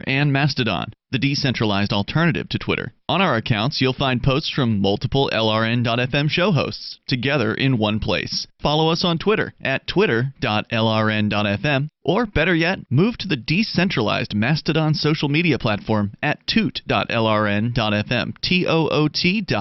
Twitter and Mastodon, the decentralized alternative to Twitter. On our accounts, you'll find posts from multiple LRN.FM show hosts together in one place. Follow us on Twitter at twitter.lrn.fm, or better yet, move to the decentralized Mastodon social media platform at toot.lrn.fm, toot.lrn.fm.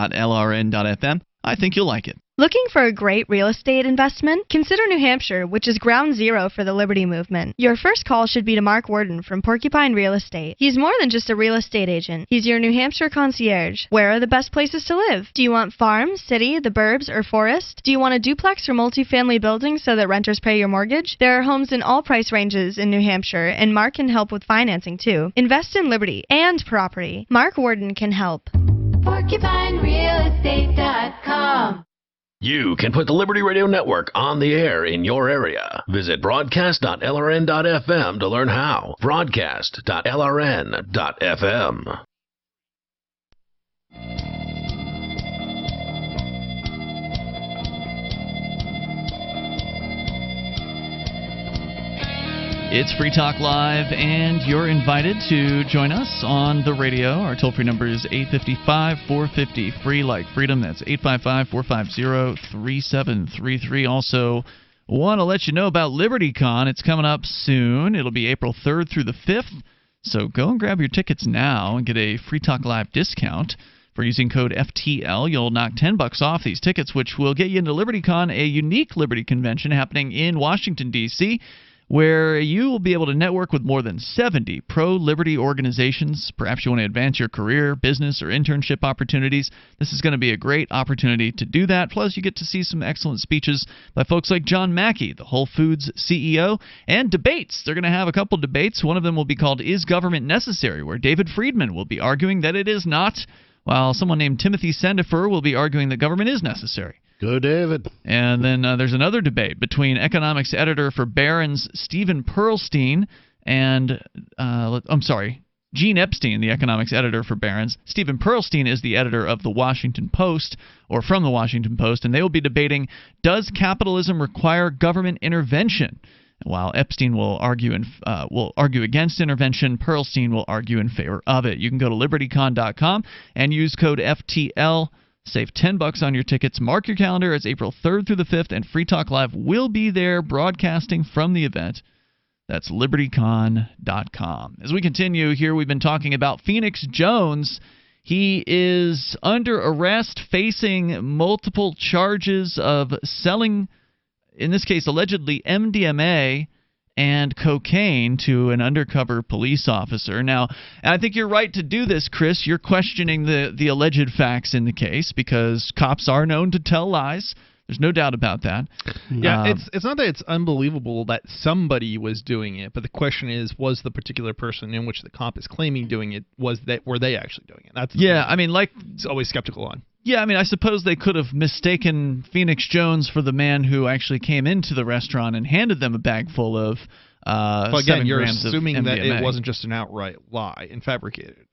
I think you'll like it. Looking for a great real estate investment? Consider New Hampshire, which is ground zero for the Liberty Movement. Your first call should be to Mark Worden from Porcupine Real Estate. He's more than just a real estate agent. He's your New Hampshire concierge. Where are the best places to live? Do you want farm, city, the burbs, or forest? Do you want a duplex or multifamily building so that renters pay your mortgage? There are homes in all price ranges in New Hampshire, and Mark can help with financing too. Invest in Liberty and property. Mark Worden can help. PorcupineRealEstate.com. You can put the Liberty Radio Network on the air in your area. Visit broadcast.lrn.fm to learn how. Broadcast.lrn.fm. It's Free Talk Live, and you're invited to join us on the radio. Our toll-free number is 855-450-FREE, like freedom. That's 855-450-3733. Also, want to let you know about LibertyCon. It's coming up soon. It'll be April 3rd through the 5th. So go and grab your tickets now and get a Free Talk Live discount. For using code FTL, you'll knock $10 off these tickets, which will get you into LibertyCon, a unique Liberty convention happening in Washington, D.C., where you will be able to network with more than 70 pro-liberty organizations. Perhaps you want to advance your career, business, or internship opportunities. This is going to be a great opportunity to do that. Plus, you get to see some excellent speeches by folks like John Mackey, the Whole Foods CEO, and debates. They're going to have a couple debates. One of them will be called Is Government Necessary?, where David Friedman will be arguing that it is not, while someone named Timothy Sandifer will be arguing that government is necessary. Go, David. And then there's another debate between economics editor for Barron's Stephen Pearlstein and, Gene Epstein, the economics editor for Barron's. Stephen Pearlstein is the editor of The Washington Post, or from The Washington Post, and they will be debating, does capitalism require government intervention? While Epstein will argue against intervention, Pearlstein will argue in favor of it. You can go to libertycon.com and use code FTL. Save $10 on your tickets. Mark your calendar. It's April 3rd through the 5th, and Free Talk Live will be there broadcasting from the event. That's libertycon.com. As we continue here, we've been talking about Phoenix Jones. He is under arrest, facing multiple charges of selling, in this case, allegedly MDMA and cocaine to an undercover police officer. Now, I think you're right to do this, Chris. You're questioning the alleged facts in the case because cops are known to tell lies. There's no doubt about that. Yeah, it's not that it's unbelievable that somebody was doing it, but the question is, was the particular person in which the cop is claiming doing it, were they actually doing it? That's it's always skeptical on. Yeah, I mean, I suppose they could have mistaken Phoenix Jones for the man who actually came into the restaurant and handed them a bag full of but again, 7 you're grams assuming of that MDMA. it wasn't just an outright lie and fabricated.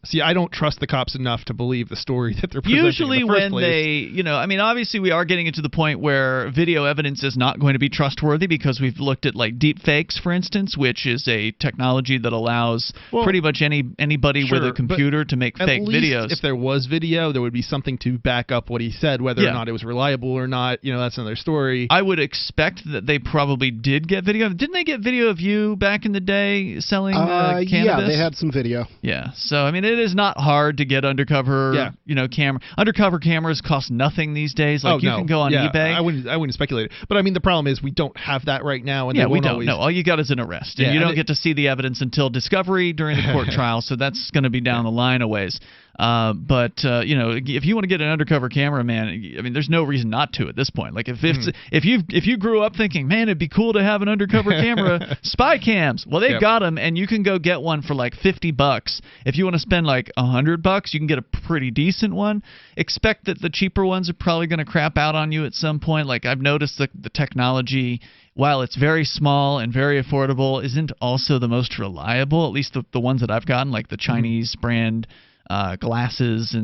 See, I don't trust the cops enough to believe the story that they're presenting. Usually in the first when place. obviously we are getting it to the point where video evidence is not going to be trustworthy because we've looked at like deep fakes, for instance, which is a technology that allows pretty much anybody with a computer to make fake videos. If there was video, there would be something to back up what he said, whether or not it was reliable or not. That's another story. I would expect that they probably did get video. Didn't they get video of you back in the day selling cannabis? Yeah, they had some video. Yeah, so I mean, it is not hard to get undercover, camera. Undercover cameras cost nothing these days. Like you can go on eBay. I wouldn't speculate. But I mean, the problem is we don't have that right now, and we don't. No, all you got is an arrest, and you don't get to see the evidence until discovery during the court trial. So that's going to be down the line a ways. But if you want to get an undercover cameraman, I mean, there's no reason not to at this point. Like if you grew up thinking, man, it'd be cool to have an undercover camera, spy cams. Well, they've got them, and you can go get one for like $50. If you want to spend like $100, you can get a pretty decent one. Expect that the cheaper ones are probably going to crap out on you at some point. Like I've noticed the technology, while it's very small and very affordable, isn't also the most reliable. At least the ones that I've gotten, like the Chinese brand glasses,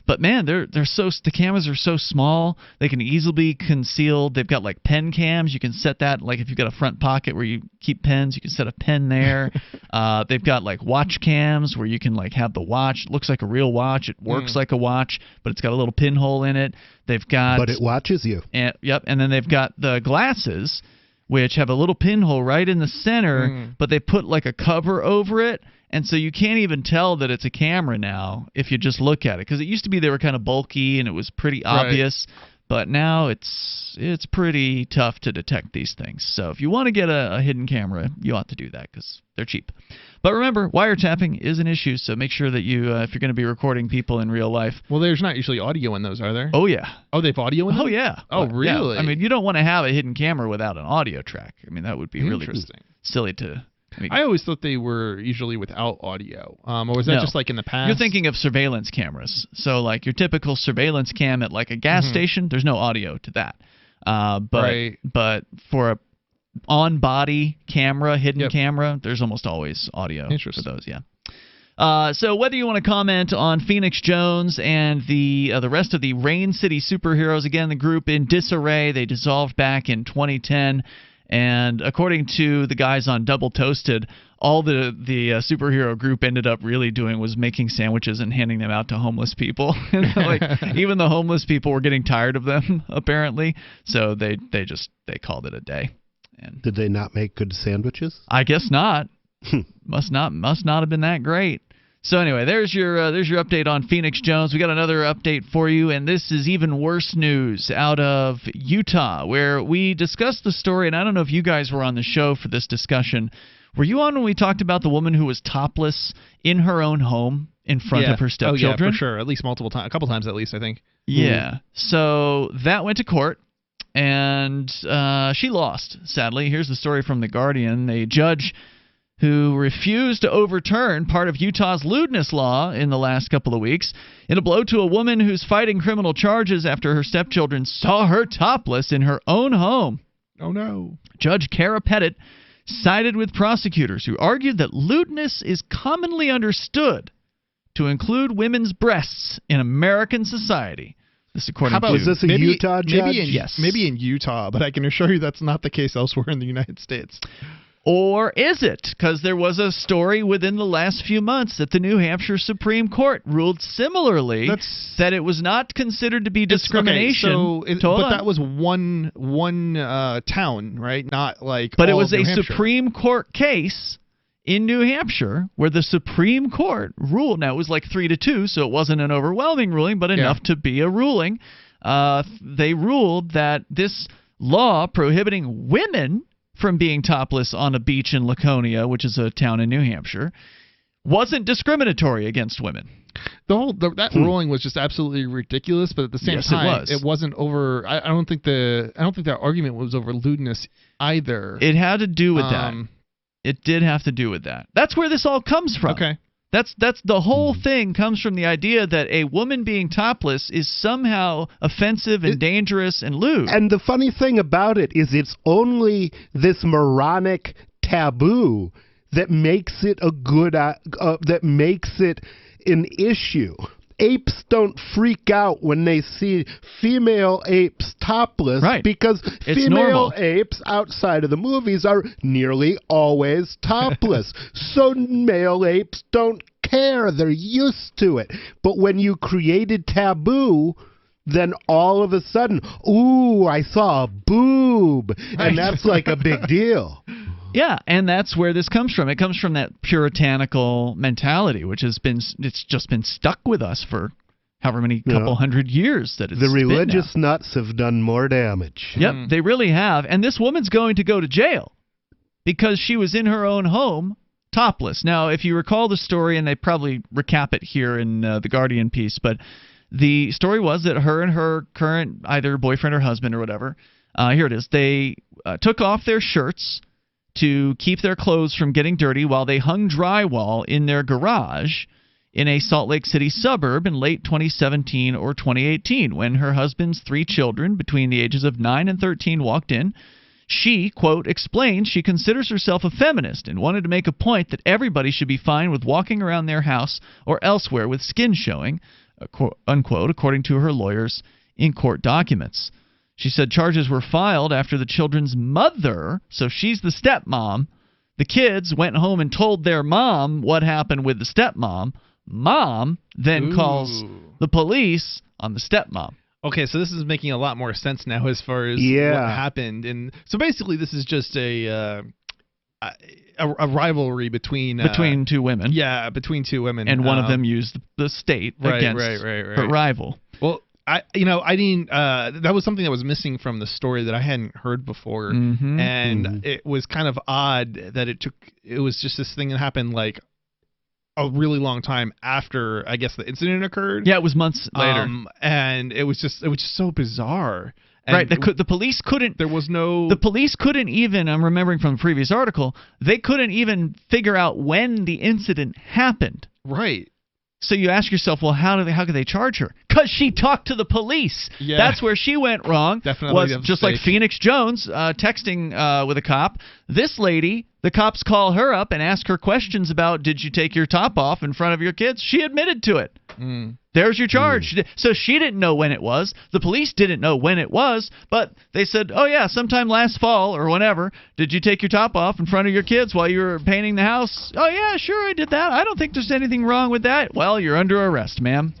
but man, the cameras are so small they can easily be concealed. They've got like pen cams. You can set that, like if you've got a front pocket where you keep pens, you can set a pen there. They've got like watch cams where you can like have the watch. It looks like a real watch. It works like a watch, but it's got a little pinhole in it. They've got But it watches you. And then they've got the glasses, which have a little pinhole right in the center, but they put like a cover over it. And so you can't even tell that it's a camera now if you just look at it. Because it used to be they were kind of bulky and it was pretty obvious. But now it's pretty tough to detect these things. So if you want to get a hidden camera, you ought to do that because they're cheap. But remember, wiretapping is an issue, so make sure that you, if you're going to be recording people in real life. Well, there's not usually audio in those, are there? Oh, yeah. Oh, they've audio in them? Oh, yeah. Oh, really? Yeah. I mean, you don't want to have a hidden camera without an audio track. I mean, that would be really interesting. Silly to... I always thought they were usually without audio. Or was that just like in the past? You're thinking of surveillance cameras. So like your typical surveillance cam at like a gas station, there's no audio to that. But for a on-body camera, hidden camera, there's almost always audio for those, so whether you want to comment on Phoenix Jones and the rest of the Rain City superheroes, again, the group in disarray, they dissolved back in 2010. And according to the guys on Double Toasted, all the superhero group ended up really doing was making sandwiches and handing them out to homeless people. Like even the homeless people were getting tired of them apparently, so they called it a day. And did they not make good sandwiches? I guess not. must not have been that great. So anyway, there's your update on Phoenix Jones. We got another update for you, and this is even worse news out of Utah, where we discussed the story, and I don't know if you guys were on the show for this discussion. Were you on when we talked about the woman who was topless in her own home in front of her stepchildren? Oh, yeah, for sure. At least multiple times. A couple times at least, I think. Yeah. So that went to court, and she lost, sadly. Here's the story from The Guardian. A judge who refused to overturn part of Utah's lewdness law in the last couple of weeks, in a blow to a woman who's fighting criminal charges after her stepchildren saw her topless in her own home. Oh, no. Judge Kara Pettit sided with prosecutors who argued that lewdness is commonly understood to include women's breasts in American society. This according to... Is this a Utah judge? Maybe in Utah, but I can assure you that's not the case elsewhere in the United States. Or is it? Because there was a story within the last few months that the New Hampshire Supreme Court ruled similarly that it was not considered to be discrimination. But that was one town, right? Not like. But it was a Supreme Court case in New Hampshire where the Supreme Court ruled. Now it was like 3-2, so it wasn't an overwhelming ruling, but enough to be a ruling. They ruled that this law prohibiting women from being topless on a beach in Laconia, which is a town in New Hampshire, wasn't discriminatory against women. That ruling was just absolutely ridiculous, but at the same time, it wasn't over. I don't think that argument was over lewdness either. It had to do with that. It did have to do with that. That's where this all comes from. Okay. That's the whole thing comes from the idea that a woman being topless is somehow offensive and dangerous and lewd. And the funny thing about it is it's only this moronic taboo that makes it a good that makes it an issue. Apes don't freak out when they see female apes topless, because female apes outside of the movies are nearly always topless. So male apes don't care. They're used to it. But when you created taboo, then all of a sudden, ooh, I saw a boob. And that's like a big deal. Yeah, and that's where this comes from. It comes from that puritanical mentality, which it's just been stuck with us for however many couple hundred years that it's the religious been now. Nuts have done more damage. Yep, they really have. And this woman's going to go to jail because she was in her own home topless. Now, if you recall the story, and they probably recap it here in the Guardian piece, but the story was that her and her current either boyfriend or husband or whatever, here it is, they took off their shirts to keep their clothes from getting dirty while they hung drywall in their garage in a Salt Lake City suburb in late 2017 or 2018 when her husband's 3 children between the ages of 9 and 13 walked in. She, quote, explained she considers herself a feminist and wanted to make a point that everybody should be fine with walking around their house or elsewhere with skin showing, unquote, according to her lawyers in court documents. She said charges were filed after the children's mother, so she's the stepmom. The kids went home and told their mom what happened with the stepmom. Mom then calls the police on the stepmom. Okay, so this is making a lot more sense now as far as what happened. And so basically this is just a rivalry between two women. Yeah, between two women. And one of them used the state against her rival. Well, I didn't. That was something that was missing from the story that I hadn't heard before, and it was kind of odd that it was just this thing that happened like a really long time after I guess the incident occurred. Yeah, it was months later, and it was just so bizarre. And right, the police couldn't. There was no. The police couldn't even. I'm remembering from the previous article. They couldn't even figure out when the incident happened. Right. So you ask yourself, well, how could they charge her? Because she talked to the police. Yeah. That's where she went wrong. Definitely was just like Phoenix Jones texting with a cop. This lady, the cops call her up and ask her questions about, did you take your top off in front of your kids? She admitted to it. There's your charge. So she didn't know when it was. The police didn't know when it was, but they said, oh, yeah, sometime last fall or whenever, did you take your top off in front of your kids while you were painting the house? Oh, yeah, sure, I did that. I don't think there's anything wrong with that. Well, you're under arrest, ma'am.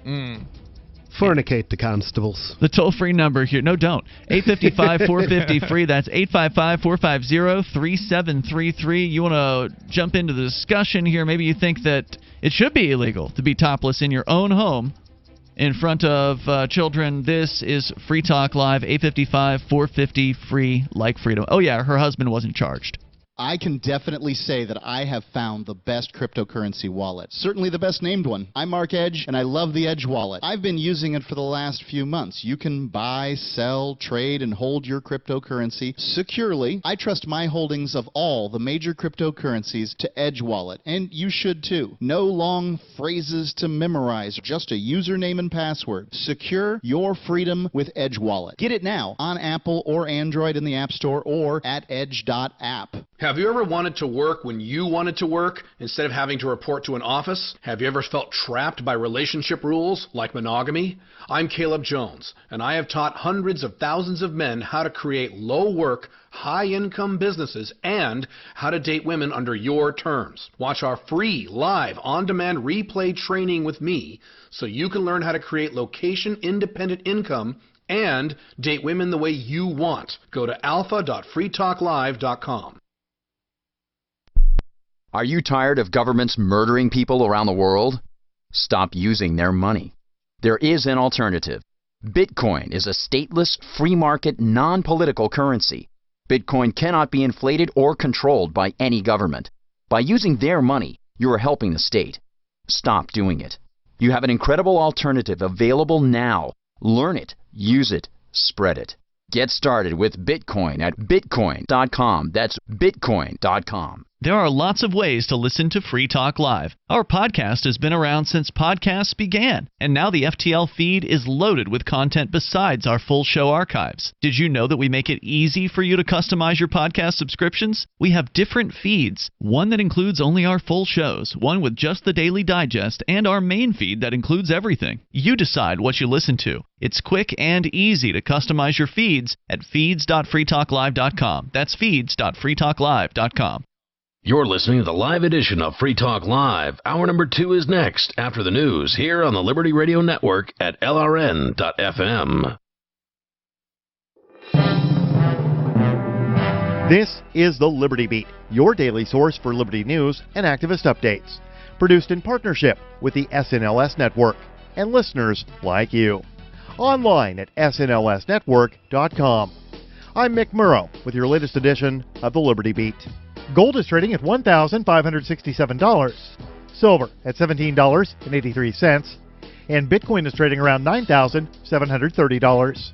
Fornicate the constables. The toll-free number here. No, don't. 855-450-FREE. That's 855-450-3733. You want to jump into the discussion here. Maybe you think that it should be illegal to be topless in your own home in front of children. This is Free Talk Live, 855-450-FREE, like freedom. Oh, yeah, her husband wasn't charged. I can definitely say that I have found the best cryptocurrency wallet. Certainly the best named one. I'm Mark Edge, and I love the Edge wallet. I've been using it for the last few months. You can buy, sell, trade, and hold your cryptocurrency securely. I trust my holdings of all the major cryptocurrencies to Edge wallet, and you should too. No long phrases to memorize, just a username and password. Secure your freedom with Edge wallet. Get it now on Apple or Android in the App Store or at edge.app. Have you ever wanted to work when you wanted to work instead of having to report to an office? Have you ever felt trapped by relationship rules like monogamy? I'm Caleb Jones, and I have taught hundreds of thousands of men how to create low-work, high-income businesses and how to date women under your terms. Watch our free, live, on-demand replay training with me so you can learn how to create location-independent income and date women the way you want. Go to alpha.freetalklive.com. Are you tired of governments murdering people around the world? Stop using their money. There is an alternative. Bitcoin is a stateless, free market, non-political currency. Bitcoin cannot be inflated or controlled by any government. By using their money, you are helping the state. Stop doing it. You have an incredible alternative available now. Learn it, use it, spread it. Get started with Bitcoin at bitcoin.com. That's bitcoin.com. There are lots of ways to listen to Free Talk Live. Our podcast has been around since podcasts began, and now the FTL feed is loaded with content besides our full show archives. Did you know that we make it easy for you to customize your podcast subscriptions? We have different feeds, one that includes only our full shows, one with just the Daily Digest, and our main feed that includes everything. You decide what you listen to. It's quick and easy to customize your feeds at feeds.freetalklive.com. That's feeds.freetalklive.com. You're listening to the live edition of Free Talk Live. Hour number 2 is next after the news here on the Liberty Radio Network at LRN.FM. This is the Liberty Beat, your daily source for Liberty news and activist updates. Produced in partnership with the SNLS Network and listeners like you. Online at snlsnetwork.com. I'm Mick Murrow with your latest edition of the Liberty Beat. Gold is trading at $1,567, silver at $17.83, and Bitcoin is trading around $9,730.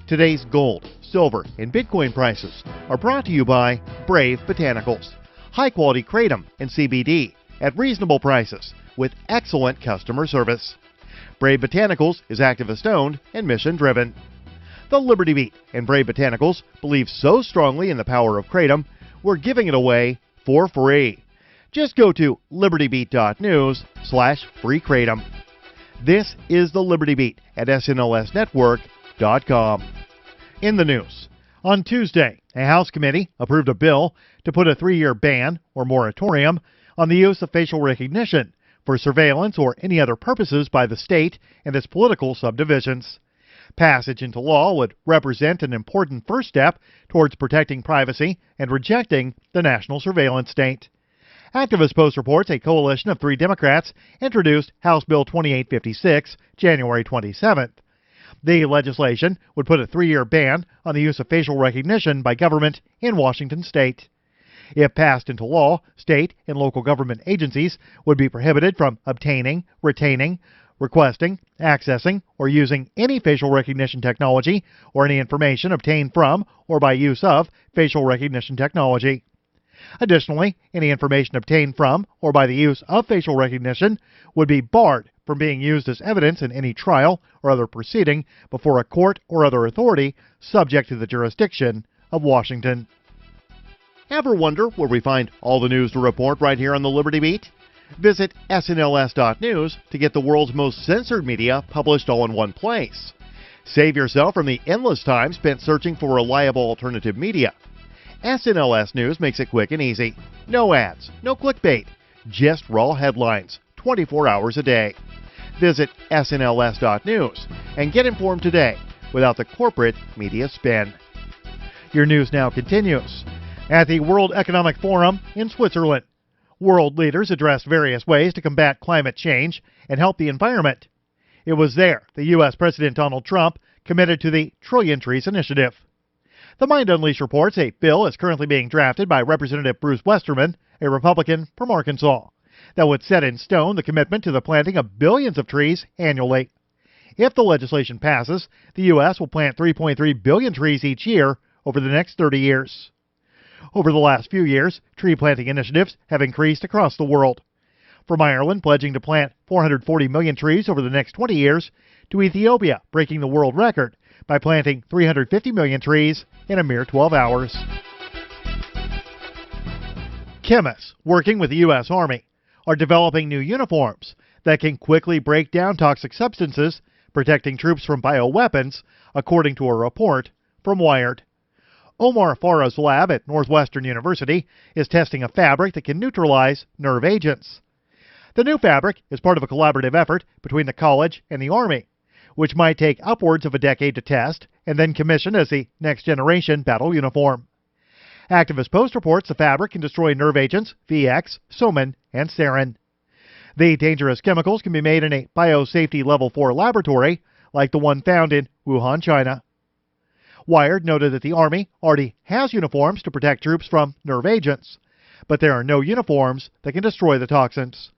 Today's gold, silver, and Bitcoin prices are brought to you by Brave Botanicals, high-quality kratom and CBD at reasonable prices with excellent customer service. Brave Botanicals is activist-owned and mission-driven. The Liberty Beat and Brave Botanicals believe so strongly in the power of Kratom, we're giving it away for free. Just go to libertybeat.news/free Kratom. This is the Liberty Beat at snlsnetwork.com. In the news, on Tuesday, a House committee approved a bill to put a 3-year ban or moratorium on the use of facial recognition for surveillance or any other purposes by the state and its political subdivisions. Passage into law would represent an important first step towards protecting privacy and rejecting the national surveillance state. Activist Post reports a coalition of 3 Democrats introduced House Bill 2856 January 27th. The legislation would put a 3-year ban on the use of facial recognition by government in Washington state. If passed into law, state and local government agencies would be prohibited from obtaining, retaining, requesting, accessing, or using any facial recognition technology or any information obtained from or by use of facial recognition technology. Additionally, any information obtained from or by the use of facial recognition would be barred from being used as evidence in any trial or other proceeding before a court or other authority subject to the jurisdiction of Washington. Ever wonder where we find all the news to report right here on the Liberty Beat? Visit snls.news to get the world's most censored media published all in one place. Save yourself from the endless time spent searching for reliable alternative media. SNLS News makes it quick and easy. No ads, no clickbait, just raw headlines, 24 hours a day. Visit snls.news and get informed today without the corporate media spin. Your news now continues. At the World Economic Forum in Switzerland, world leaders addressed various ways to combat climate change and help the environment. It was there the U.S. President Donald Trump committed to the Trillion Trees Initiative. The Mind Unleashed reports a bill is currently being drafted by Representative Bruce Westerman, a Republican from Arkansas, that would set in stone the commitment to the planting of billions of trees annually. If the legislation passes, the U.S. will plant 3.3 billion trees each year over the next 30 years. Over the last few years, tree planting initiatives have increased across the world. From Ireland pledging to plant 440 million trees over the next 20 years, to Ethiopia breaking the world record by planting 350 million trees in a mere 12 hours. Chemists working with the U.S. Army are developing new uniforms that can quickly break down toxic substances, protecting troops from bioweapons, according to a report from Wired. Omar Farah's lab at Northwestern University is testing a fabric that can neutralize nerve agents. The new fabric is part of a collaborative effort between the college and the Army, which might take upwards of a decade to test and then commission as the next-generation battle uniform. Activist Post reports the fabric can destroy nerve agents VX, soman, and sarin. The dangerous chemicals can be made in a biosafety level 4 laboratory, like the one found in Wuhan, China. Wired noted that the Army already has uniforms to protect troops from nerve agents, but there are no uniforms that can destroy the toxins.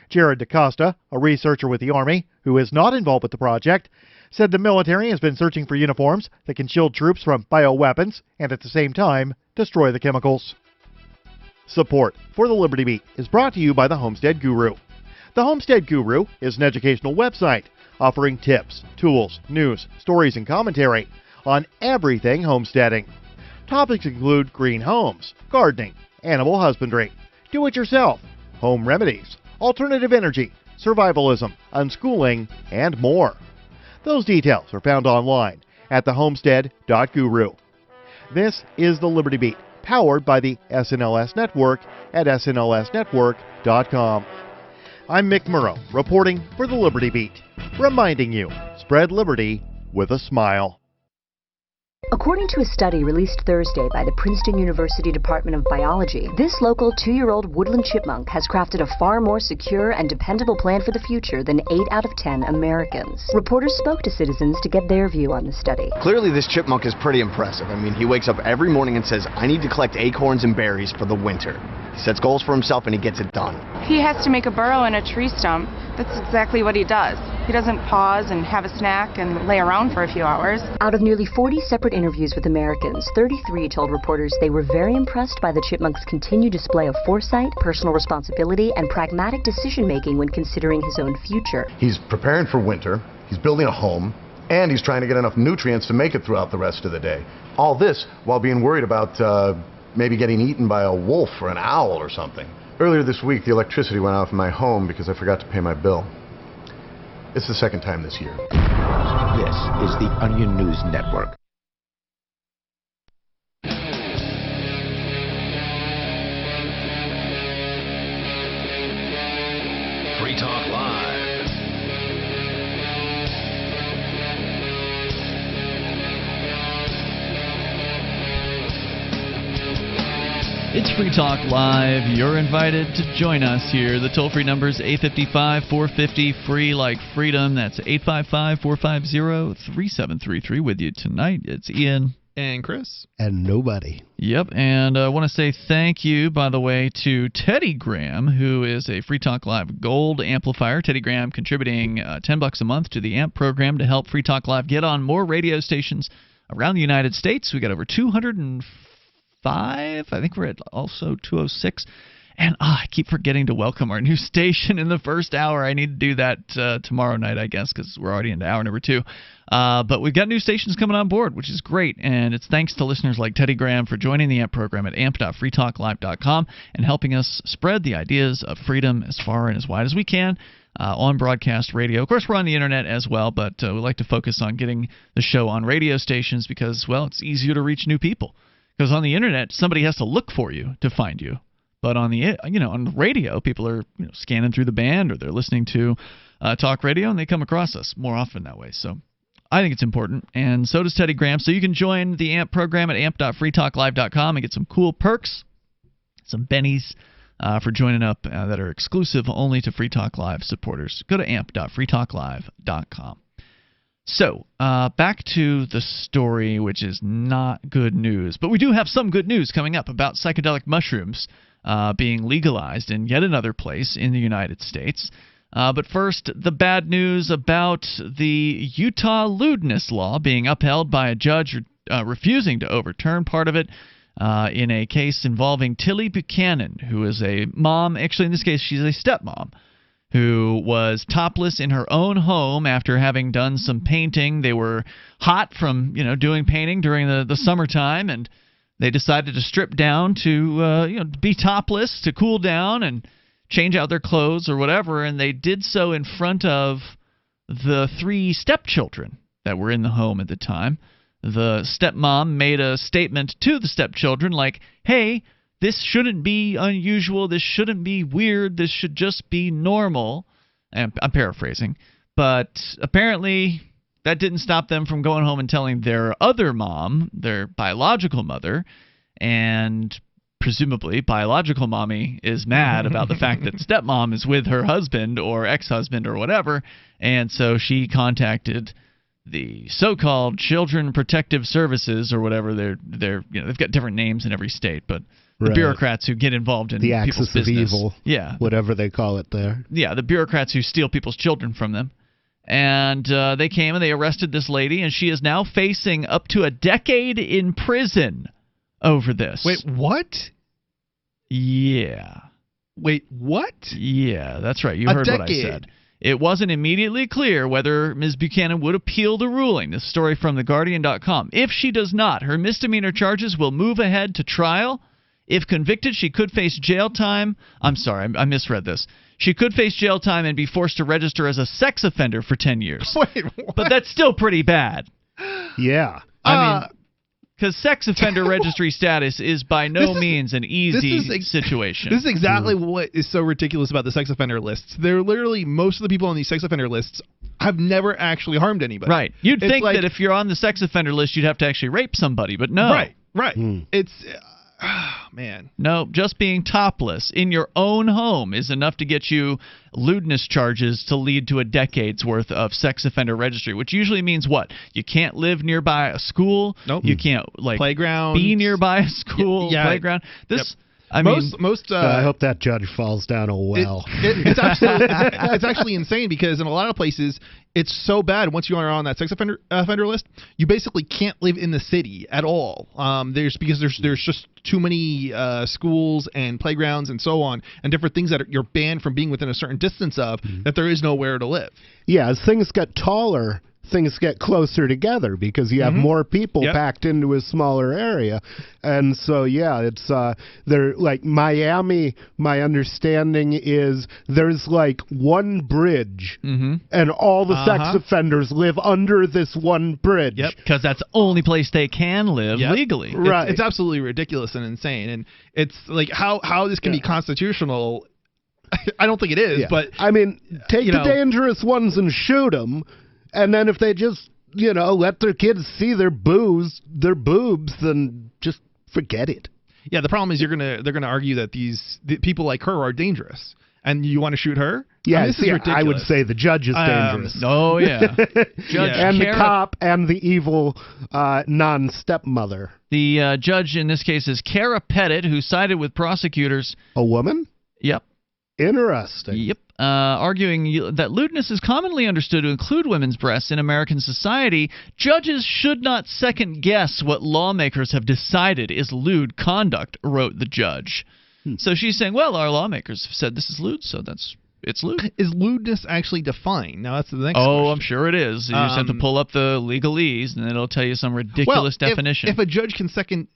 Jared DaCosta, a researcher with the Army who is not involved with the project, said the military has been searching for uniforms that can shield troops from bioweapons and at the same time destroy the chemicals. Support for the Liberty Beat is brought to you by the Homestead Guru. The Homestead Guru is an educational website offering tips, tools, news, stories, and commentary on everything homesteading. Topics include green homes, gardening, animal husbandry, do-it-yourself, home remedies, alternative energy, survivalism, unschooling, and more. Those details are found online at thehomestead.guru. This is the Liberty Beat, powered by the SNLS Network at snlsnetwork.com. I'm Mick Murrow, reporting for the Liberty Beat, reminding you, spread liberty with a smile. According to a study released Thursday by the Princeton University Department of Biology, this local 2-year-old woodland chipmunk has crafted a far more secure and dependable plan for the future than 8 out of 10 Americans. Reporters spoke to citizens to get their view on the study. Clearly this chipmunk is pretty impressive. I mean, he wakes up every morning and says, I need to collect acorns and berries for the winter. He sets goals for himself and he gets it done. He has to make a burrow in a tree stump. That's exactly what he does. He doesn't pause and have a snack and lay around for a few hours. Out of nearly 40 separate interviews with Americans, 33 told reporters they were very impressed by the chipmunk's continued display of foresight, personal responsibility, and pragmatic decision-making when considering his own future. He's preparing for winter, he's building a home, And he's trying to get enough nutrients to make it throughout the rest of the day. All this while being worried about maybe getting eaten by a wolf or an owl or something. Earlier this week, the electricity went off in my home because I forgot to pay my bill. It's the second time this year. This is the Onion News Network. Free Talk Live. It's Free Talk Live. You're invited to join us here. The toll-free number is 855-450-FREE like freedom. That's 855-450-3733. With you tonight, it's Ian. And Chris. And nobody. Yep, and I want to say thank you, by the way, to Teddy Graham, who is a Free Talk Live Gold amplifier. Teddy Graham contributing $10 a month to the AMP program to help Free Talk Live get on more radio stations around the United States. We got over 205. I think we're at also 206. And I keep forgetting to welcome our new station in the first hour. I need to do that tomorrow night, I guess, because we're already into hour number 2. But we've got new stations coming on board, which is great. And it's thanks to listeners like Teddy Graham for joining the AMP program at amp.freetalklive.com and helping us spread the ideas of freedom as far and as wide as we can on broadcast radio. Of course, we're on the internet as well, but we like to focus on getting the show on radio stations because, well, it's easier to reach new people. Because on the internet, somebody has to look for you to find you. But on the on the radio, people are scanning through the band or they're listening to talk radio and they come across us more often that way. So I think it's important, and so does Teddy Graham. So you can join the AMP program at amp.freetalklive.com and get some cool perks, some bennies for joining up that are exclusive only to Free Talk Live supporters. Go to amp.freetalklive.com. So, back to the story, which is not good news. But we do have some good news coming up about psychedelic mushrooms being legalized in yet another place in the United States. But first, the bad news about the Utah lewdness law being upheld by a judge refusing to overturn part of it in a case involving Tilly Buchanan, who is a mom. Actually, in this case, she's a stepmom, who was topless in her own home after having done some painting. They were hot from doing painting during the summertime, and they decided to strip down to be topless to cool down and change out their clothes or whatever. And they did so in front of the 3 stepchildren that were in the home at the time. The stepmom made a statement to the stepchildren like, "Hey, this shouldn't be unusual. This shouldn't be weird. This should just be normal." And I'm paraphrasing. But apparently that didn't stop them from going home and telling their other mom, their biological mother, and presumably biological mommy is mad about the fact that stepmom is with her husband or ex-husband or whatever. And so she contacted the so-called Children Protective Services or whatever. They've got different names in every state, but the bureaucrats who get involved in the people's axis business. of evil, whatever they call it there. Yeah, the bureaucrats who steal people's children from them. And they came and they arrested this lady, and she is now facing up to a decade in prison over this. Wait, what? Yeah. Wait, what? Yeah, that's right. You heard what I said. It wasn't immediately clear whether Ms. Buchanan would appeal the ruling. This story from TheGuardian.com. If she does not, her misdemeanor charges will move ahead to trial. If convicted, she could face jail time. I'm sorry, I misread this. She could face jail time and be forced to register as a sex offender for 10 years. Wait, what? But that's still pretty bad. Yeah. I mean, because sex offender registry status is by no means an easy situation. This is exactly what is so ridiculous about the sex offender lists. They're literally, most of the people on these sex offender lists have never actually harmed anybody. Right. You'd think that if you're on the sex offender list, you'd have to actually rape somebody, but no. Right. It's... man. No, just being topless in your own home is enough to get you lewdness charges to lead to a decade's worth of sex offender registry, which usually means what? You can't live nearby a school. Nope. You can't playground. Be nearby a school, playground. This I mean, I hope that judge falls down a well. It's actually insane because in a lot of places it's so bad. Once you are on that sex offender list, you basically can't live in the city at all. There's just too many schools and playgrounds and so on, and different things that you're banned from being within a certain distance of. That there is nowhere to live. Yeah, as things got taller things get closer together because you have more people packed into a smaller area. And so, yeah, it's they're like Miami. My understanding is there's like one bridge and all the sex offenders live under this one bridge. Yep, because that's the only place they can live legally. Right. It's absolutely ridiculous and insane. And it's like how this can be constitutional. I don't think it is, but I mean, take the dangerous ones and shoot them, and then if they just let their kids see their boobs, then just forget it. Yeah, the problem is they're gonna argue that the people like her are dangerous, and you want to shoot her. Yeah, I mean, this is ridiculous. I would say the judge is dangerous. Oh yeah, Judge and the cop and the evil non-stepmother. The judge in this case is Kara Pettit, who sided with prosecutors. A woman? Yep. Interesting. Yep. Arguing that lewdness is commonly understood to include women's breasts in American society, judges should not second-guess what lawmakers have decided is lewd conduct, wrote the judge. So she's saying, well, our lawmakers have said this is lewd, so it's lewd. Is lewdness actually defined? Now, that's the next question. I'm sure it is. You just have to pull up the legalese, and it'll tell you some ridiculous definition. If a judge can second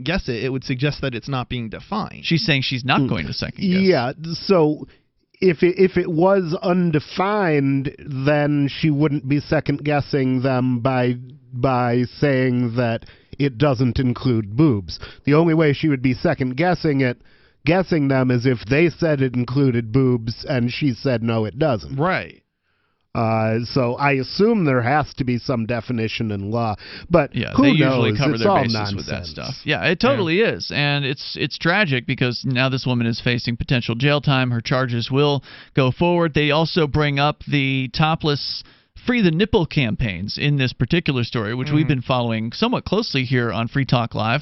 guess it, it would suggest that it's not being defined. She's saying she's not going to second guess. Yeah, so if it was undefined, then she wouldn't be second guessing them by saying that it doesn't include boobs. The only way she would be second guessing them is if they said it included boobs and she said no, it doesn't. Right. So I assume there has to be some definition in law, but yeah, who they knows? usually cover it's their all bases nonsense. with that stuff. Yeah, it totally is, and it's tragic because now this woman is facing potential jail time. Her charges will go forward. They also bring up the Topless Free the Nipple campaigns in this particular story, which we've been following somewhat closely here on Free Talk Live,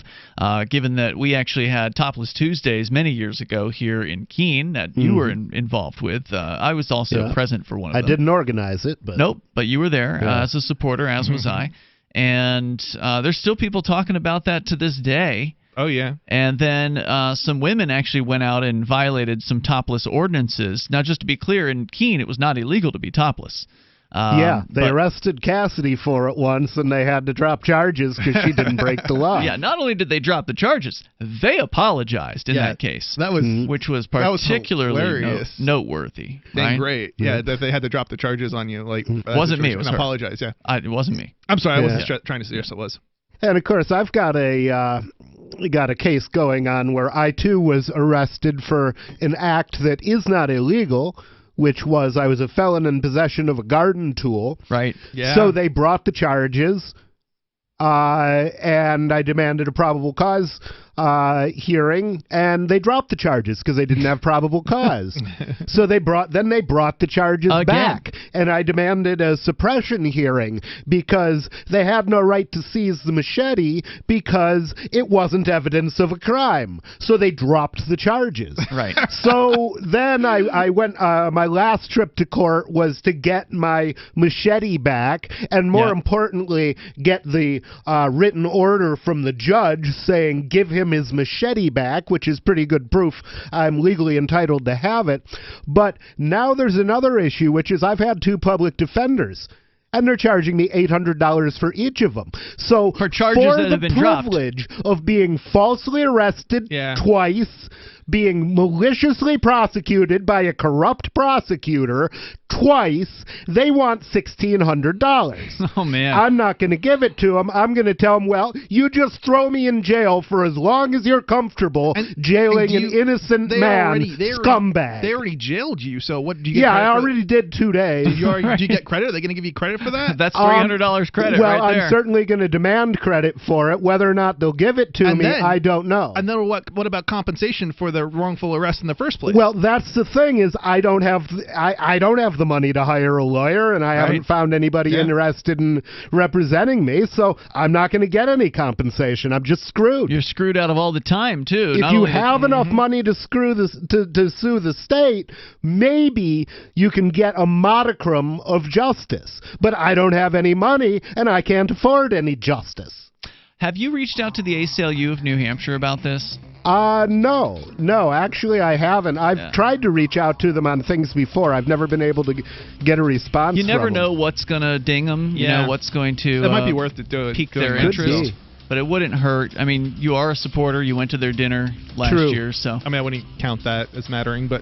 given that we actually had Topless Tuesdays many years ago here in Keene that you were involved with. I was also present for one of them. I didn't organize it, but... Nope, but you were there as a supporter, as was I. And there's still people talking about that to this day. Oh, yeah. And then some women actually went out and violated some topless ordinances. Now, just to be clear, in Keene, it was not illegal to be topless. They arrested Cassidy for it once, and they had to drop charges because she didn't break the law. Yeah, not only did they drop the charges, they apologized in that case. That was which was particularly noteworthy. Right? Great. Yeah, that they had to drop the charges on you. Like wasn't me. It was her. Apologize. Yeah, it wasn't me. I'm sorry. I wasn't trying to suggest it was. And of course, I've got a case going on where I too was arrested for an act that is not illegal, which was I was a felon in possession of a garden tool. Right. Yeah. So they brought the charges, and I demanded a probable cause hearing, and they dropped the charges because they didn't have probable cause. So they brought the charges back, and I demanded a suppression hearing because they had no right to seize the machete because it wasn't evidence of a crime. So they dropped the charges. Right. So then I went, my last trip to court was to get my machete back, and more importantly, get the written order from the judge saying give him his machete back, which is pretty good proof I'm legally entitled to have it. But now there's another issue, which is I've had two public defenders, and they're charging me $800 for each of them. So for charges that have been dropped, privilege of being falsely arrested twice, being maliciously prosecuted by a corrupt prosecutor twice, they want $1,600. Oh, man. I'm not going to give it to them. I'm going to tell them, well, you just throw me in jail for as long as you're comfortable jailing an innocent scumbag. They already jailed you, so what do you get? Yeah, I already did 2 days. Do you get credit? Are they going to give you credit for that? That's $300 credit well, right there. I'm certainly going to demand credit for it. Whether or not they'll give it to me, I don't know. And then what about compensation for the wrongful arrest in the first place? Well, that's the thing is I don't have the money to hire a lawyer, and I haven't found anybody interested in representing me, so I'm not going to get any compensation. I'm just screwed. You're screwed out of all the time too. If you have enough money to sue the state, maybe you can get a modicum of justice. But I don't have any money, and I can't afford any justice. Have you reached out to the ACLU of New Hampshire about this? No, actually I haven't. I've tried to reach out to them on things before. I've never been able to get a response. You never from know them. what's going to ding them. You know what's going to. It might be worth it to pique their interest. But it wouldn't hurt. I mean, you are a supporter. You went to their dinner last year, so. I mean, I wouldn't count that as mattering, but.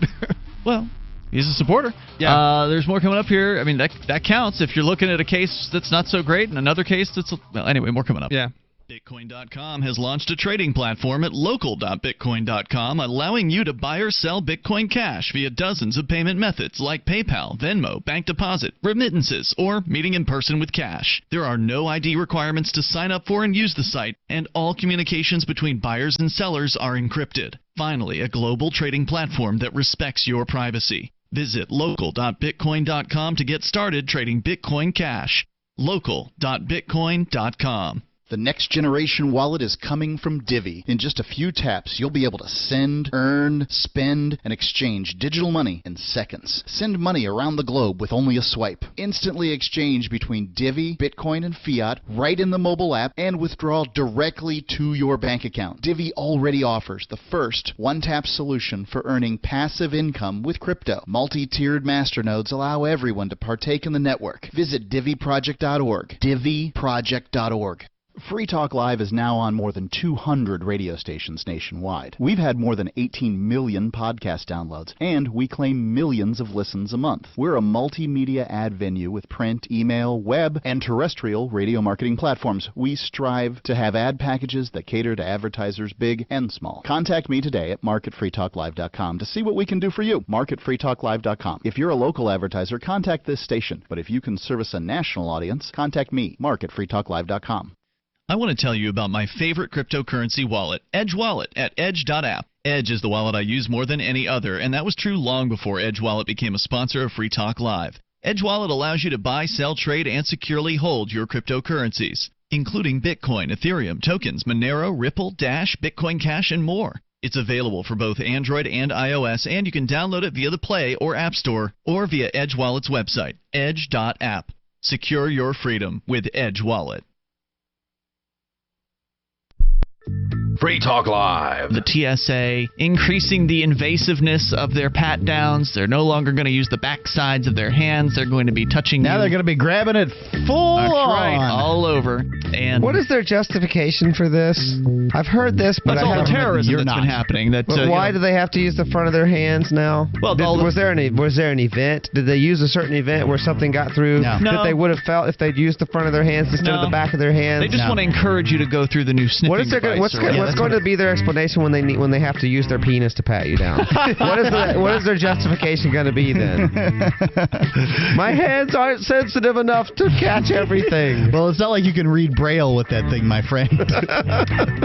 Well, he's a supporter. Yeah. There's more coming up here. I mean, that counts if you're looking at a case that's not so great and another case that's. Well, anyway, more coming up. Yeah. Bitcoin.com has launched a trading platform at local.bitcoin.com, allowing you to buy or sell Bitcoin Cash via dozens of payment methods like PayPal, Venmo, bank deposit, remittances, or meeting in person with cash. There are no ID requirements to sign up for and use the site, and all communications between buyers and sellers are encrypted. Finally, a global trading platform that respects your privacy. Visit local.bitcoin.com to get started trading Bitcoin Cash. local.bitcoin.com. The next generation wallet is coming from Divvy. In just a few taps, you'll be able to send, earn, spend, and exchange digital money in seconds. Send money around the globe with only a swipe. Instantly exchange between Divvy, Bitcoin, and fiat right in the mobile app and withdraw directly to your bank account. Divvy already offers the first one-tap solution for earning passive income with crypto. Multi-tiered masternodes allow everyone to partake in the network. Visit DivvyProject.org. DivvyProject.org. Free Talk Live is now on more than 200 radio stations nationwide. We've had more than 18 million podcast downloads, and we claim millions of listens a month. We're a multimedia ad venue with print, email, web, and terrestrial radio marketing platforms. We strive to have ad packages that cater to advertisers big and small. Contact me today at mark@freetalklive.com to see what we can do for you. mark@freetalklive.com. If you're a local advertiser, contact this station. But if you can service a national audience, contact me, mark@freetalklive.com. I want to tell you about my favorite cryptocurrency wallet, Edge Wallet, at edge.app. Edge is the wallet I use more than any other, and that was true long before Edge Wallet became a sponsor of Free Talk Live. Edge Wallet allows you to buy, sell, trade, and securely hold your cryptocurrencies, including Bitcoin, Ethereum, tokens, Monero, Ripple, Dash, Bitcoin Cash, and more. It's available for both Android and iOS, and you can download it via the Play or App Store or via Edge Wallet's website, edge.app. Secure your freedom with Edge Wallet. Free Talk Live. The TSA increasing the invasiveness of their pat-downs. They're no longer going to use the backsides of their hands. They're going to be touching Now they're going to be grabbing it full That's on. right, all over. And what is their justification for this? I've heard this, but that's all the terrorism that's been happening. But why do they have to use the front of their hands now? Well, was there an event? Did they use a certain event where something got through that they would have felt if they'd used the front of their hands instead of the back of their hands? They just want to encourage you to go through the new sniffing device. What's going to be their explanation when they have to use their penis to pat you down? What is their justification going to be then? My hands aren't sensitive enough to catch everything. Well, it's not like you can read Braille with that thing, my friend.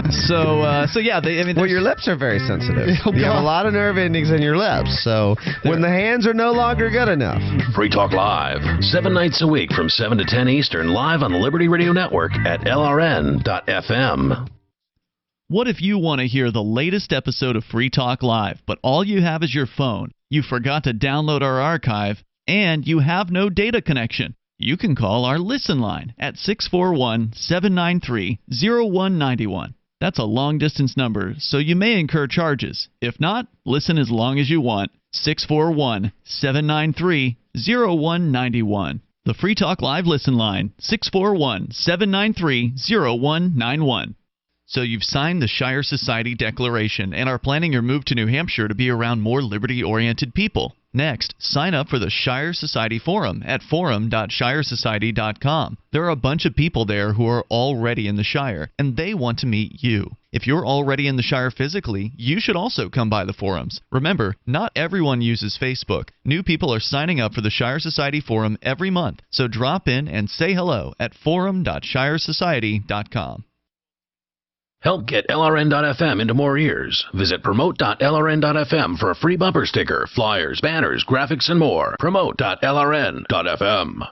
So yeah, your lips are very sensitive. You have a lot of nerve endings in your lips. So when the hands are no longer good enough. Free Talk Live, 7 nights a week from 7 to 10 Eastern, live on the Liberty Radio Network at LRN.FM. What if you want to hear the latest episode of Free Talk Live, but all you have is your phone, you forgot to download our archive, and you have no data connection? You can call our Listen line at 641-793-0191. That's a long-distance number, so you may incur charges. If not, listen as long as you want. 641-793-0191. The Free Talk Live Listen line, 641-793-0191. So you've signed the Shire Society Declaration and are planning your move to New Hampshire to be around more liberty-oriented people. Next, sign up for the Shire Society Forum at forum.shiresociety.com. There are a bunch of people there who are already in the Shire, and they want to meet you. If you're already in the Shire physically, you should also come by the forums. Remember, not everyone uses Facebook. New people are signing up for the Shire Society Forum every month, so drop in and say hello at forum.shiresociety.com. Help get LRN.FM into more ears. Visit promote.lrn.fm for a free bumper sticker, flyers, banners, graphics, and more. Promote.lrn.fm.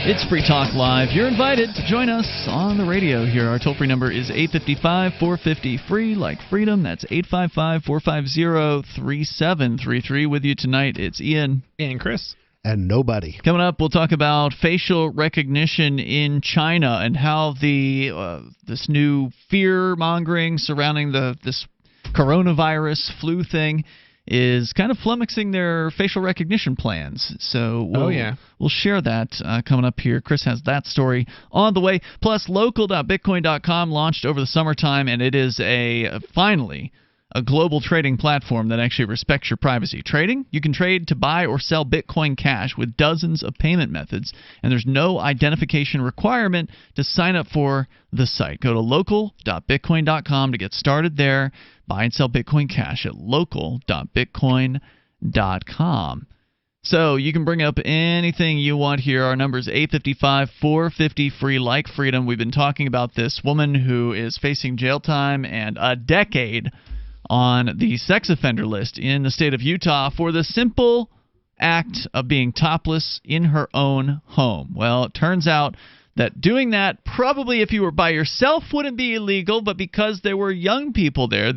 It's Free Talk Live. You're invited to join us on the radio here. Our toll-free number is 855-450-FREE, like freedom. That's 855-450-3733. With you tonight, it's Ian. And Chris. And nobody. Coming up, we'll talk about facial recognition in China and how this new fear-mongering surrounding this coronavirus flu thing is kind of flummoxing their facial recognition plans. So we'll share that coming up here. Chris has that story on the way. Plus, local.bitcoin.com launched over the summertime, and it is finally a global trading platform that actually respects your privacy. Trading? You can trade to buy or sell Bitcoin Cash with dozens of payment methods, and there's no identification requirement to sign up for the site. Go to local.bitcoin.com to get started there. Buy and sell Bitcoin Cash at local.bitcoin.com. So you can bring up anything you want here. Our number is 855-450-FREE, like freedom. We've been talking about this woman who is facing jail time and a decade on the sex offender list in the state of Utah for the simple act of being topless in her own home. Well, it turns out that doing that, probably if you were by yourself, wouldn't be illegal, but because there were young people there,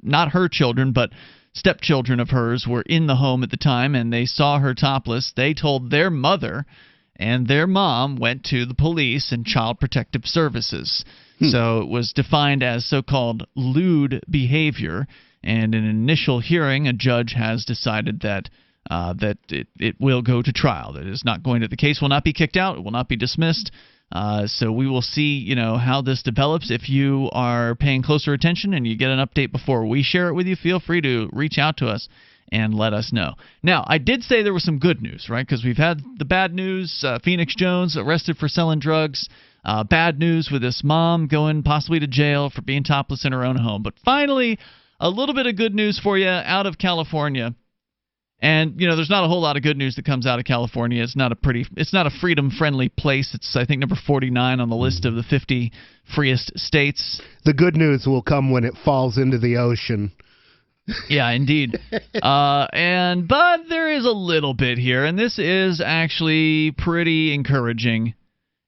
not her children, but stepchildren of hers were in the home at the time, and they saw her topless. They told their mother, and their mom went to the police and Child Protective Services. So it was defined as so-called lewd behavior, and in an initial hearing, a judge has decided that it will go to trial. That is not going to. The case will not be kicked out. It will not be dismissed. So we will see, how this develops. If you are paying closer attention and you get an update before we share it with you, feel free to reach out to us and let us know. Now, I did say there was some good news, right? Because we've had the bad news. Phoenix Jones arrested for selling drugs. Bad news with this mom going possibly to jail for being topless in her own home. But finally, a little bit of good news for you out of California. And, there's not a whole lot of good news that comes out of California. It's not a freedom-friendly place. It's, I think, number 49 on the list of the 50 freest states. The good news will come when it falls into the ocean. Yeah, indeed. But there is a little bit here, and this is actually pretty encouraging.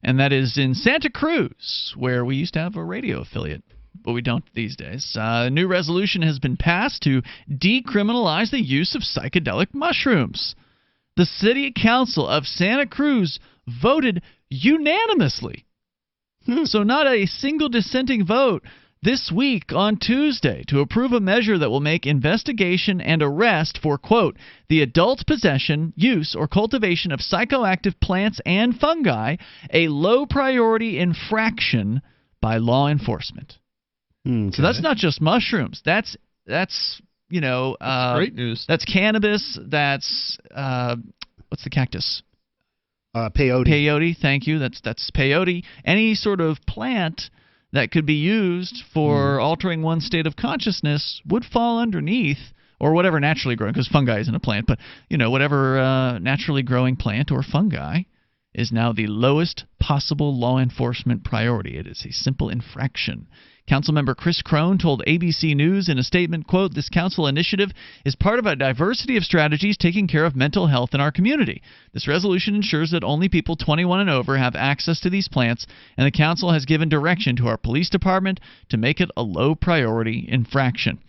And that is in Santa Cruz, where we used to have a radio affiliate, but we don't these days. A new resolution has been passed to decriminalize the use of psychedelic mushrooms. The City Council of Santa Cruz voted unanimously. So not a single dissenting vote this week on Tuesday to approve a measure that will make investigation and arrest for, quote, the adult possession, use, or cultivation of psychoactive plants and fungi a low-priority infraction by law enforcement. Okay. So that's not just mushrooms. That's great news. That's cannabis. That's what's the cactus? Peyote. Peyote. Thank you. That's peyote. Any sort of plant that could be used for altering one's state of consciousness would fall underneath, or whatever naturally growing, because fungi isn't a plant, but whatever naturally growing plant or fungi is now the lowest possible law enforcement priority. It is a simple infraction. Councilmember Chris Crone told ABC News in a statement, quote, this council initiative is part of a diversity of strategies taking care of mental health in our community. This resolution ensures that only people 21 and over have access to these plants, and the council has given direction to our police department to make it a low-priority infraction.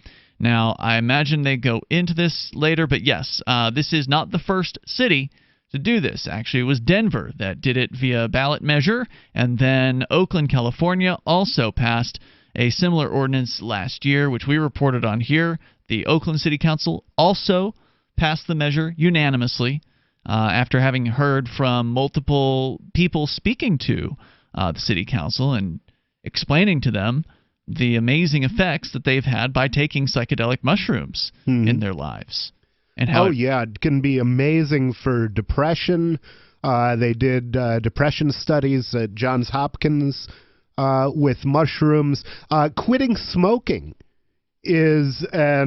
Now, I imagine they go into this later, but yes, this is not the first city to do this. Actually, it was Denver that did it via ballot measure, and then Oakland, California also passed a similar ordinance last year, which we reported on here. The Oakland City Council also passed the measure unanimously after having heard from multiple people speaking to the City Council and explaining to them the amazing effects that they've had by taking psychedelic mushrooms in their lives. And how it can be amazing for depression. They did depression studies at Johns Hopkins with mushrooms. Quitting smoking is a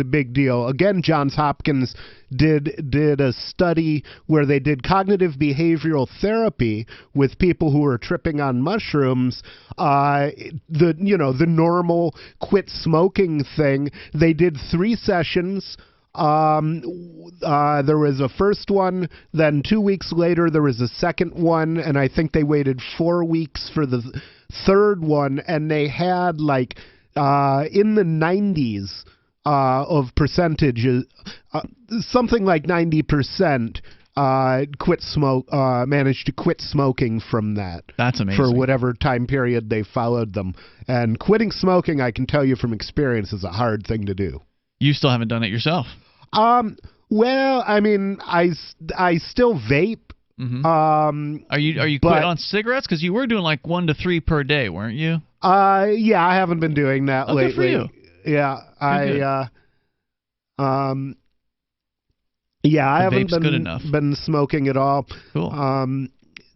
big deal. Again, Johns Hopkins did a study where they did cognitive behavioral therapy with people who were tripping on mushrooms. The normal quit smoking thing. They did 3 sessions There was a first one, then 2 weeks later there was a second one, and I think they waited 4 weeks for the third one, and they had like in the 90s of percentages, something like 90% managed to quit smoking from that. That's amazing. For whatever time period they followed them. And quitting smoking, I can tell you from experience, is a hard thing to do. You still haven't done it yourself. Well, I mean, I still vape. Mm-hmm. Are you quit on cigarettes? Because you were doing like 1 to 3 per day, weren't you? Yeah, I haven't been doing that lately. Good for you. Yeah, I haven't been smoking at all. Cool.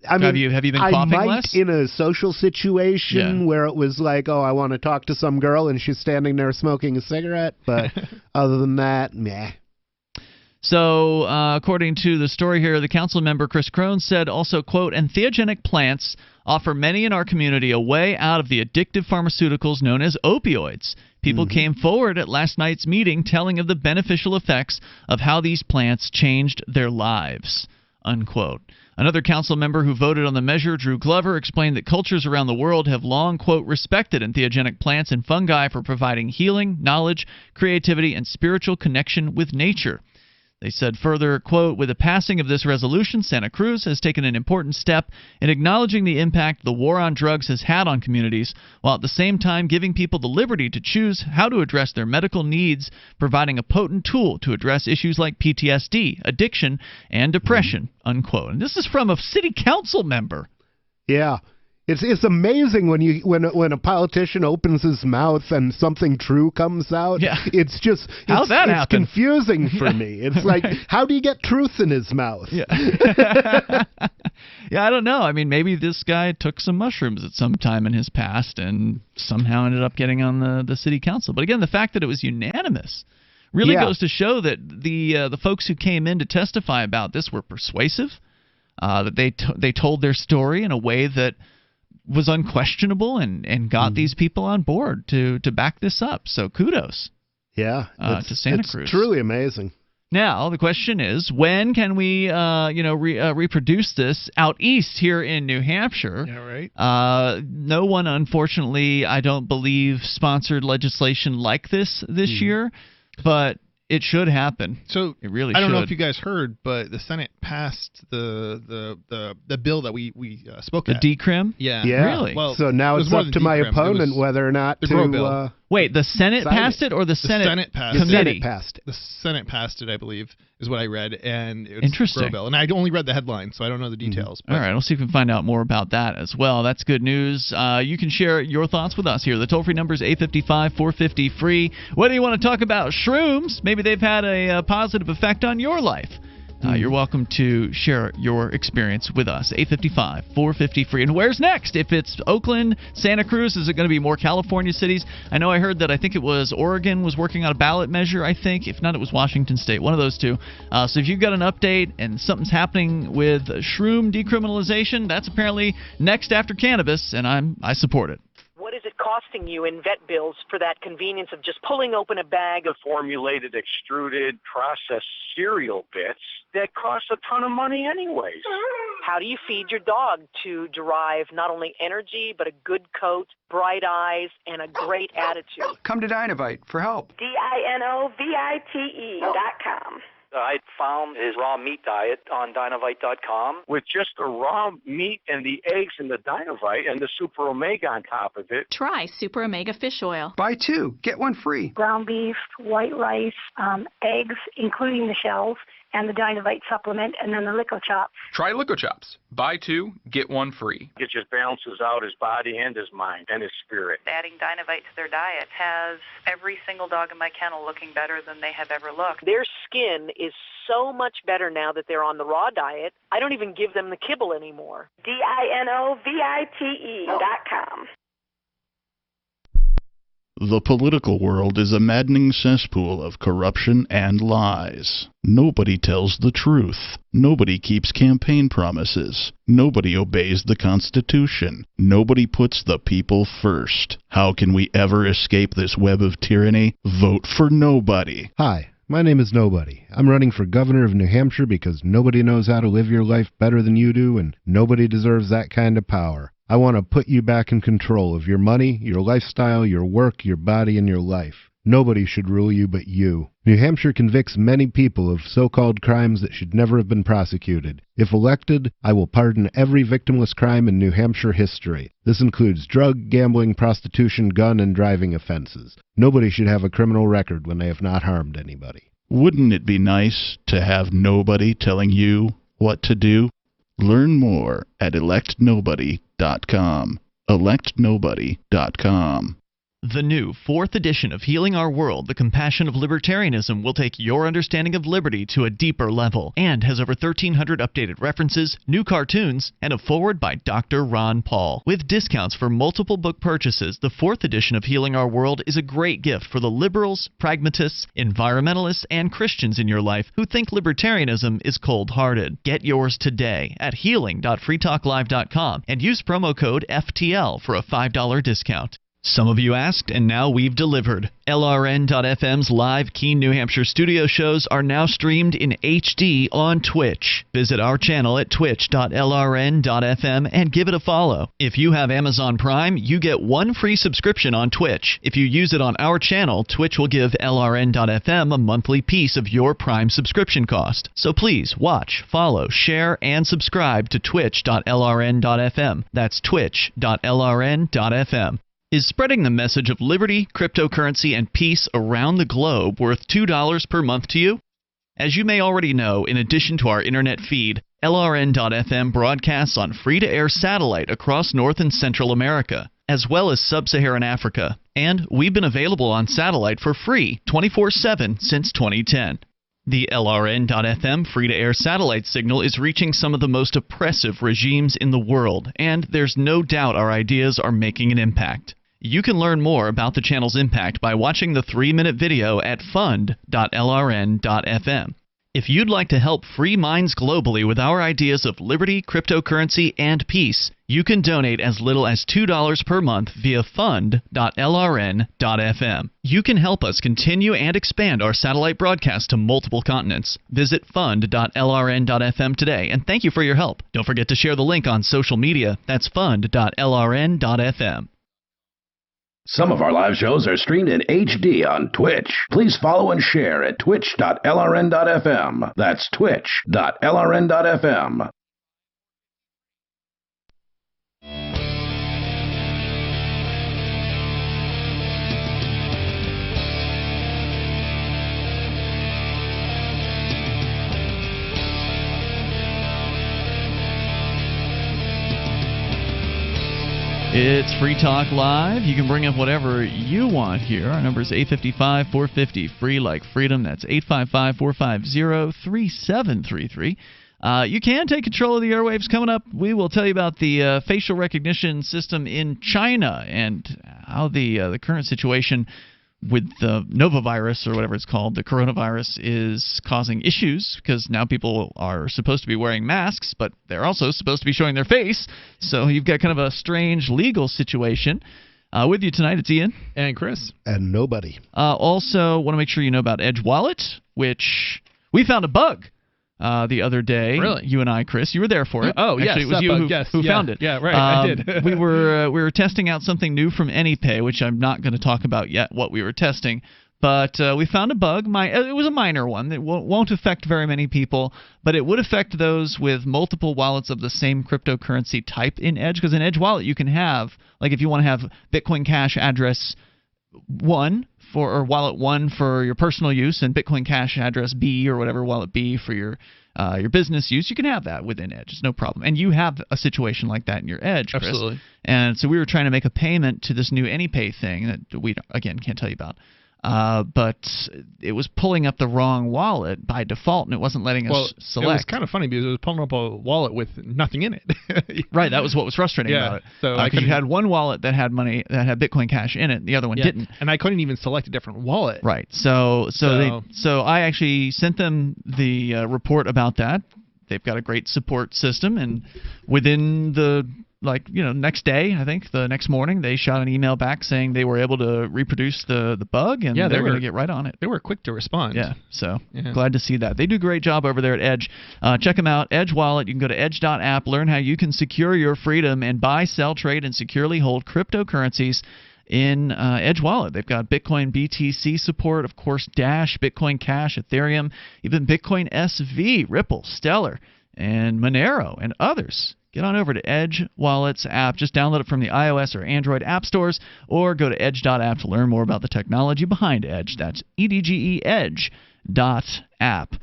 I mean, have you been coughing I might less? In a social situation where it was like, oh, I want to talk to some girl and she's standing there smoking a cigarette, but other than that, meh. So, according to the story here, the council member Chris Cruz said also, quote, entheogenic plants offer many in our community a way out of the addictive pharmaceuticals known as opioids. People came forward at last night's meeting telling of the beneficial effects of how these plants changed their lives, unquote. Another council member who voted on the measure, Drew Glover, explained that cultures around the world have long, quote, respected entheogenic plants and fungi for providing healing, knowledge, creativity, and spiritual connection with nature. They said further, quote, with the passing of this resolution, Santa Cruz has taken an important step in acknowledging the impact the war on drugs has had on communities, while at the same time giving people the liberty to choose how to address their medical needs, providing a potent tool to address issues like PTSD, addiction, and depression, unquote. And this is from a city council member. Yeah. It's amazing when a politician opens his mouth and something true comes out. Yeah. It's just How's that it's happen? confusing for me. It's like, how do you get truth in his mouth? Yeah. Yeah, I don't know. I mean, maybe this guy took some mushrooms at some time in his past and somehow ended up getting on the city council. But again, the fact that it was unanimous really goes to show that the folks who came in to testify about this were persuasive. That they told their story in a way that was unquestionable and got these people on board to back this up. So kudos. Yeah, to Santa Cruz. It's truly amazing. Now the question is, when can we reproduce this out east here in New Hampshire? Yeah, right. No one, unfortunately, I don't believe, sponsored legislation like this year, but it should happen. So it really I don't should. know if you guys heard, but the Senate passed the bill that we spoke at. The Decrim? Yeah. Really? Well, so now it's up to my opponent whether or not to... bill. Wait, the Senate passed it or the Senate passed committee? The Senate passed it, I believe, is what I read, and it's Interesting. a bill. And I only read the headline, so I don't know the details. All right, we'll see if we can find out more about that as well. That's good news. You can share your thoughts with us here. The toll-free number is 855-450-FREE. Whether you want to talk about shrooms, maybe they've had a positive effect on your life. You're welcome to share your experience with us. 855-450-FREE. And where's next? If it's Oakland, Santa Cruz, is it going to be more California cities? I know I heard that I think it was Oregon was working on a ballot measure, I think. If not, it was Washington State. One of those two. So if you've got an update and something's happening with shroom decriminalization, that's apparently next after cannabis, and I support it. What is it costing you in vet bills for that convenience of just pulling open a bag of formulated, extruded, processed cereal bits that cost a ton of money anyways? How do you feed your dog to derive not only energy, but a good coat, bright eyes, and a great attitude? Come to Dynovite for help. DINOVITE.com. I found his raw meat diet on Dynovite.com with just the raw meat and the eggs and the Dynovite and the Super Omega on top of it. Try Super Omega Fish Oil. Buy 2, get 1 free. Ground beef, white rice, eggs, including the shells, and the Dynovite supplement, and then the Lico Chops. Try Lico Chops. Buy 2, get 1 free. It just balances out his body and his mind and his spirit. Adding Dynovite to their diet has every single dog in my kennel looking better than they have ever looked. Their skin is so much better now that they're on the raw diet. I don't even give them the kibble anymore. DINOVITE.com. The political world is a maddening cesspool of corruption and lies. Nobody tells the truth. Nobody keeps campaign promises. Nobody obeys the Constitution. Nobody puts the people first. How can we ever escape this web of tyranny? Vote for nobody. Hi, My name is Nobody. I'm running for governor of New Hampshire because nobody knows how to live your life better than you do, and nobody deserves that kind of power. I want to put you back in control of your money, your lifestyle, your work, your body, and your life. Nobody should rule you but you. New Hampshire convicts many people of so-called crimes that should never have been prosecuted. If elected, I will pardon every victimless crime in New Hampshire history. This includes drug, gambling, prostitution, gun, and driving offenses. Nobody should have a criminal record when they have not harmed anybody. Wouldn't it be nice to have nobody telling you what to do? Learn more at electnobody.com. electnobody.com. The new 4th edition of Healing Our World, The Compassion of Libertarianism, will take your understanding of liberty to a deeper level and has over 1,300 updated references, new cartoons, and a foreword by Dr. Ron Paul. With discounts for multiple book purchases, the 4th edition of Healing Our World is a great gift for the liberals, pragmatists, environmentalists, and Christians in your life who think libertarianism is cold-hearted. Get yours today at healing.freetalklive.com and use promo code FTL for a $5 discount. Some of you asked, and now we've delivered. LRN.FM's live Keene, New Hampshire studio shows are now streamed in HD on Twitch. Visit our channel at twitch.lrn.fm and give it a follow. If you have Amazon Prime, you get 1 free subscription on Twitch. If you use it on our channel, Twitch will give LRN.FM a monthly piece of your Prime subscription cost. So please watch, follow, share, and subscribe to twitch.lrn.fm. That's twitch.lrn.fm. Is spreading the message of liberty, cryptocurrency, and peace around the globe worth $2 per month to you? As you may already know, in addition to our internet feed, LRN.FM broadcasts on free-to-air satellite across North and Central America, as well as Sub-Saharan Africa. And we've been available on satellite for free 24/7 since 2010. The LRN.FM free-to-air satellite signal is reaching some of the most oppressive regimes in the world, and there's no doubt our ideas are making an impact. You can learn more about the channel's impact by watching the 3-minute video at fund.lrn.fm. If you'd like to help free minds globally with our ideas of liberty, cryptocurrency, and peace, you can donate as little as $2 per month via fund.lrn.fm. You can help us continue and expand our satellite broadcast to multiple continents. Visit fund.lrn.fm today, and thank you for your help. Don't forget to share the link on social media. That's fund.lrn.fm. Some of our live shows are streamed in HD on Twitch. Please follow and share at twitch.lrn.fm. That's twitch.lrn.fm. It's Free Talk Live. You can bring up whatever you want here. Our number is 855-450, free like freedom. That's 855-450-3733. You can take control of the airwaves. Coming up, we will tell you about the facial recognition system in China and how the current situation with the novavirus, or whatever it's called, the coronavirus, is causing issues because now people are supposed to be wearing masks, but they're also supposed to be showing their face. So you've got kind of a strange legal situation. With you tonight, it's Ian. And Chris. And Nobody. Also, want to make sure you know about Edge Wallet, which we found a bug the other day. Really? You and I, Chris. You were there for it. Oh, actually, yes. It was you who found it. Yeah, right. I did. we were testing out something new from AnyPay, which I'm not going to talk about yet, what we were testing. But we found a bug. It was a minor one. It won't affect very many people, but it would affect those with multiple wallets of the same cryptocurrency type in Edge. Because in Edge Wallet, you can have, like if you want to have Bitcoin Cash address 1 or wallet 1 for your personal use, and Bitcoin Cash address B or whatever wallet B for your business use, you can have that within Edge. It's no problem. And you have a situation like that in your Edge, Chris. Absolutely. And so we were trying to make a payment to this new AnyPay thing that we, again, can't tell you about. But it was pulling up the wrong wallet by default, and it wasn't letting us select. It was kind of funny because it was pulling up a wallet with nothing in it. Right, that was what was frustrating about it. So you had one wallet that had money, that had Bitcoin Cash in it, the other one didn't. And I couldn't even select a different wallet. Right. So I actually sent them the report about that. They've got a great support system, and within the next day, I think, the next morning, they shot an email back saying they were able to reproduce the bug, and they're going to get right on it. They were quick to respond. Yeah, so glad to see that. They do a great job over there at Edge. Check them out, Edge Wallet. You can go to edge.app, learn how you can secure your freedom and buy, sell, trade, and securely hold cryptocurrencies in Edge Wallet. They've got Bitcoin BTC support, of course, Dash, Bitcoin Cash, Ethereum, even Bitcoin SV, Ripple, Stellar, and Monero, and others. Get on over to Edge Wallet's app. Just download it from the iOS or Android app stores, or go to edge.app to learn more about the technology behind Edge. That's EDGE Edge.app.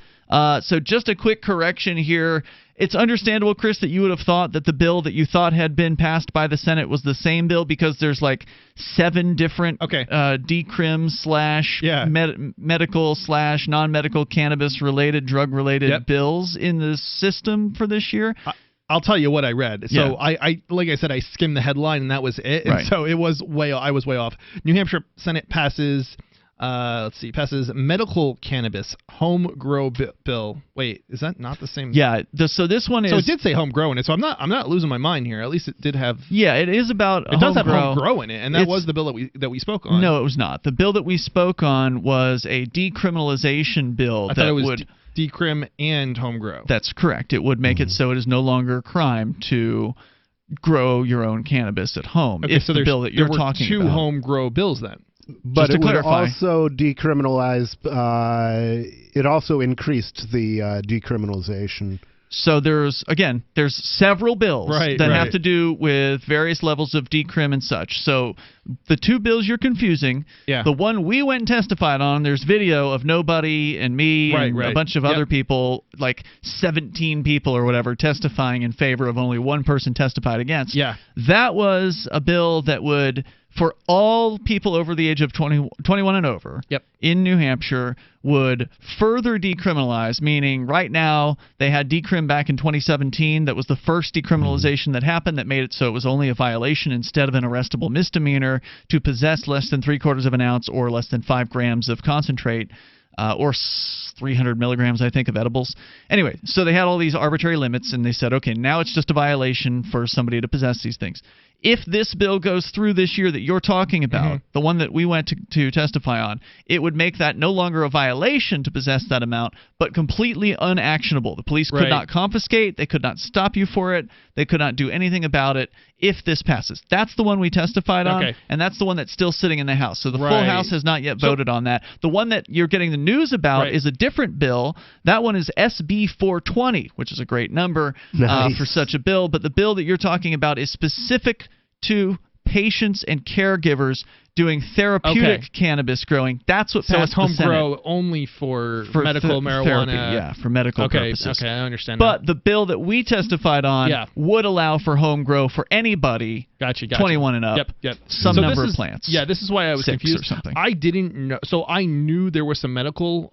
So just a quick correction here. It's understandable, Chris, that you would have thought that the bill that you thought had been passed by the Senate was the same bill, because there's like 7 different Decrim / medical / non-medical cannabis-related, drug-related bills in the system for this year. I'll tell you what I read. So I like I said, I skimmed the headline and that was it. And so it was I was way off. New Hampshire Senate passes passes medical cannabis home grow bill. Wait, is that not the same? Yeah. So this one is. So it did say home grow in it. So I'm not losing my mind here. At least it did have. Yeah, it is about. It does have home grow in it, and that was the bill that we spoke on. No, it was not. The bill that we spoke on was a decriminalization bill I thought it was Decrim and home grow. That's correct. It would make it so it is no longer a crime to grow your own cannabis at home. Okay, if so the bill that you're talking about. There were 2 home grow bills then. But it would also decriminalize. It also increased the decriminalization. So there's several bills that have to do with various levels of decrim and such. So the 2 bills you're confusing. Yeah. The one we went and testified on, there's video of nobody and me and a bunch of other people, like 17 people or whatever, testifying in favor of only one person testified against. Yeah. That was a bill that would, for all people over the age of 21 and over in New Hampshire, would further decriminalize, meaning right now they had decrim back in 2017. That was the first decriminalization that happened that made it so it was only a violation instead of an arrestable misdemeanor to possess less than 3/4 of an ounce or less than 5 grams of concentrate or 300 milligrams, I think, of edibles. Anyway, so they had all these arbitrary limits, and they said, okay, now it's just a violation for somebody to possess these things. If this bill goes through this year that you're talking about, the one that we went to testify on, it would make that no longer a violation to possess that amount, but completely unactionable. The police could not confiscate. They could not stop you for it. They could not do anything about it if this passes. That's the one we testified on, and that's the one that's still sitting in the House. So the full House has not yet voted on that. The one that you're getting the news about is a different bill. That one is SB 420, which is a great number for such a bill. But the bill that you're talking about is specific to patients and caregivers doing therapeutic cannabis growing. That's what passed it's home the Senate. grow only for medical marijuana. Therapy, for medical purposes. Okay, I understand. But the bill that we testified on would allow for home grow for anybody 21 and up. Some number of plants. Yeah, this is why I was confused. Or something. I didn't know. So I knew there were some medical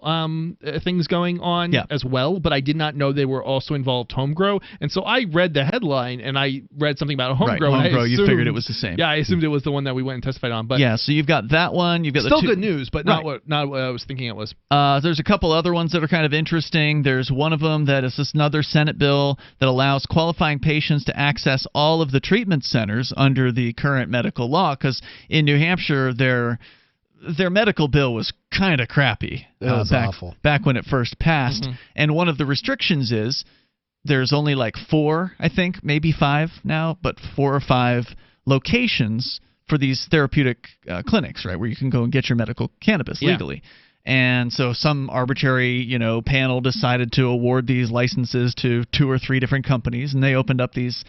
things going on as well, but I did not know they were also involved home grow. And so I read the headline and I read something about home grow. Home grow, you figured it was the same. Yeah, I assumed it was the one that we went and testified on. But so you've got that one. You've got still the good news, but not what I was thinking it was. There's a couple other ones that are kind of interesting. There's one of them that is this another Senate bill that allows qualifying patients to access all of the treatment centers under the current medical law, because in New Hampshire their medical bill was kind of crappy. It was awful. Back when it first passed. And one of the restrictions is there's only like 4, I think, maybe 5 now, but 4 or 5 locations for these therapeutic clinics, right, where you can go and get your medical cannabis legally. And so some arbitrary, panel decided to award these licenses to 2 or 3 different companies, and they opened up these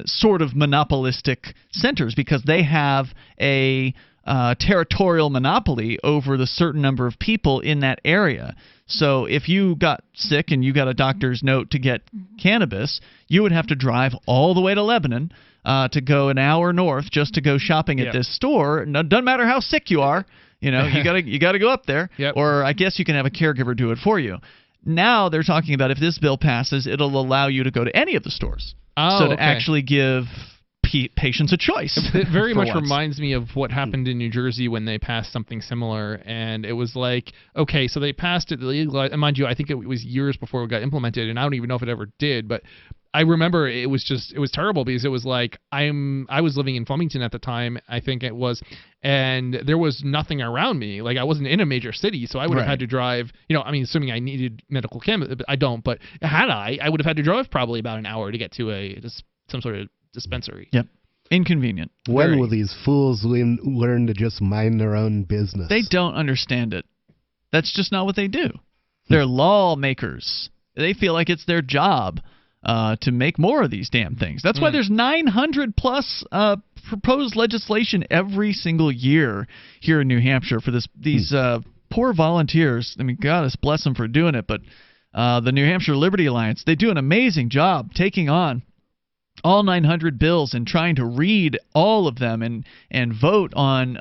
sort of monopolistic centers because they have a territorial monopoly over the certain number of people in that area. So if you got sick and you got a doctor's note to get cannabis, you would have to drive all the way to Lebanon to go an hour north just to go shopping at this store. No, doesn't matter how sick you are, you gotta go up there. Or I guess you can have a caregiver do it for you. Now they're talking about if this bill passes, it'll allow you to go to any of the stores. To actually give patients a choice. It very much reminds me of what happened in New Jersey when they passed something similar, and it was like, okay, so they passed it, legalized, and mind you, I think it was years before it got implemented, and I don't even know if it ever did, but I remember it was terrible because it was like I was living in Flemington at the time, I think it was, and there was nothing around me. Like I wasn't in a major city, so I would have had to drive, assuming I needed medical cannabis, I don't, but had I would have had to drive probably about an hour to get to some sort of dispensary. Yep. Inconvenient. When will these fools learn to just mind their own business? They don't understand it. That's just not what they do. They're lawmakers. They feel like it's their job to make more of these damn things. That's why there's 900 plus proposed legislation every single year here in New Hampshire for these poor volunteers. I mean, God bless them for doing it, but the New Hampshire Liberty Alliance, they do an amazing job taking on all 900 bills and trying to read all of them and vote on,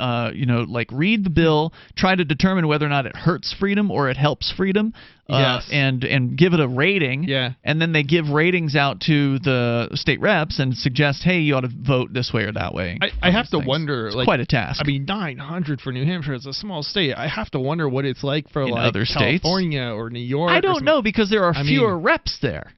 read the bill, try to determine whether or not it hurts freedom or it helps freedom, and give it a rating. Yeah. And then they give ratings out to the state reps and suggest, hey, you ought to vote this way or that way. I have to wonder. It's quite a task. I mean, 900 for New Hampshire is a small state. I have to wonder what it's like for other states. California or New York. I don't know because there are fewer reps there.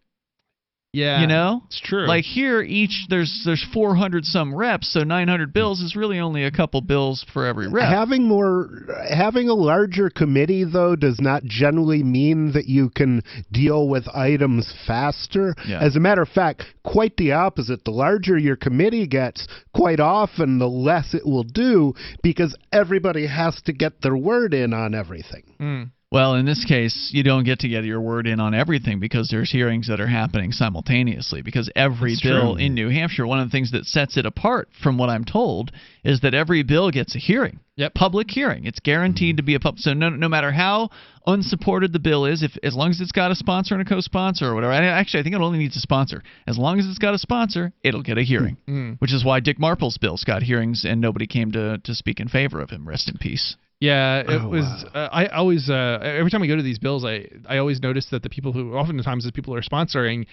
Yeah, it's true. Like here, there's 400 some reps, so 900 bills is really only a couple bills for every rep. Having a larger committee though does not generally mean that you can deal with items faster. Yeah. As a matter of fact, quite the opposite. The larger your committee gets, quite often the less it will do because everybody has to get their word in on everything. Well, in this case, you don't get to get your word in on everything because there's hearings that are happening simultaneously. Because every bill in New Hampshire, one of the things that sets it apart from what I'm told is that every bill gets a hearing. Public hearing. It's guaranteed to be a public. So no matter how unsupported the bill is, as long as it's got a sponsor and a co-sponsor or whatever. Actually, I think it only needs a sponsor. As long as it's got a sponsor, it'll get a hearing. Which is why Dick Marple's bills got hearings and nobody came to speak in favor of him. Rest in peace. Yeah, it was. I always, every time we go to these bills, I always notice that the people who, oftentimes the people who are sponsoring,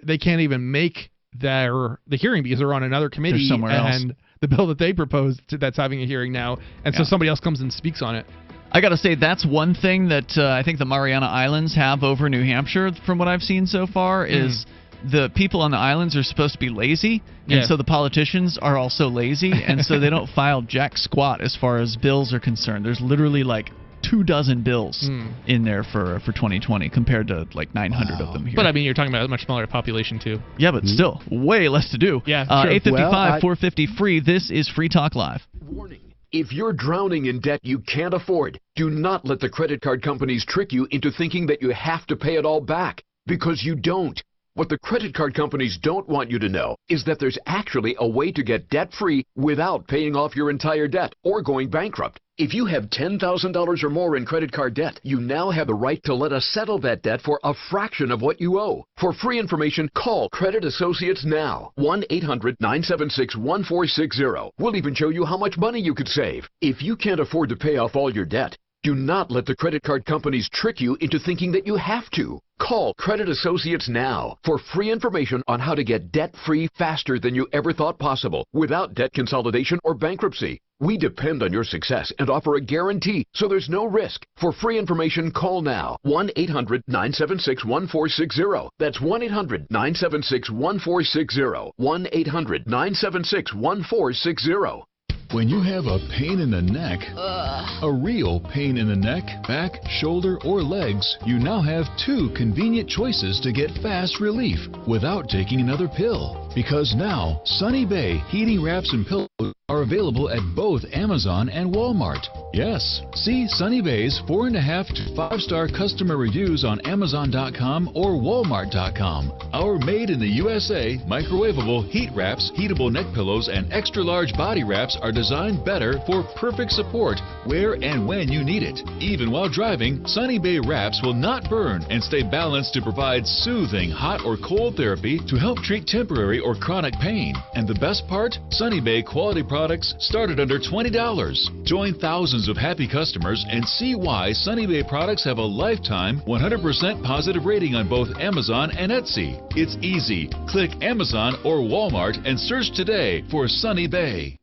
they can't even make the hearing because they're on another committee somewhere else. The bill that they proposed that's having a hearing now, and so somebody else comes and speaks on it. I got to say, that's one thing that I think the Mariana Islands have over New Hampshire, from what I've seen so far, is the people on the islands are supposed to be lazy, and so the politicians are also lazy, and so they don't file jack squat as far as bills are concerned. There's literally like 24 bills in there for 2020 compared to like 900 of them here. But I mean, you're talking about a much smaller population too. Yeah, but still, way less to do. Yeah, 855-450 free. This is Free Talk Live. Warning. If you're drowning in debt you can't afford, do not let the credit card companies trick you into thinking that you have to pay it all back, because you don't. What the credit card companies don't want you to know is that there's actually a way to get debt-free without paying off your entire debt or going bankrupt. If you have $10,000 or more in credit card debt, you now have the right to let us settle that debt for a fraction of what you owe. For free information, call Credit Associates now. 1-800-976-1460. We'll even show you how much money you could save. If you can't afford to pay off all your debt, do not let the credit card companies trick you into thinking that you have to. Call Credit Associates now for free information on how to get debt-free faster than you ever thought possible without debt consolidation or bankruptcy. We depend on your success and offer a guarantee, so there's no risk. For free information, call now. 1-800-976-1460. That's 1-800-976-1460. 1-800-976-1460. When you have a pain in the neck, a real pain in the neck, back, shoulder, or legs, you now have two convenient choices to get fast relief without taking another pill. Because now, Sunny Bay heating wraps and pillows are available at both Amazon and Walmart. Yes, see Sunny Bay's 4.5 to 5-star customer reviews on Amazon.com or Walmart.com. Our made in the USA microwavable heat wraps, heatable neck pillows, and extra large body wraps are designed better for perfect support where and when you need it. Even while driving, Sunny Bay wraps will not burn and stay balanced to provide soothing hot or cold therapy to help treat temporary or chronic pain. And the best part? Sunny Bay quality products start at under $20. Join thousands of happy customers and see why Sunny Bay products have a lifetime 100% positive rating on both Amazon and Etsy. It's easy. Click Amazon or Walmart and search today for Sunny Bay.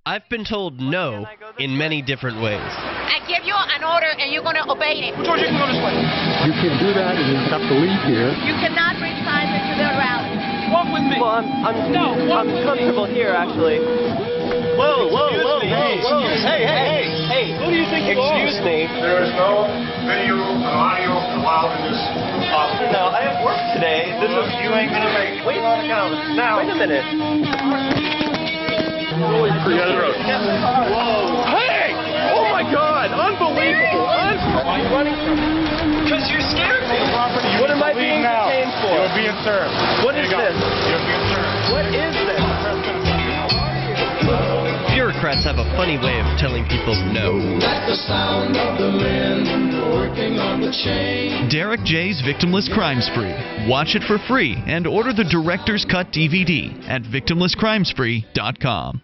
I've been told no in many different ways. I give you an order and you're going to obey it. George, you can go this way. You can do that and you have to leave here. You cannot bring signs into the rally. Walk with me. Well, I'm comfortable here, actually. Whoa, hey. Who do you think you are? Excuse me. There is no video or audio allowed in this office. No, I have work today. You ain't gonna make it. Wait on account. Now. Wait a minute. Whoa. Hey! Oh my God! Unbelievable! Why are you running from me? Because you scared me. What am I being detained for? You're being served. What is this? You're being served. What is this? Bureaucrats have a funny way of telling people no. That's the sound of the men working on the chain. Derek J's Victimless Crime Spree. Watch it for free and order the Director's Cut DVD at victimlesscrimespree.com.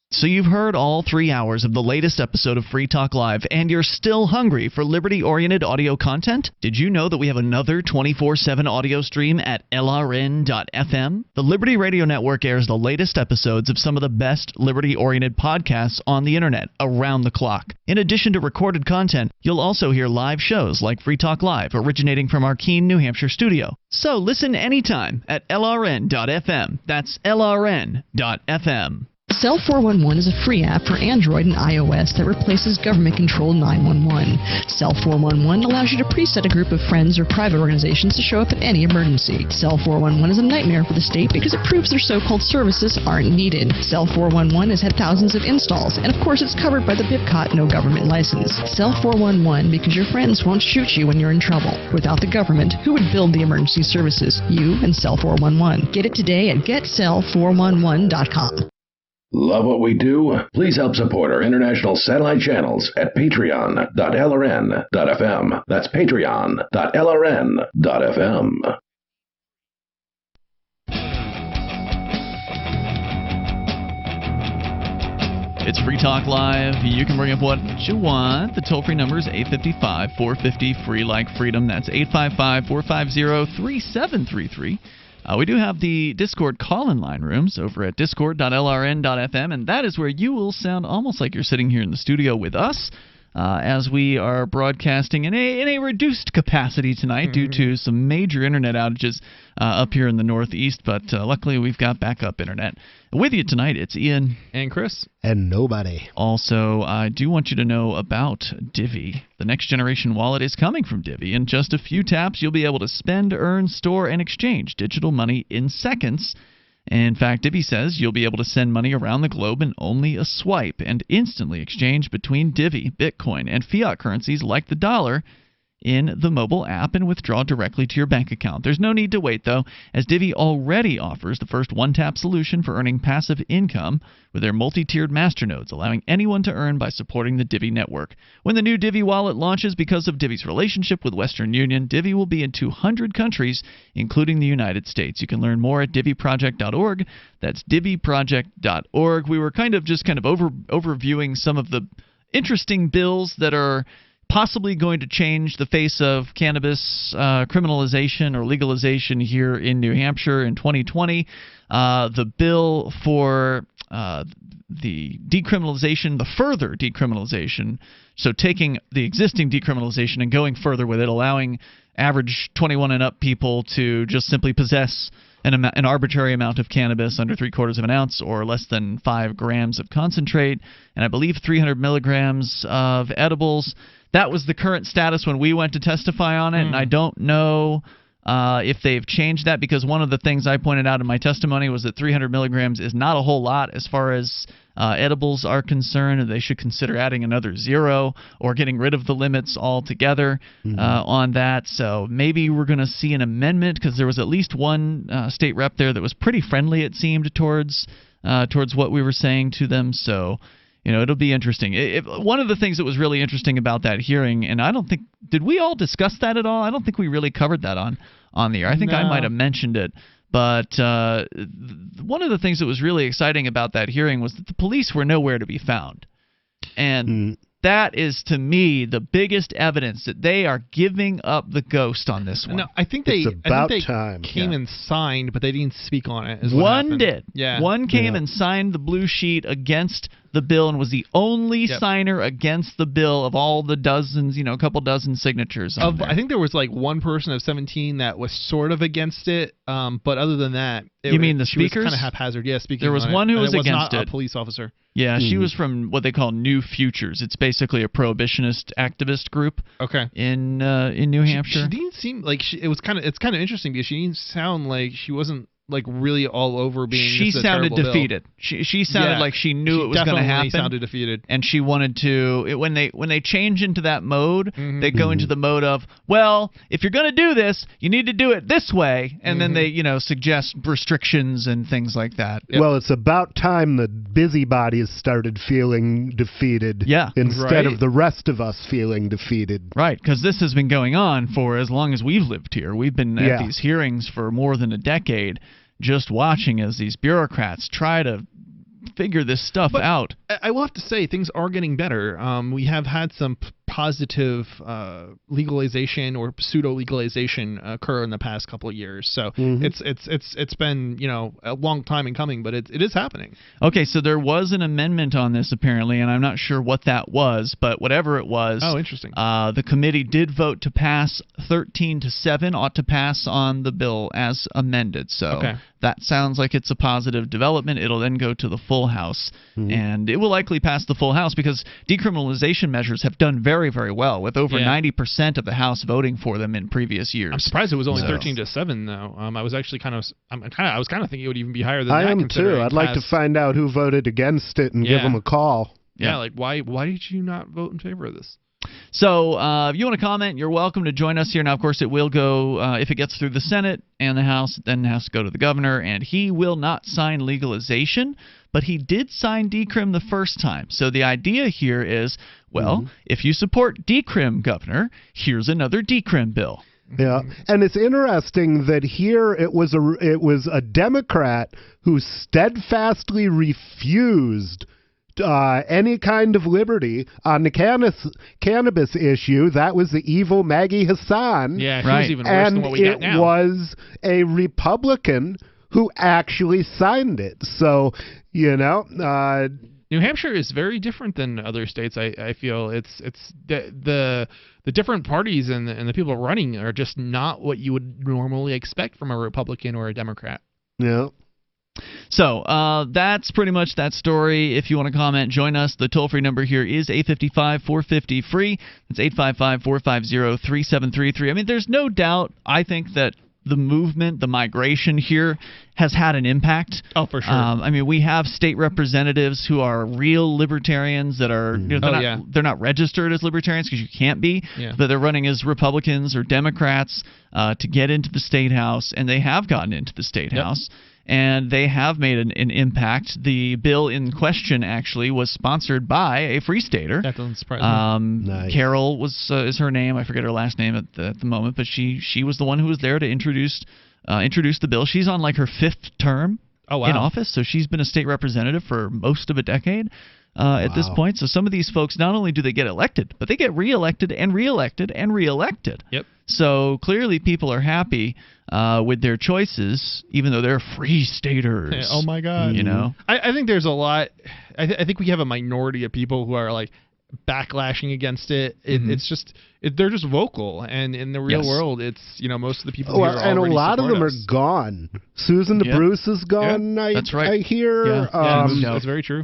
So you've heard all 3 hours of the latest episode of Free Talk Live, and you're still hungry for liberty-oriented audio content? Did you know that we have another 24/7 audio stream at LRN.FM? The Liberty Radio Network airs the latest episodes of some of the best liberty-oriented podcasts on the internet around the clock. In addition to recorded content, you'll also hear live shows like Free Talk Live, originating from our Keene, New Hampshire studio. So listen anytime at LRN.FM. That's LRN.FM. Cell 411 is a free app for Android and iOS that replaces government-controlled 911. Cell 411 allows you to preset a group of friends or private organizations to show up at any emergency. Cell 411 is a nightmare for the state because it proves their so-called services aren't needed. Cell 411 has had thousands of installs, and of course it's covered by the BIPCOT no government license. Cell 411 because your friends won't shoot you when you're in trouble. Without the government, who would build the emergency services? You and Cell 411. Get it today at getcell411.com. Love what we do? Please help support our international satellite channels at patreon.lrn.fm. That's patreon.lrn.fm. It's Free Talk Live. You can bring up what you want. The toll-free number is 855-450-FREE like freedom. That's 855-450-3733. We do have the Discord call-in line rooms over at discord.lrn.fm, and that is where you will sound almost like you're sitting here in the studio with us as we are broadcasting in a reduced capacity tonight due to some major internet outages up here in the Northeast, but luckily we've got backup internet. With you tonight, it's Ian. And Chris. And nobody. Also, I do want you to know about Divvy. The next generation wallet is coming from Divvy. In just a few taps, you'll be able to spend, earn, store, and exchange digital money in seconds. In fact, Divvy says you'll be able to send money around the globe in only a swipe and instantly exchange between Divvy, Bitcoin, and fiat currencies like the dollar in the mobile app and withdraw directly to your bank account. There's no need to wait, though, as Divvy already offers the first one-tap solution for earning passive income with their multi-tiered masternodes, allowing anyone to earn by supporting the Divvy network. When the new Divvy wallet launches, because of Divvy's relationship with Western Union, Divvy will be in 200 countries, including the United States. You can learn more at divvyproject.org. That's divvyproject.org. We were kind of overviewing some of the interesting bills that are possibly going to change the face of cannabis criminalization or legalization here in New Hampshire in 2020. The bill for the decriminalization, the further decriminalization, so taking the existing decriminalization and going further with it, allowing average 21 and up people to just simply possess an arbitrary amount of cannabis under 3/4 of an ounce or less than 5 grams of concentrate, and I believe 300 milligrams of edibles. That was the current status when we went to testify on it, and I don't know if they've changed that, because one of the things I pointed out in my testimony was that 300 milligrams is not a whole lot as far as edibles are concerned, and they should consider adding another 0 or getting rid of the limits altogether on that. So maybe we're going to see an amendment, because there was at least one state rep there that was pretty friendly, it seemed, towards what we were saying to them. So it'll be interesting. One of the things that was really interesting about that hearing, and I don't think, did we all discuss that at all? I don't think we really covered that on the air. I think I might have mentioned it. But one of the things that was really exciting about that hearing was that the police were nowhere to be found. And That is, to me, the biggest evidence that they are giving up the ghost on this one. No, I think they came and signed, but they didn't speak on it. One did. Yeah. One came and signed the blue sheet against the bill and was the only signer against the bill of all the dozens, a couple dozen signatures. I think there was like one person of 17 that was sort of against it, but other than that, you mean the speakers? Kind of haphazard. Yeah, speaking. There was one who was against not it. A police officer. Yeah, she was from what they call New Futures. It's basically a prohibitionist activist group. Okay. In New Hampshire. She didn't seem like it's kind of interesting because she didn't sound like she wasn't like really all over being. She sounded defeated. She sounded like she knew it was going to happen. She sounded defeated, and she wanted to. When they change into that mode, they go into the mode of, well, if you're going to do this, you need to do it this way, and then they suggest restrictions and things like that. Well, it's about time the busybodies started feeling defeated. Yeah, instead of the rest of us feeling defeated. Right, because this has been going on for as long as we've lived here. We've been at these hearings for more than a decade. Just watching as these bureaucrats try to figure this stuff out. I will have to say things are getting better. We have had some positive legalization or pseudo legalization occur in the past couple of years. So it's been a long time in coming, but it is happening. Okay, so there was an amendment on this apparently, and I'm not sure what that was, but whatever it was. Oh, interesting. The committee did vote to pass 13-7, ought to pass on the bill as amended. So that sounds like it's a positive development. It'll then go to the full House, and it will likely pass the full House because decriminalization measures have done very, very well with over 90% of the House voting for them in previous years. I'm surprised it was only 13-7 though. I was actually I was kind of thinking it would even be higher than that. I am too. I'd like to find out who voted against it and give them a call. Yeah, like why did you not vote in favor of this? So if you want to comment, you're welcome to join us here. Now, of course, it will go, if it gets through the Senate and the House, then it has to go to the governor, and he will not sign legalization, but he did sign Decrim the first time. So the idea here is, well, if you support Decrim, Governor, here's another Decrim bill. Yeah, and it's interesting that here it was a Democrat who steadfastly refused any kind of liberty on the cannabis issue. That was the evil Maggie Hassan. Yeah, she was even worse than what we got now. And it was a Republican who actually signed it. So, New Hampshire is very different than other states. I feel it's the different parties and the people running are just not what you would normally expect from a Republican or a Democrat. Yeah. So that's pretty much that story. If you want to comment, join us. The toll-free number here is 855-450-FREE. That's 855-450-3733. I mean, there's no doubt, I think, that the movement, the migration here has had an impact. Oh, for sure. I mean, we have state representatives who are real libertarians that are they're not registered as libertarians because you can't be, but they're running as Republicans or Democrats to get into the state house, and they have gotten into the state house. And they have made an impact. The bill in question actually was sponsored by a Free Stater. That doesn't surprise me. Nice. Carol is her name. I forget her last name at the moment, but she was the one who was there to introduce the bill. She's on like her 5th term in office, so she's been a state representative for most of a decade at this point. So some of these folks, not only do they get elected, but they get reelected and reelected and reelected. Yep. So clearly people are happy with their choices, even though they're Free Staters. Yeah, oh my God! I think there's a lot. I think we have a minority of people who are like backlashing against it. It's just they're just vocal, and in the real world, it's most of the people. And a lot of them are gone. Susan DeBruce is gone. That's right. I hear. That's very true.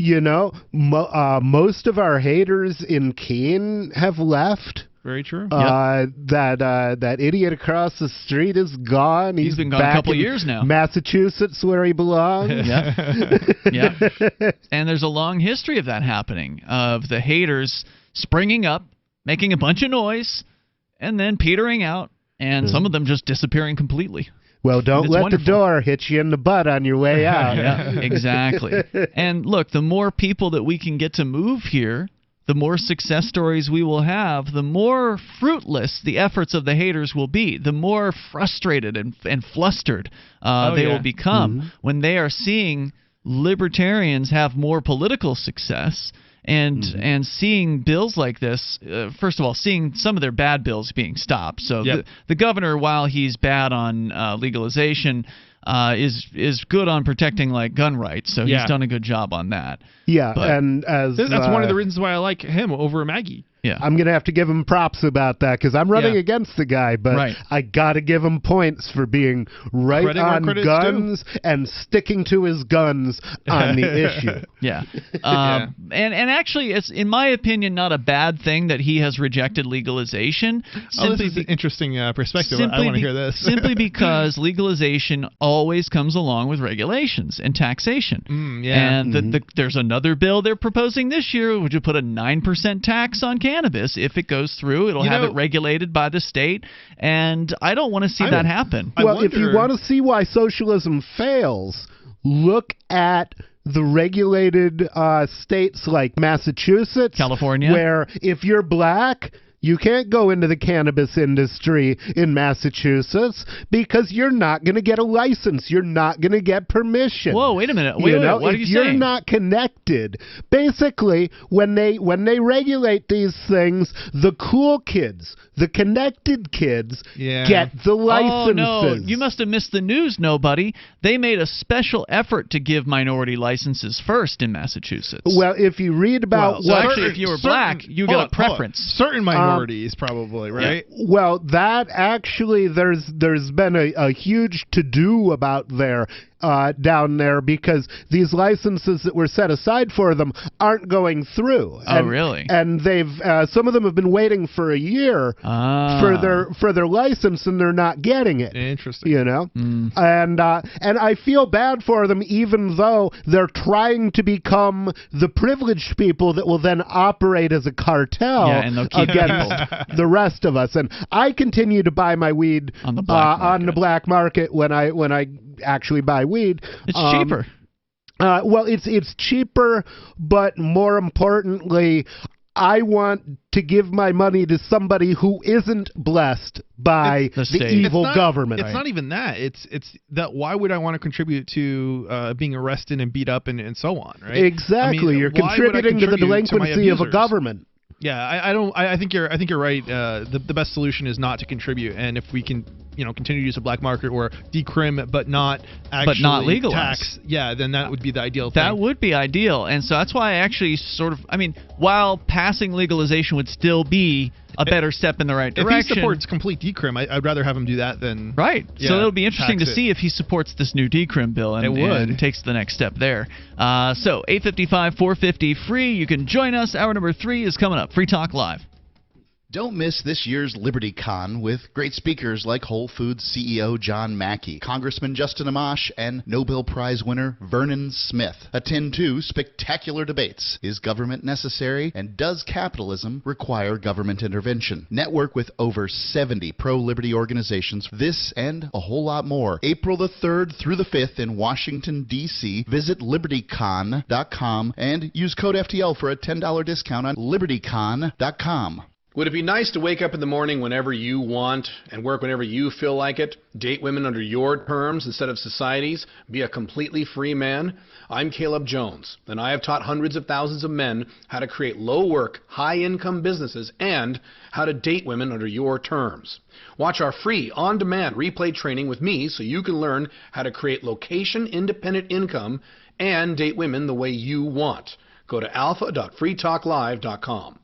Most of our haters in Keene have left. Very true. That idiot across the street is gone. He's been gone a couple years now. Massachusetts, where he belongs. Yeah. And there's a long history of that happening, of the haters springing up, making a bunch of noise, and then petering out, and some of them just disappearing completely. Well, don't let the door hit you in the butt on your way out. Yeah, exactly. And look, the more people that we can get to move here, the more success stories we will have, the more fruitless the efforts of the haters will be, the more frustrated and flustered they will become when they are seeing libertarians have more political success And seeing bills like this, first of all, seeing some of their bad bills being stopped. So the governor, while he's bad on legalization, is good on protecting like gun rights. So he's done a good job on that. Yeah, but and as that's one of the reasons why I like him over Maggie. Yeah, I'm going to have to give him props about that because I'm running against the guy, but I got to give him points for being right on guns and sticking to his guns on the issue. And actually, it's in my opinion not a bad thing that he has rejected legalization. This is an interesting perspective. I want to hear this. Simply because legalization always comes along with regulations and taxation. And there's another bill they're proposing this year. Would you put a 9% tax on cannabis? If it goes through, it'll have it regulated by the state, and I don't want to see that happen. Well, if you want to see why socialism fails, look at the regulated states like Massachusetts, California, where if you're black, you can't go into the cannabis industry in Massachusetts because you're not going to get a license. You're not going to get permission. Whoa, wait a minute. Wait, what are you saying? If you're not connected, basically, when they regulate these things, the cool kids, the connected kids, get the licenses. Oh, no. You must have missed the news, nobody. They made a special effort to give minority licenses first in Massachusetts. Well, if you read about actually, if you were black, you got a preference. Certain minorities, probably, right? Well, that actually, there's been a huge to-do about down there because these licenses that were set aside for them aren't going through. Really? And they've some of them have been waiting for a year for their license, and they're not getting it. Interesting. You know, and I feel bad for them, even though they're trying to become the privileged people that will then operate as a cartel against the rest of us. And I continue to buy my weed on the black market when I actually buy weed. It's cheaper. Well, it's cheaper, but more importantly, I want to give my money to somebody who isn't blessed by the evil government. It's not even that. It's that why would I want to contribute to being arrested and beat up and so on, right? Exactly. I mean, you're contributing to the delinquency of a government. Yeah, I think you're right. The best solution is not to contribute, and if we can, continue to use a black market or decrim, but not legalize. Tax, then that would be the ideal thing. That would be ideal, and so that's why I actually while passing legalization would still be a better step in the right direction. If he supports complete decrim, I'd rather have him do that than so it'll be interesting to see if he supports this new decrim bill and takes the next step there. So 855-450 free. You can join us. Hour number 3 is coming up. Free Talk Live. Don't miss this year's LibertyCon with great speakers like Whole Foods CEO John Mackey, Congressman Justin Amash, and Nobel Prize winner Vernon Smith. Attend 2 spectacular debates. Is government necessary, and does capitalism require government intervention? Network with over 70 pro-liberty organizations. This and a whole lot more. April the 3rd through the 5th in Washington, D.C. Visit LibertyCon.com and use code FTL for a $10 discount on LibertyCon.com. Would it be nice to wake up in the morning whenever you want and work whenever you feel like it? Date women under your terms instead of society's? Be a completely free man? I'm Caleb Jones, and I have taught hundreds of thousands of men how to create low-work, high-income businesses and how to date women under your terms. Watch our free, on-demand replay training with me so you can learn how to create location-independent income and date women the way you want. Go to alpha.freetalklive.com.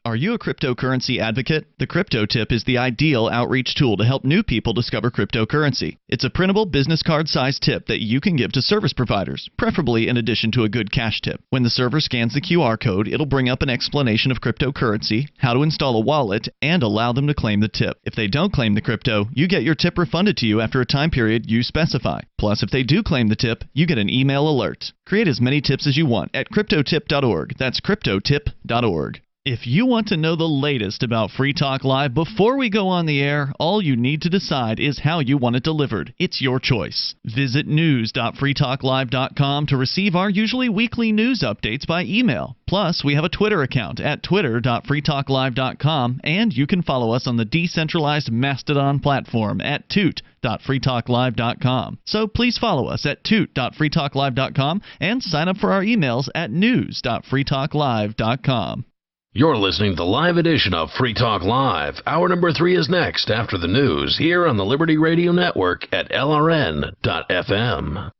Are you a cryptocurrency advocate? The Crypto Tip is the ideal outreach tool to help new people discover cryptocurrency. It's a printable business card-sized tip that you can give to service providers, preferably in addition to a good cash tip. When the server scans the QR code, it'll bring up an explanation of cryptocurrency, how to install a wallet, and allow them to claim the tip. If they don't claim the crypto, you get your tip refunded to you after a time period you specify. Plus, if they do claim the tip, you get an email alert. Create as many tips as you want at cryptotip.org. That's cryptotip.org. If you want to know the latest about Free Talk Live before we go on the air, all you need to decide is how you want it delivered. It's your choice. Visit news.freetalklive.com to receive our usually weekly news updates by email. Plus, we have a Twitter account at twitter.freetalklive.com, and you can follow us on the decentralized Mastodon platform at toot.freetalklive.com. So please follow us at toot.freetalklive.com and sign up for our emails at news.freetalklive.com. You're listening to the live edition of Free Talk Live. Hour number 3 is next after the news here on the Liberty Radio Network at LRN.FM.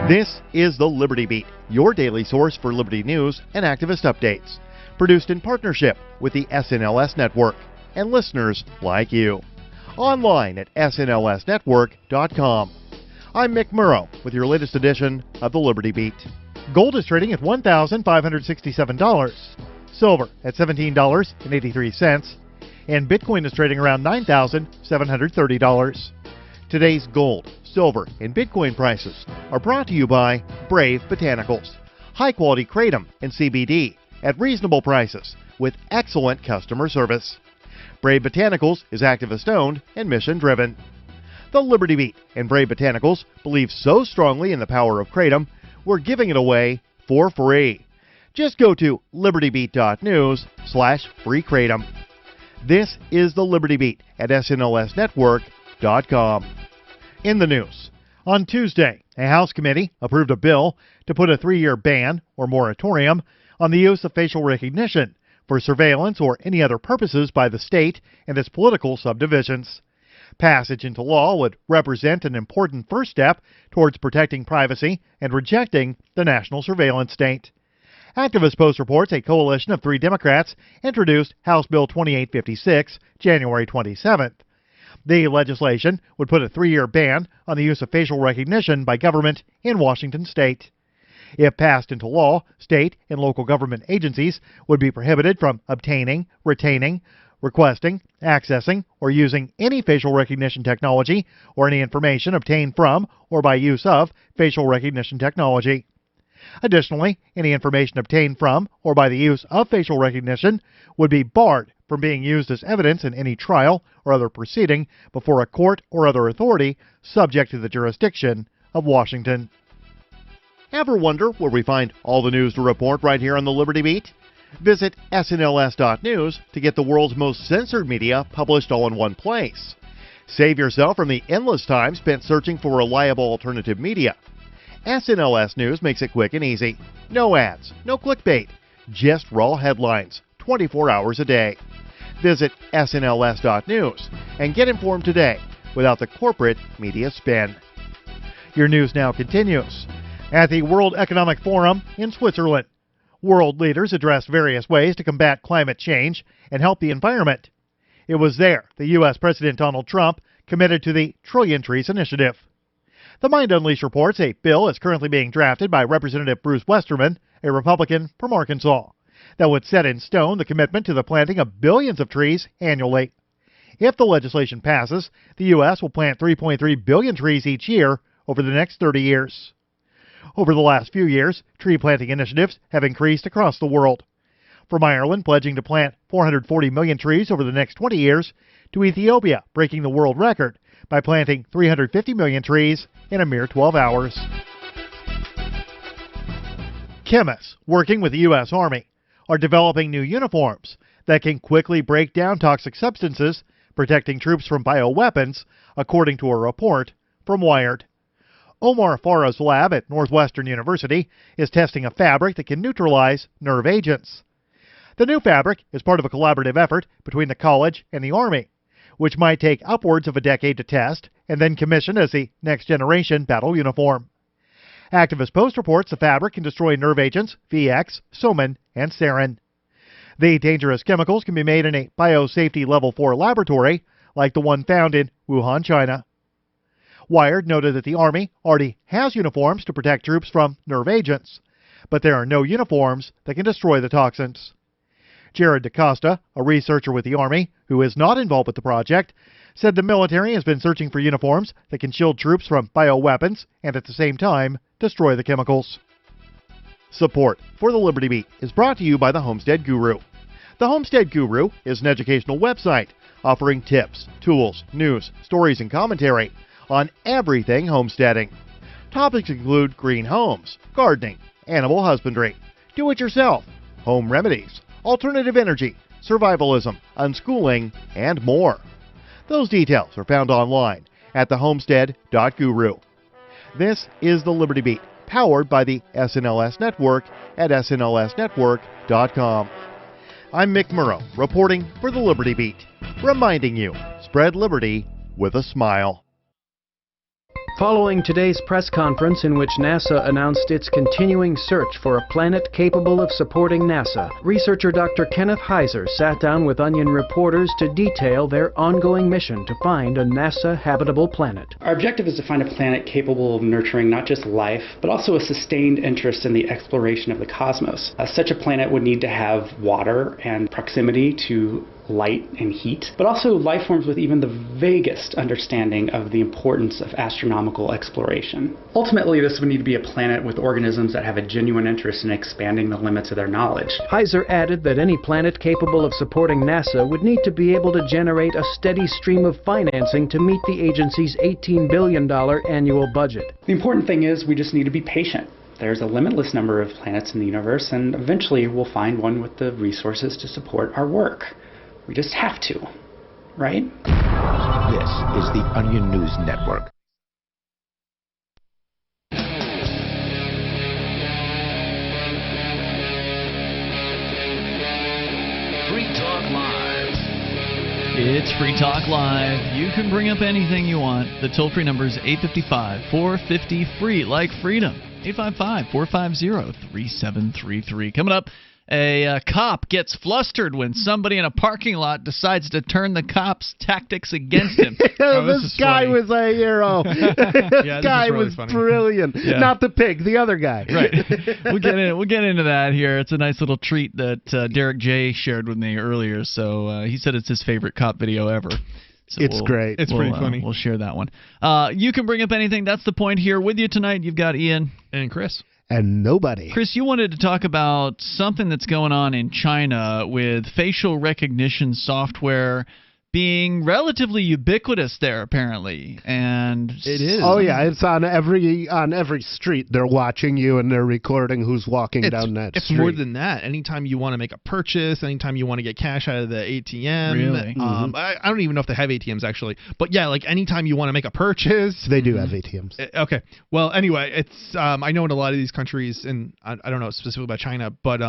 This is the Liberty Beat, your daily source for liberty news and activist updates. Produced in partnership with the SNLS Network and listeners like you. Online at snlsnetwork.com. I'm Mick Murrow with your latest edition of the Liberty Beat. Gold is trading at $1,567, silver at $17.83, and Bitcoin is trading around $9,730. Today's gold, silver, and Bitcoin prices are brought to you by Brave Botanicals, high-quality kratom and CBD at reasonable prices with excellent customer service. Brave Botanicals is activist-owned and mission-driven. The Liberty Beat and Brave Botanicals believe so strongly in the power of kratom, we're giving it away for free. Just go to libertybeat.news/freekratom. This is the Liberty Beat at snlsnetwork.com. In the news, on Tuesday, a House committee approved a bill to put a 3-year ban or moratorium on the use of facial recognition for surveillance or any other purposes by the state and its political subdivisions. Passage into law would represent an important first step towards protecting privacy and rejecting the national surveillance state. Activist Post reports a coalition of 3 Democrats introduced House Bill 2856 January 27th. The legislation would put a 3-year ban on the use of facial recognition by government in Washington state. If passed into law, state and local government agencies would be prohibited from obtaining, retaining, requesting, accessing, or using any facial recognition technology or any information obtained from or by use of facial recognition technology. Additionally, any information obtained from or by the use of facial recognition would be barred from being used as evidence in any trial or other proceeding before a court or other authority subject to the jurisdiction of Washington. Ever wonder where we find all the news to report right here on the Liberty Beat? Visit snls.news to get the world's most censored media published all in one place. Save yourself from the endless time spent searching for reliable alternative media. SNLS News makes it quick and easy. No ads, no clickbait, just raw headlines, 24 hours a day. Visit snls.news and get informed today without the corporate media spin. Your news now continues. At the World Economic Forum in Switzerland, world leaders addressed various ways to combat climate change and help the environment. It was there the U.S. President Donald Trump committed to the Trillion Trees Initiative. The Mind Unleashed reports a bill is currently being drafted by Representative Bruce Westerman, a Republican from Arkansas, that would set in stone the commitment to the planting of billions of trees annually. If the legislation passes, the U.S. will plant 3.3 billion trees each year over the next 30 years. Over the last few years, tree planting initiatives have increased across the world. From Ireland pledging to plant 440 million trees over the next 20 years, to Ethiopia breaking the world record by planting 350 million trees in a mere 12 hours. Chemists working with the U.S. Army are developing new uniforms that can quickly break down toxic substances, protecting troops from bioweapons, according to a report from Wired. Omar Farah's lab at Northwestern University is testing a fabric that can neutralize nerve agents. The new fabric is part of a collaborative effort between the college and the Army, which might take upwards of a decade to test and then commission as the next-generation battle uniform. Activist Post reports the fabric can destroy nerve agents VX, Soman, and Sarin. The dangerous chemicals can be made in a biosafety level 4 laboratory, like the one found in Wuhan, China. Wired noted that the Army already has uniforms to protect troops from nerve agents, but there are no uniforms that can destroy the toxins. Jared DaCosta, a researcher with the Army who is not involved with the project, said the military has been searching for uniforms that can shield troops from bioweapons and at the same time destroy the chemicals. Support for the Liberty Beat is brought to you by the Homestead Guru. The Homestead Guru is an educational website offering tips, tools, news, stories, and commentary on everything homesteading. Topics include green homes, gardening, animal husbandry, do-it-yourself, home remedies, alternative energy, survivalism, unschooling, and more. Those details are found online at thehomestead.guru. This is the Liberty Beat, powered by the SNLS Network at snlsnetwork.com. I'm Mick Murrow, reporting for the Liberty Beat, reminding you, spread liberty with a smile. Following today's press conference in which NASA announced its continuing search for a planet capable of supporting NASA, researcher Dr. Kenneth Heiser sat down with Onion reporters to detail their ongoing mission to find a NASA habitable planet. Our objective is to find a planet capable of nurturing not just life, but also a sustained interest in the exploration of the cosmos. Such a planet would need to have water and proximity to light and heat, but also life forms with even the vaguest understanding of the importance of astronomical exploration. Ultimately, this would need to be a planet with organisms that have a genuine interest in expanding the limits of their knowledge. Heiser added that any planet capable of supporting NASA would need to be able to generate a steady stream of financing to meet the agency's $18 billion annual budget. The important thing is we just need to be patient. There's a limitless number of planets in the universe, and eventually we'll find one with the resources to support our work. We just have to, right? This is the Onion News Network. Free Talk Live. It's Free Talk Live. You can bring up anything you want. The toll-free number is 855-450-FREE, like freedom. 855-450-3733. Coming up, a cop gets flustered when somebody in a parking lot decides to turn the cop's tactics against him. This guy was a hero. This guy was brilliant. Yeah. Not the pig, the other guy. Right. We'll get into that here. It's a nice little treat that Derek J. shared with me earlier. So he said it's his favorite cop video ever. So it's great. It's pretty funny. We'll share that one. You can bring up anything. That's the point here. With you tonight, you've got Ian. And Chris. And nobody. Chris, you wanted to talk about something that's going on in China with facial recognition software being relatively ubiquitous there, apparently, and it is. Oh yeah, it's on every street. They're watching you and they're recording who's walking down that street. It's more than that. Anytime you want to make a purchase, anytime you want to get cash out of the ATM. Really? I don't even know if they have ATMs actually, but yeah, like anytime you want to make a purchase, they do have ATMs. Okay. Well, anyway, it's I know in a lot of these countries, and I don't know specifically about China, but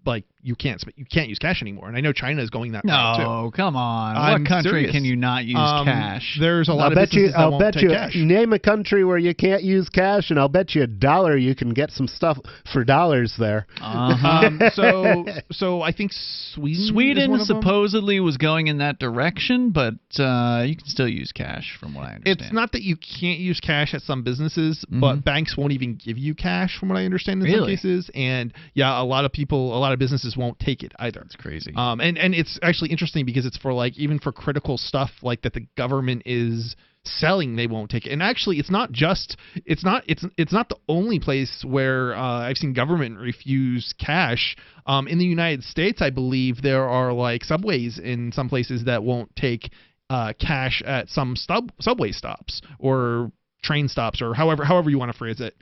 like you can't use cash anymore, and I know China is going that route too. No, come on. I'm what country serious. can you not use cash? There's a lot of businesses that won't take cash. Name a country where you can't use cash, and I'll bet you $1 you can get some stuff for dollars there. So I think Sweden supposedly was going in that direction, but you can still use cash, from what I understand. It's not that you can't use cash at some businesses, but banks won't even give you cash, from what I understand in some cases. And yeah, a lot of businesses won't take it either. It's crazy. And it's actually interesting because it's for like even for critical stuff like that the government is selling, they won't take it. And actually, it's not the only place where I've seen government refuse cash. In the United States, I believe there are like subways in some places that won't take cash at some subway stops or train stops or however you want to phrase it.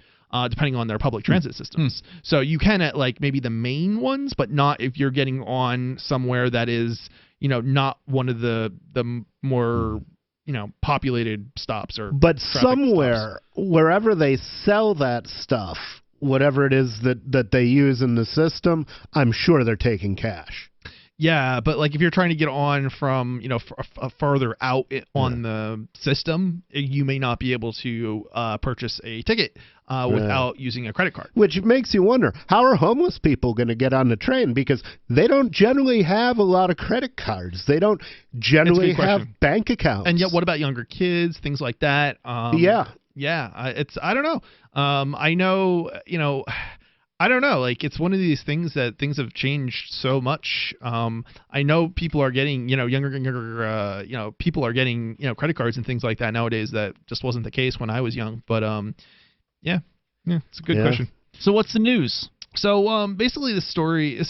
Depending on their public transit systems. So you can at like maybe the main ones, but not if you're getting on somewhere that is, not one of the more, populated stops or. But somewhere, wherever they sell that stuff, whatever it is that they use in the system, I'm sure they're taking cash. Yeah, but like if you're trying to get on from further out on the system, you may not be able to purchase a ticket without using a credit card. Which makes you wonder, how are homeless people going to get on the train? Because they don't generally have a lot of credit cards. They don't generally have bank accounts. And yet, what about younger kids, things like that? Yeah, I don't know. I know, I don't know. Like, it's one of these things that things have changed so much. I know people are getting, younger, people are getting, credit cards and things like that nowadays. That just wasn't the case when I was young. But, yeah, it's a good question. So what's the news? So basically, this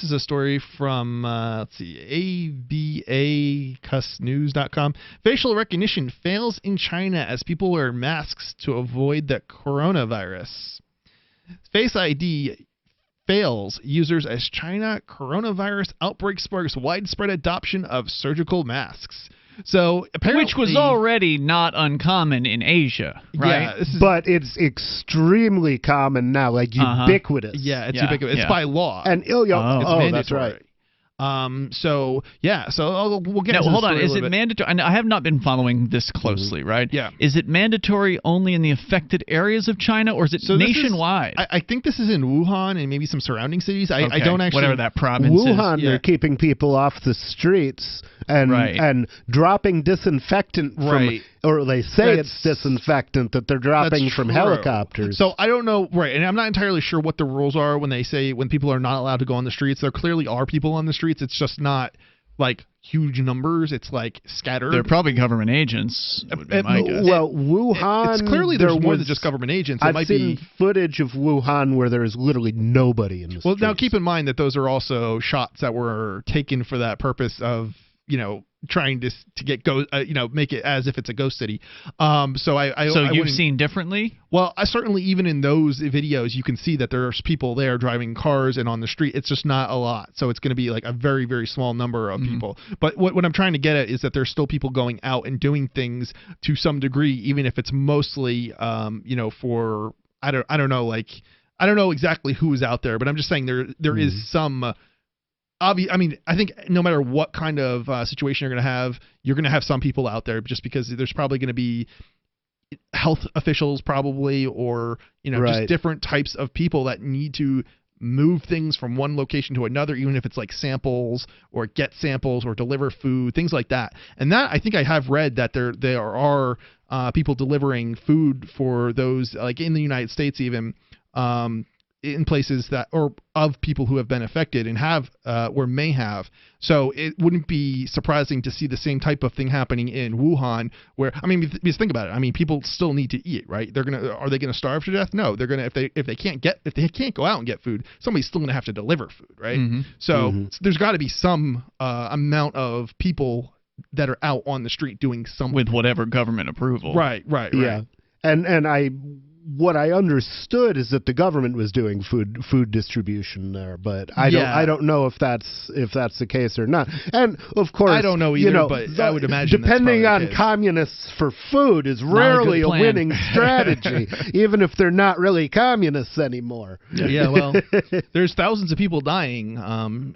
is a story from abacusnews.com. Facial recognition fails in China as people wear masks to avoid the coronavirus. Face ID fails users as China coronavirus outbreak sparks widespread adoption of surgical masks. So apparently, which was already not uncommon in Asia, right? Yeah, but it's extremely common now, like ubiquitous. Yeah, it's ubiquitous. It's by law. And it's mandatory. That's right. So we'll get. Now, into hold the on. story Is a it little bit. mandatory? And I have not been following this closely, right? Yeah. Is it mandatory only in the affected areas of China, or is it nationwide? I think this is in Wuhan and maybe some surrounding cities. I don't actually. Whatever that province Wuhan, is. they're keeping people off the streets and dropping disinfectant from, or they say it's disinfectant that they're dropping from helicopters. So I don't know, and I'm not entirely sure what the rules are when they say when people are not allowed to go on the streets. There clearly are people on the streets. It's just not like huge numbers. It's like scattered. They're probably government agents. Would be my guess. Well, Wuhan. It's clearly there's more than just government agents. I've seen footage of Wuhan where there is literally nobody in the streets. Well, now keep in mind that those are also shots that were taken for that purpose of trying to get make it as if it's a ghost city. So you've seen differently? Well, certainly even in those videos, you can see that there's people there driving cars and on the street. It's just not a lot. So it's going to be like a very, very small number of people. But what I'm trying to get at is that there's still people going out and doing things to some degree, even if it's mostly, for I don't know, I don't know exactly who is out there, but I'm just saying there is some. I think no matter what kind of situation you're going to have some people out there just because there's probably going to be health officials probably or, just different types of people that need to move things from one location to another, even if it's like samples or get samples or deliver food, things like that. And that I think I have read that there are people delivering food for those like in the United States even in places that or of people who have been affected and have or may have. So it wouldn't be surprising to see the same type of thing happening in Wuhan where because think about it. People still need to eat, right? Are they gonna starve to death? No, they're gonna if they can't go out and get food, somebody's still gonna have to deliver food, right? So there's got to be some amount of people that are out on the street doing something with whatever government approval. Right. Yeah. And what I understood is that the government was doing food distribution there, but I don't know if that's the case or not. And of course, I don't know either, but I would imagine depending on communists for food is rarely a winning strategy, even if they're not really communists anymore. Yeah, well, there's thousands of people dying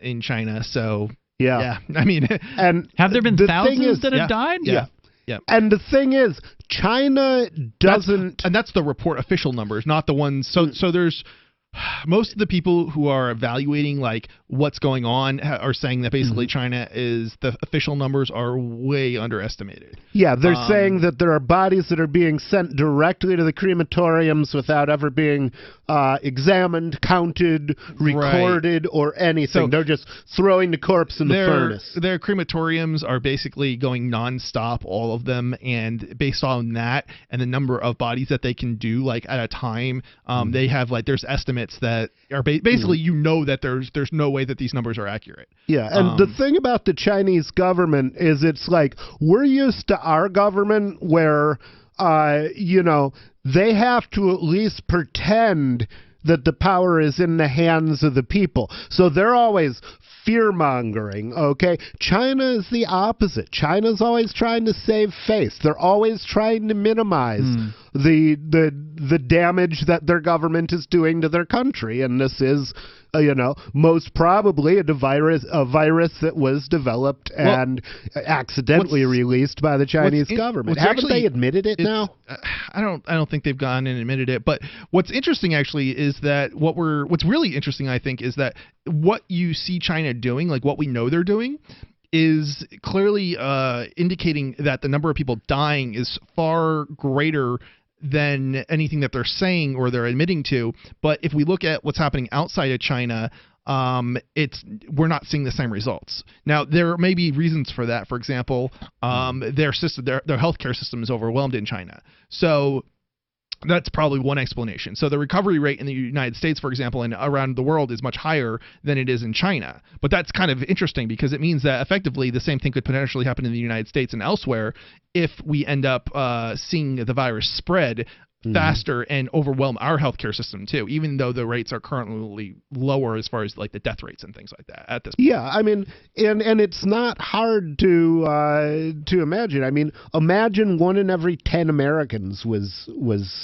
in China, so yeah. And have there been thousands that have died? Yeah. And the thing is, China doesn't... And that's the report official numbers, not the ones... So there's... Most of the people who are evaluating like what's going on are saying that basically China is the official numbers are way underestimated. Yeah, they're saying that there are bodies that are being sent directly to the crematoriums without ever being examined, counted, recorded, or anything. So they're just throwing the corpse in the furnace. Their crematoriums are basically going nonstop, all of them, and based on that and the number of bodies that they can do like at a time, they have like there's estimates that are basically that there's no way that these numbers are accurate. Yeah, and the thing about the Chinese government is it's like we're used to our government where they have to at least pretend that the power is in the hands of the people. So they're always fear-mongering, okay? China is the opposite. China's always trying to save face. They're always trying to minimize the damage that their government is doing to their country. And this is, most probably a virus that was developed and accidentally released by the Chinese government. Haven't they admitted it now? I don't think they've gone and admitted it. But what's interesting actually is that what's really interesting, I think, is that what you see China doing, like what we know they're doing, is clearly indicating that the number of people dying is far greater than anything that they're saying or they're admitting to. But if we look at what's happening outside of China, we're not seeing the same results. Now, there may be reasons for that. For example, their healthcare system is overwhelmed in China. So That's probably one explanation. So the recovery rate in the United States, for example, and around the world is much higher than it is in China. But that's kind of interesting because it means that effectively the same thing could potentially happen in the United States and elsewhere if we end up seeing the virus spread faster and overwhelm our healthcare system too, even though the rates are currently lower as far as like the death rates and things like that at this point. Yeah, I mean, and it's not hard to imagine. I mean, imagine 1 in every 10 Americans was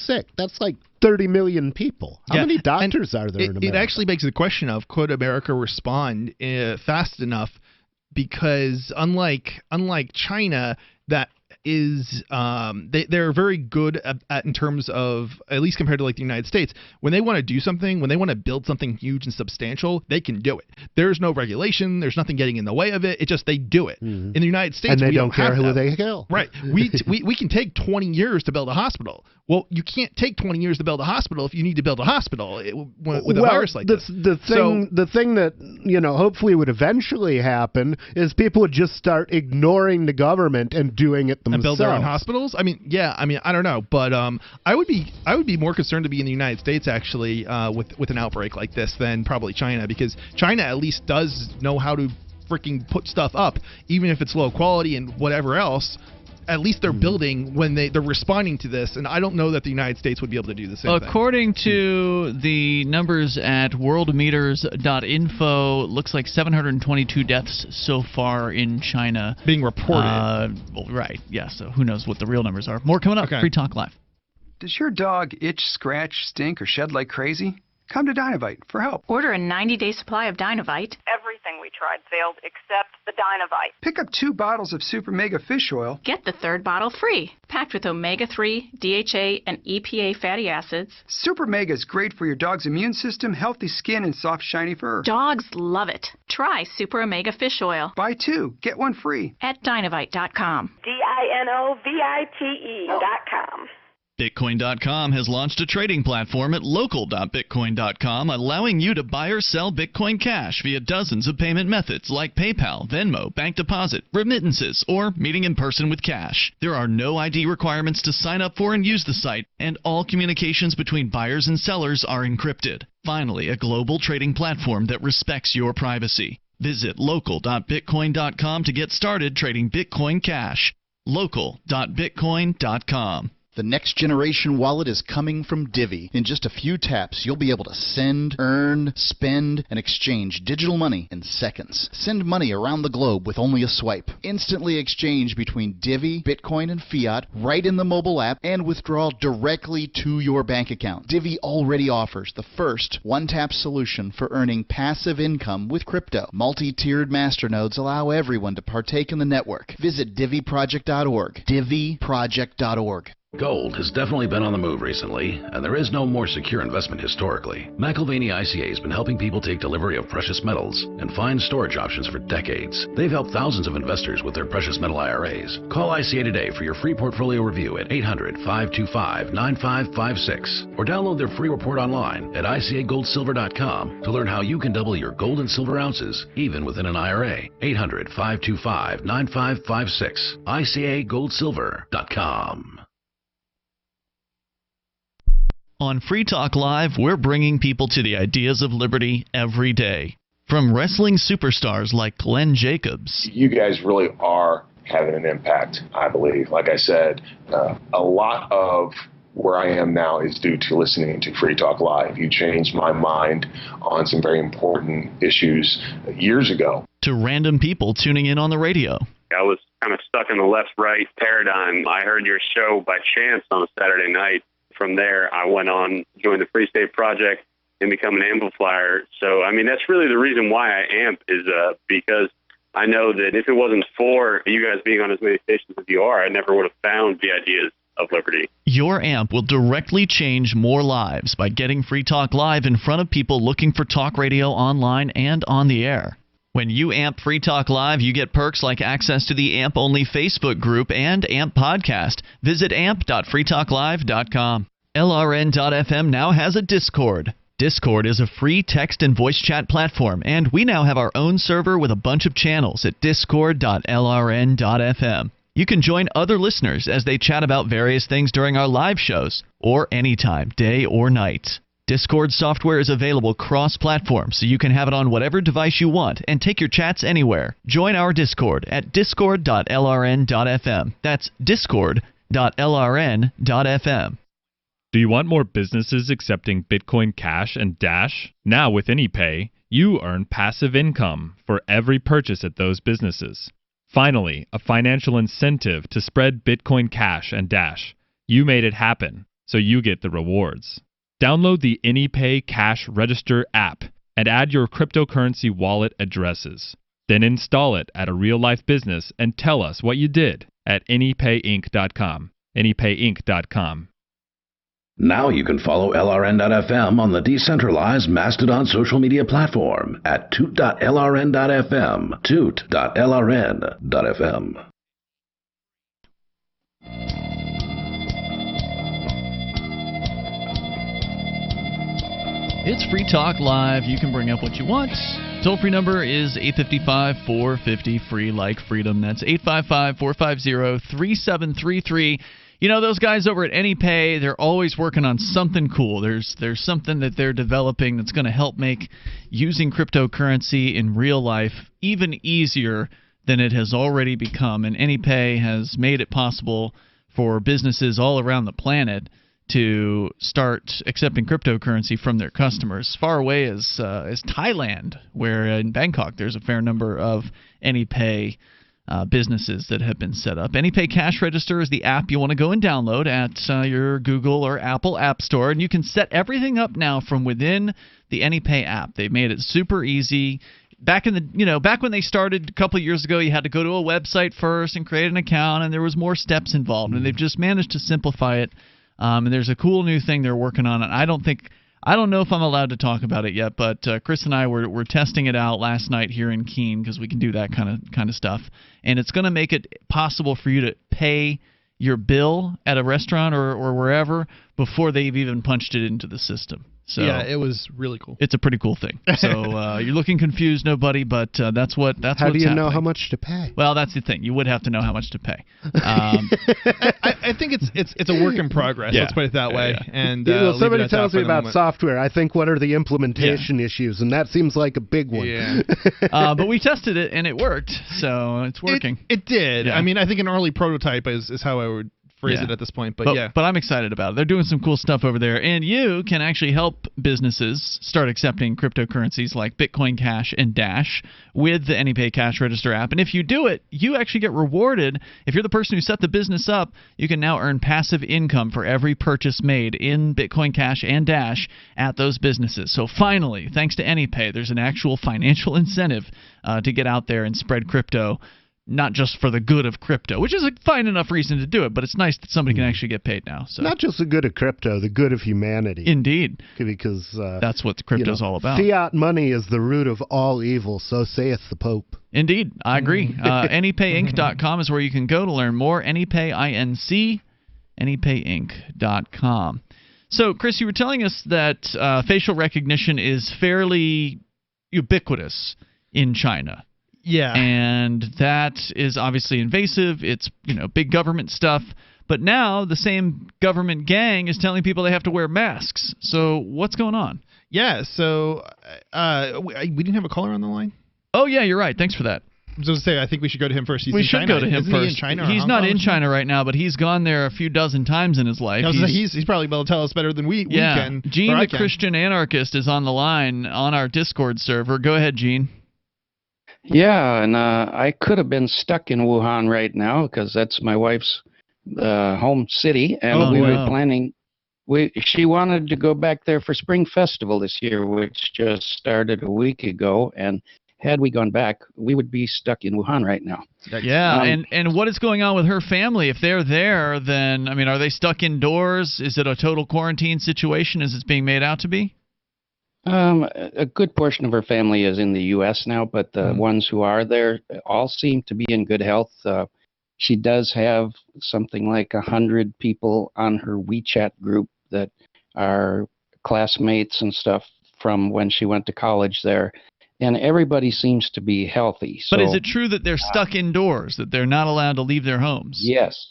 sick. That's like 30 million people. How many doctors are there in America? It actually begs the question of, could America respond fast enough? Because unlike China, that is they're very good at in terms of, at least compared to like the United States, when they want to do something, when they want to build something huge and substantial, they can do it. There's no regulation, there's nothing getting in the way of it. It just, they do it. In the United States, and they we don't care who that. they kill. Right. We can take 20 years to build a hospital. Well, you can't take 20 years to build a hospital if you need to build a hospital with a virus like this. The thing that, you know, hopefully would eventually happen is people would just start ignoring the government and doing it themselves. And build their own hospitals? I mean, I don't know, but I would be more concerned to be in the United States actually with an outbreak like this than probably China, because China at least does know how to freaking put stuff up, even if it's low quality and whatever else. At least they're building when they're responding to this, and I don't know that the United States would be able to do the same thing. According to the numbers at worldmeters.info, looks like 722 deaths so far in China. Being reported. Well, right, yeah, so who knows what the real numbers are. More coming up. Okay. Free Talk Live. Does your dog itch, scratch, stink, or shed like crazy? Come to Dynavite for help. Order a 90-day supply of Dynavite. Everything we tried failed except the Dynavite. Pick up 2 bottles of Super Mega Fish Oil. Get the 3rd bottle free. Packed with omega-3, DHA, and EPA fatty acids. Super Mega is great for your dog's immune system, healthy skin, and soft, shiny fur. Dogs love it. Try Super Omega Fish Oil. Buy 2, get 1 free. At Dynavite.com. DINOVITE.com. Bitcoin.com has launched a trading platform at local.bitcoin.com, allowing you to buy or sell Bitcoin Cash via dozens of payment methods like PayPal, Venmo, bank deposit, remittances, or meeting in person with cash. There are no ID requirements to sign up for and use the site, and all communications between buyers and sellers are encrypted. Finally, a global trading platform that respects your privacy. Visit local.bitcoin.com to get started trading Bitcoin Cash. Local.bitcoin.com. The next generation wallet is coming from Divvy. In just a few taps, you'll be able to send, earn, spend, and exchange digital money in seconds. Send money around the globe with only a swipe. Instantly exchange between Divvy, Bitcoin, and fiat right in the mobile app, and withdraw directly to your bank account. Divvy already offers the first one-tap solution for earning passive income with crypto. Multi-tiered masternodes allow everyone to partake in the network. Visit DivvyProject.org. DivvyProject.org. Gold has definitely been on the move recently, and there is no more secure investment historically. McIlvaney ICA has been helping people take delivery of precious metals and find storage options for decades. They've helped thousands of investors with their precious metal IRAs. Call ICA today for your free portfolio review at 800-525-9556 or download their free report online at ICAGoldSilver.com to learn how you can double your gold and silver ounces even within an IRA. 800-525-9556. ICAGoldSilver.com. On Free Talk Live, we're bringing people to the ideas of liberty every day. From wrestling superstars like Glenn Jacobs. You guys really are having an impact, I believe. Like I said, a lot of where I am now is due to listening to Free Talk Live. You changed my mind on some very important issues years ago. To random people tuning in on the radio. I was kind of stuck in the left-right paradigm. I heard your show by chance on a Saturday night. From there, I went on, joined the Free State Project, and become an amplifier. So, I mean, that's really the reason why I amp is because I know that if it wasn't for you guys being on as many stations as you are, I never would have found the ideas of liberty. Your amp will directly change more lives by getting Free Talk Live in front of people looking for talk radio online and on the air. When you amp Free Talk Live, you get perks like access to the AMP-only Facebook group and AMP podcast. Visit amp.freetalklive.com. LRN.FM now has a Discord. Discord is a free text and voice chat platform, and we now have our own server with a bunch of channels at discord.lrn.fm. You can join other listeners as they chat about various things during our live shows, or anytime, day or night. Discord software is available cross-platform, so you can have it on whatever device you want and take your chats anywhere. Join our Discord at discord.lrn.fm. That's discord.lrn.fm. Do you want more businesses accepting Bitcoin Cash and Dash? Now with AnyPay, you earn passive income for every purchase at those businesses. Finally, a financial incentive to spread Bitcoin Cash and Dash. You made it happen, so you get the rewards. Download the AnyPay Cash Register app and add your cryptocurrency wallet addresses. Then install it at a real-life business and tell us what you did at anypayinc.com. anypayinc.com. Now you can follow LRN.FM on the decentralized Mastodon social media platform at toot.lrn.fm, toot.lrn.fm. It's Free Talk Live. You can bring up what you want. Toll-free number is 855-450-FREE, like freedom. That's 855-450-3733. You know, those guys over at AnyPay, they're always working on something cool. There's something that they're developing that's going to help make using cryptocurrency in real life even easier than it has already become. And AnyPay has made it possible for businesses all around the planet to start accepting cryptocurrency from their customers. As far away as Thailand, where in Bangkok there's a fair number of AnyPay businesses that have been set up. AnyPay Cash Register is the app you want to go and download at your Google or Apple App Store, and you can set everything up now from within the AnyPay app. They've made it super easy. Back when they started a couple of years ago, you had to go to a website first and create an account, and there was more steps involved. And they've just managed to simplify it. And there's a cool new thing they're working on. And I don't know if I'm allowed to talk about it yet, but Chris and I were testing it out last night here in Keene because we can do that kind of stuff. And it's going to make it possible for you to pay your bill at a restaurant or wherever before they've even punched it into the system. So yeah, it was really cool. It's a pretty cool thing. So you're looking confused, nobody, but that's How what's do you happening. know how much to pay? Well, that's the thing. You would have to know how much to pay. I think it's a work in progress. Yeah. Let's put it that way. Yeah. And somebody tells me about software. I think, what are the implementation issues? And that seems like a big one. Yeah. But we tested it and it worked, so it's working. It did. Yeah. I mean, I think an early prototype is how I would phrase it at this point, but yeah. But I'm excited about it. They're doing some cool stuff over there, and you can actually help businesses start accepting cryptocurrencies like Bitcoin Cash and Dash with the AnyPay Cash Register app. And if you do it, you actually get rewarded. If you're the person who set the business up, you can now earn passive income for every purchase made in Bitcoin Cash and Dash at those businesses. So finally, thanks to AnyPay, there's an actual financial incentive to get out there and spread crypto. Not just for the good of crypto, which is a fine enough reason to do it, but it's nice that somebody can actually get paid now. So not just the good of crypto, the good of humanity. Indeed. Because that's what crypto's all about. Fiat money is the root of all evil, so saith the Pope. Indeed. I agree. Anypayinc.com is where you can go to learn more. AnyPay, anypayinc.com. So, Chris, you were telling us that facial recognition is fairly ubiquitous in China. Yeah. And that is obviously invasive. It's, big government stuff. But now the same government gang is telling people they have to wear masks. So what's going on? Yeah, so we didn't have a caller on the line? Oh, yeah, you're right. Thanks for that. I was going to say, I think we should go to him first. We should go to him first. He in China he's not in China right now, but he's gone there a few dozen times in his life. He's probably able to tell us better than we can. Gene, the Christian anarchist, is on the line on our Discord server. Go ahead, Gene. Yeah, and I could have been stuck in Wuhan right now because that's my wife's home city, and we were planning. She wanted to go back there for Spring Festival this year, which just started a week ago, and had we gone back, we would be stuck in Wuhan right now. Yeah, and what is going on with her family? If they're there, then, are they stuck indoors? Is it a total quarantine situation as it's being made out to be? A good portion of her family is in the U.S. now, but the ones who are there all seem to be in good health. She does have something like 100 people on her WeChat group that are classmates and stuff from when she went to college there. and everybody seems to be healthy. But is it true that they're stuck indoors, that they're not allowed to leave their homes? Yes.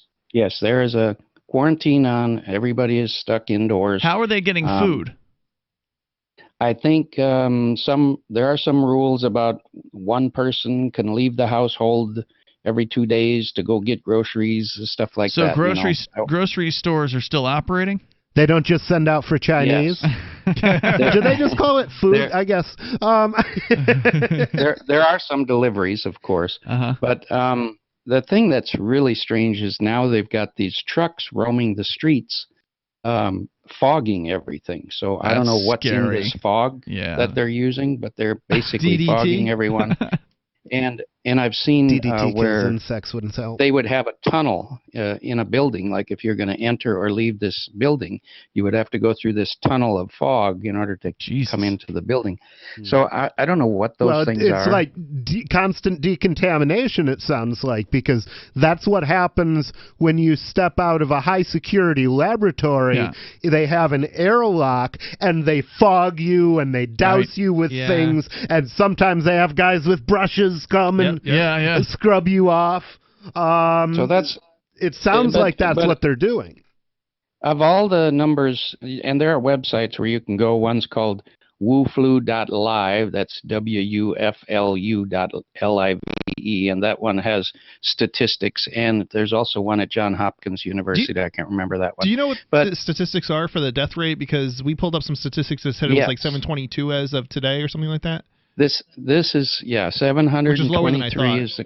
There is a quarantine on. Everybody is stuck indoors. How are they getting food? I think there are some rules about one person can leave the household every 2 days to go get groceries, stuff like that. So grocery stores are still operating? They don't just send out for Chinese? Yes. Do they just call it food? I guess. There are some deliveries, of course. But the thing that's really strange is now they've got these trucks roaming the streets, fogging everything. So I don't know what's in this fog that they're using, but they're basically fogging everyone. And I've seen DDT where insects wouldn't help. They would have a tunnel in a building. Like if you're going to enter or leave this building, you would have to go through this tunnel of fog in order to come into the building. So I don't know what those things are. It's like constant decontamination, it sounds like, because that's what happens when you step out of a high-security laboratory. They have an airlock, and they fog you, and they douse you with things, and sometimes they have guys with brushes come and scrub you off. So it sounds like that's what they're doing. Of all the numbers, and there are websites where you can go. One's called wuflu.live. That's WUFLU.LIVE, and that one has statistics. And there's also one at Johns Hopkins University. I can't remember that one. Do you know what the statistics are for the death rate? Because we pulled up some statistics that said it was like 722 as of today or something like that. This is 723 is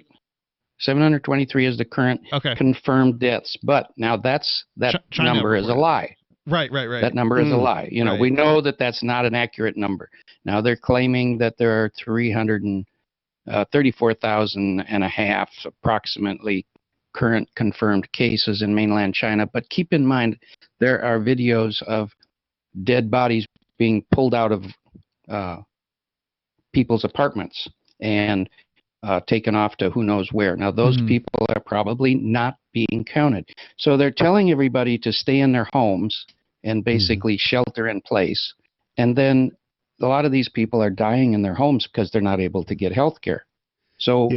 723 is the current confirmed deaths, but now that number is a lie. Right. That number is a lie. We know that that's not an accurate number. Now they're claiming that there are 334,000 and a half approximately current confirmed cases in mainland China. But keep in mind there are videos of dead bodies being pulled out of people's apartments and taken off to who knows where. Now, those people are probably not being counted. So they're telling everybody to stay in their homes and basically shelter in place. And then a lot of these people are dying in their homes because they're not able to get health care. So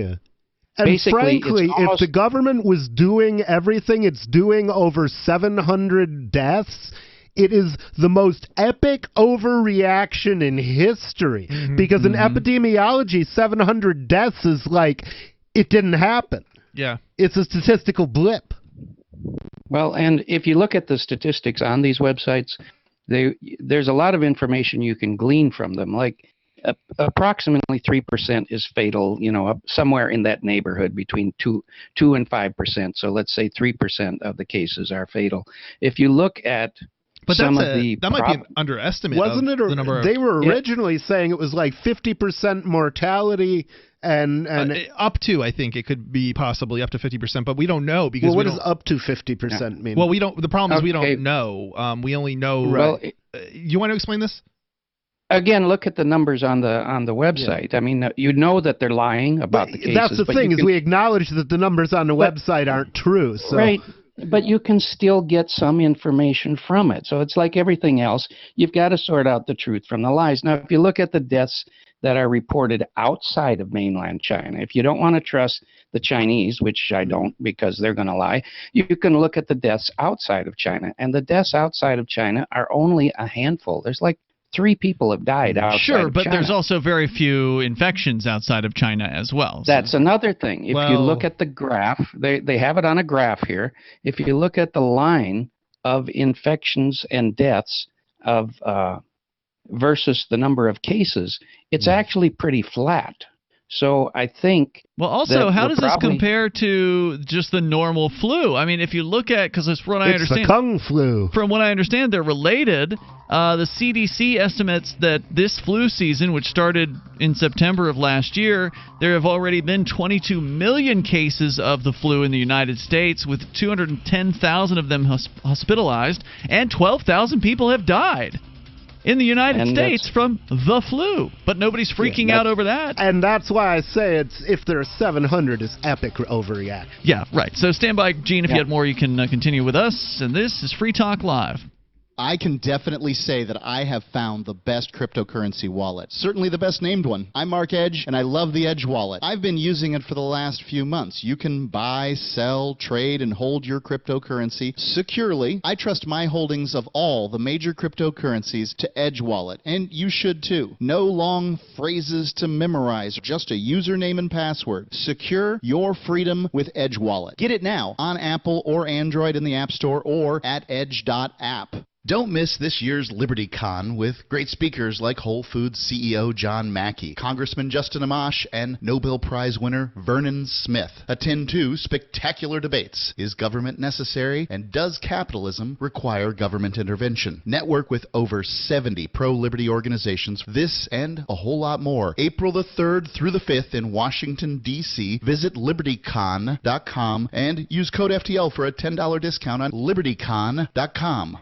and frankly, if the government was doing everything it's doing over 700 deaths, it is the most epic overreaction in history. Because in epidemiology, 700 deaths is like, it didn't happen. Yeah. It's a statistical blip. Well, and if you look at the statistics on these websites, there's a lot of information you can glean from them. Like approximately 3% is fatal, somewhere in that neighborhood between 2 and 5%. So let's say 3% of the cases are fatal. If you look at that might be an underestimate. Wasn't it? The number they were originally saying it was like 50% mortality and up to, I think it could be possibly up to 50%, but we don't know because what does up to 50% mean? Well, we don't. The problem is we don't know. We only know. Well, you want to explain this? Again, look at the numbers on the website. I mean, you know that they're lying about the cases. That's the thing is we acknowledge that the numbers on the website aren't true. So. Right. But you can still get some information from it. So it's like everything else. You've got to sort out the truth from the lies. Now, if you look at the deaths that are reported outside of mainland China, if you don't want to trust the Chinese, which I don't because they're going to lie, you can look at the deaths outside of China. And the deaths outside of China are only a handful. There's like 3 people have died outside of China. Sure, but there's also very few infections outside of China as well. That's another thing. If you look at the graph, they have it on a graph here. If you look at the line of infections and deaths of versus the number of cases, it's actually pretty flat. So I think. Well, also, how does this compare to just the normal flu? I mean, if you look at, because it's what I understand. It's the Kung flu. From what I understand, they're related. The CDC estimates that this flu season, which started in September of last year, there have already been 22 million cases of the flu in the United States, with 210,000 of them hospitalized, and 12,000 people have died in the United States from the flu, but nobody's freaking out over that. And that's why I say if there's 700, it's epic overreaction. Yeah, right. So stand by, Gene. If you had more, you can continue with us. And this is Free Talk Live. I can definitely say that I have found the best cryptocurrency wallet. Certainly the best named one. I'm Mark Edge, and I love the Edge wallet. I've been using it for the last few months. You can buy, sell, trade, and hold your cryptocurrency securely. I trust my holdings of all the major cryptocurrencies to Edge wallet, and you should too. No long phrases to memorize, just a username and password. Secure your freedom with Edge wallet. Get it now on Apple or Android in the App Store or at edge.app. Don't miss this year's LibertyCon with great speakers like Whole Foods CEO John Mackey, Congressman Justin Amash, and Nobel Prize winner Vernon Smith. Attend 2 spectacular debates. Is government necessary, and does capitalism require government intervention? Network with over 70 pro-liberty organizations. This and a whole lot more. April the 3rd through the 5th in Washington, D.C. Visit LibertyCon.com and use code FTL for a $10 discount on LibertyCon.com.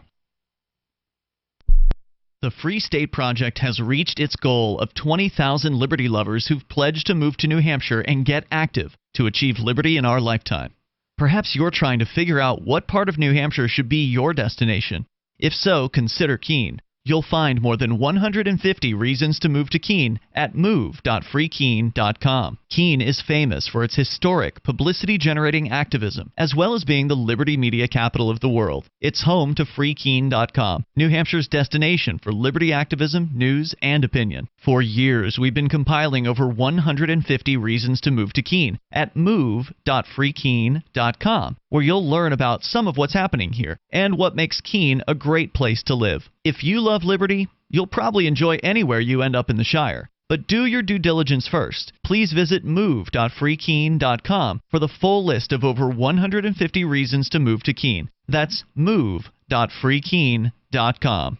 The Free State Project has reached its goal of 20,000 liberty lovers who've pledged to move to New Hampshire and get active to achieve liberty in our lifetime. Perhaps you're trying to figure out what part of New Hampshire should be your destination. If so, consider Keene. You'll find more than 150 reasons to move to Keene at move.freekeene.com. Keene is famous for its historic, publicity-generating activism, as well as being the liberty media capital of the world. It's home to freekeene.com, New Hampshire's destination for liberty activism, news, and opinion. For years, we've been compiling over 150 reasons to move to Keene at move.freekeene.com, where you'll learn about some of what's happening here and what makes Keene a great place to live. If you love liberty, you'll probably enjoy anywhere you end up in the Shire. But do your due diligence first. Please visit move.freekeene.com for the full list of over 150 reasons to move to Keene. That's move.freekeene.com.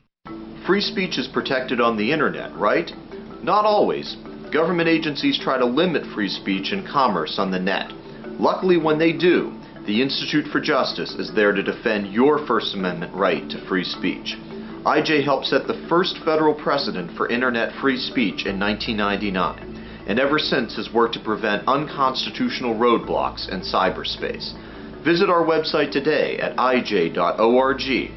Free speech is protected on the internet, right? Not always. Government agencies try to limit free speech and commerce on the net. Luckily, when they do, the Institute for Justice is there to defend your First Amendment right to free speech. IJ helped set the first federal precedent for internet free speech in 1999, and ever since has worked to prevent unconstitutional roadblocks in cyberspace. Visit our website today at ij.org.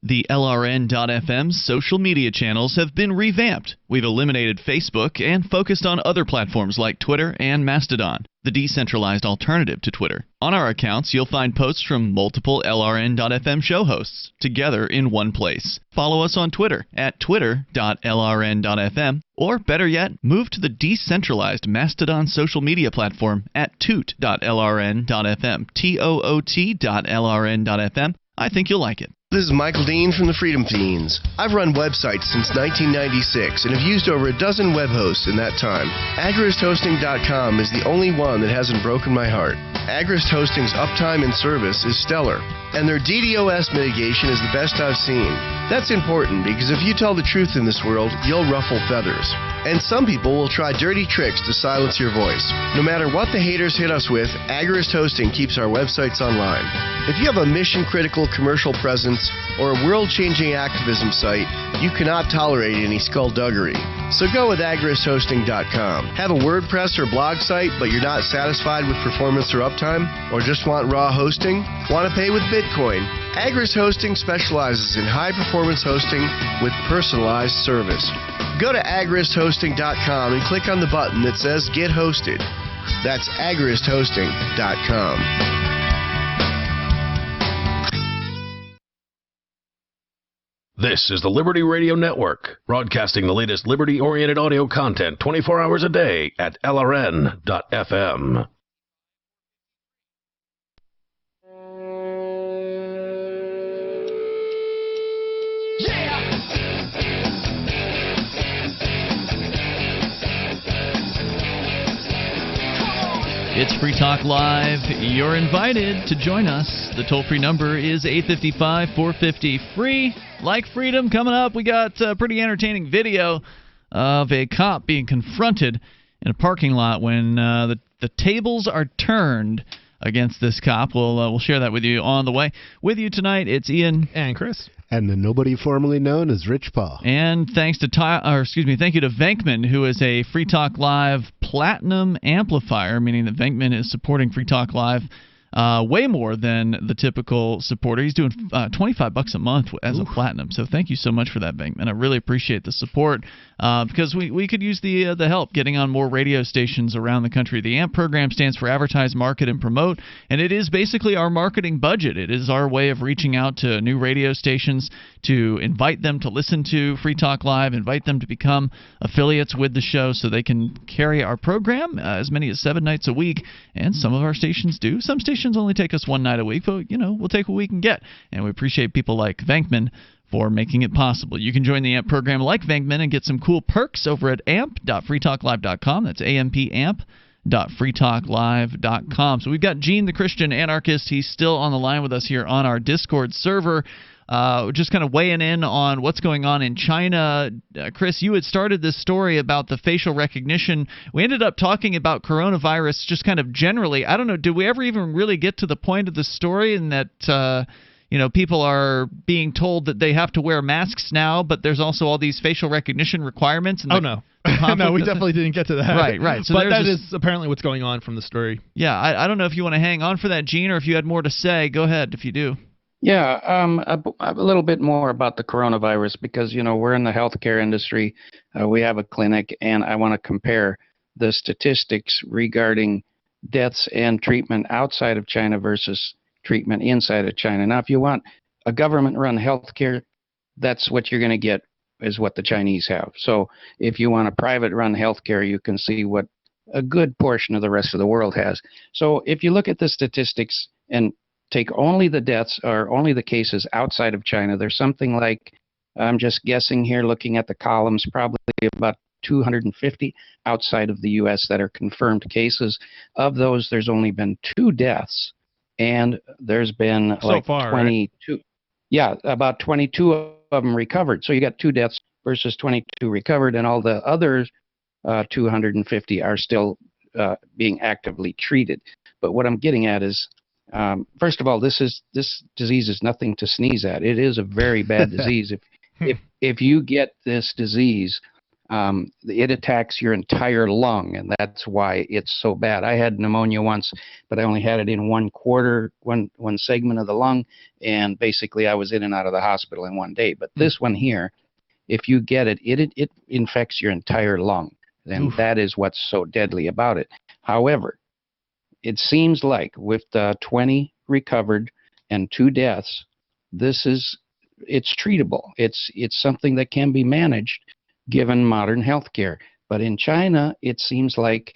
The LRN.FM's social media channels have been revamped. We've eliminated Facebook and focused on other platforms like Twitter and Mastodon, the decentralized alternative to Twitter. On our accounts, you'll find posts from multiple LRN.FM show hosts together in one place. Follow us on Twitter at twitter.lrn.fm, or better yet, move to the decentralized Mastodon social media platform at toot.lrn.fm, toot.lrn.fm. I think you'll like it. This is Michael Dean from the Freedom Fiends. I've run websites since 1996 and have used over a dozen web hosts in that time. AgristHosting.com is the only one that hasn't broken my heart. Agrist Hosting's uptime and service is stellar, and their DDoS mitigation is the best I've seen. That's important because if you tell the truth in this world, you'll ruffle feathers. And some people will try dirty tricks to silence your voice. No matter what the haters hit us with, Agrist Hosting keeps our websites online. If you have a mission-critical commercial presence or a world-changing activism site, you cannot tolerate any skullduggery. So go with agristhosting.com. Have a WordPress or blog site, but you're not satisfied with performance or uptime? Or just want raw hosting? Want to pay with Bitcoin? Agrist Hosting specializes in high-performance hosting with personalized service. Go to agristhosting.com and click on the button that says Get Hosted. That's agristhosting.com. This is the Liberty Radio Network, broadcasting the latest liberty-oriented audio content 24 hours a day at LRN.FM. It's Free Talk Live. You're invited to join us. The toll-free number is 855-450-FREE. Like freedom, coming up, we got a pretty entertaining video of a cop being confronted in a parking lot when the tables are turned against this cop. We'll share that with you on the way. With you tonight, it's Ian and Chris. And the nobody formerly known as Rich Paul. And thank you to Venkman, who is a Free Talk Live Platinum amplifier, meaning that Venkman is supporting Free Talk Live way more than the typical supporter. He's doing $25 a month as a platinum. So thank you so much for that, Venkman. I really appreciate the support because we could use the help getting on more radio stations around the country. The AMP program stands for Advertise, Market, and Promote, and it is basically our marketing budget. It is our way of reaching out to new radio stations to invite them to listen to Free Talk Live, invite them to become affiliates with the show so they can carry our program as many as 7 nights a week, and some of our stations do. Some stations only take us 1 night a week, but we'll take what we can get, and we appreciate people like Venkman for making it possible. You can join the AMP program like Venkman and get some cool perks over at amp.freetalklive.com. That's ampamp.freetalklive.com. So we've got Gene, the Christian anarchist. He's still on the line with us here on our Discord server. Just kind of weighing in on what's going on in China. Chris, you had started this story about the facial recognition. We ended up talking about coronavirus just kind of generally. I don't know, did we ever even really get to the point of the story in that people are being told that they have to wear masks now, but there's also all these facial recognition requirements? And no. No, we definitely didn't get to that. Right. So but that is apparently what's going on from the story. Yeah, I don't know if you want to hang on for that, Gene, or if you had more to say. Go ahead if you do. Yeah, a little bit more about the coronavirus because, we're in the healthcare industry. We have a clinic, and I want to compare the statistics regarding deaths and treatment outside of China versus treatment inside of China. Now, if you want a government-run healthcare, that's what you're going to get is what the Chinese have. So if you want a private-run healthcare, you can see what a good portion of the rest of the world has. So if you look at the statistics and take only the deaths or only the cases outside of China, there's something like, I'm just guessing here, looking at the columns, probably about 250 outside of the U.S. that are confirmed cases. Of those, there's only been 2 deaths, and there's been so like far, 22. Right? Yeah, about 22 of them recovered. So you got 2 deaths versus 22 recovered, and all the other 250 are still being actively treated. But what I'm getting at is, first of all, this disease is nothing to sneeze at. It is a very bad disease. If you get this disease, it attacks your entire lung, and that's why it's so bad. I had pneumonia once, but I only had it in one segment of the lung, and basically I was in and out of the hospital in 1 day. But this one here, if you get it, it infects your entire lung, and that is what's so deadly about it. However, it seems like with the 20 recovered and 2 deaths, it's treatable. It's something that can be managed given modern healthcare. But in China, it seems like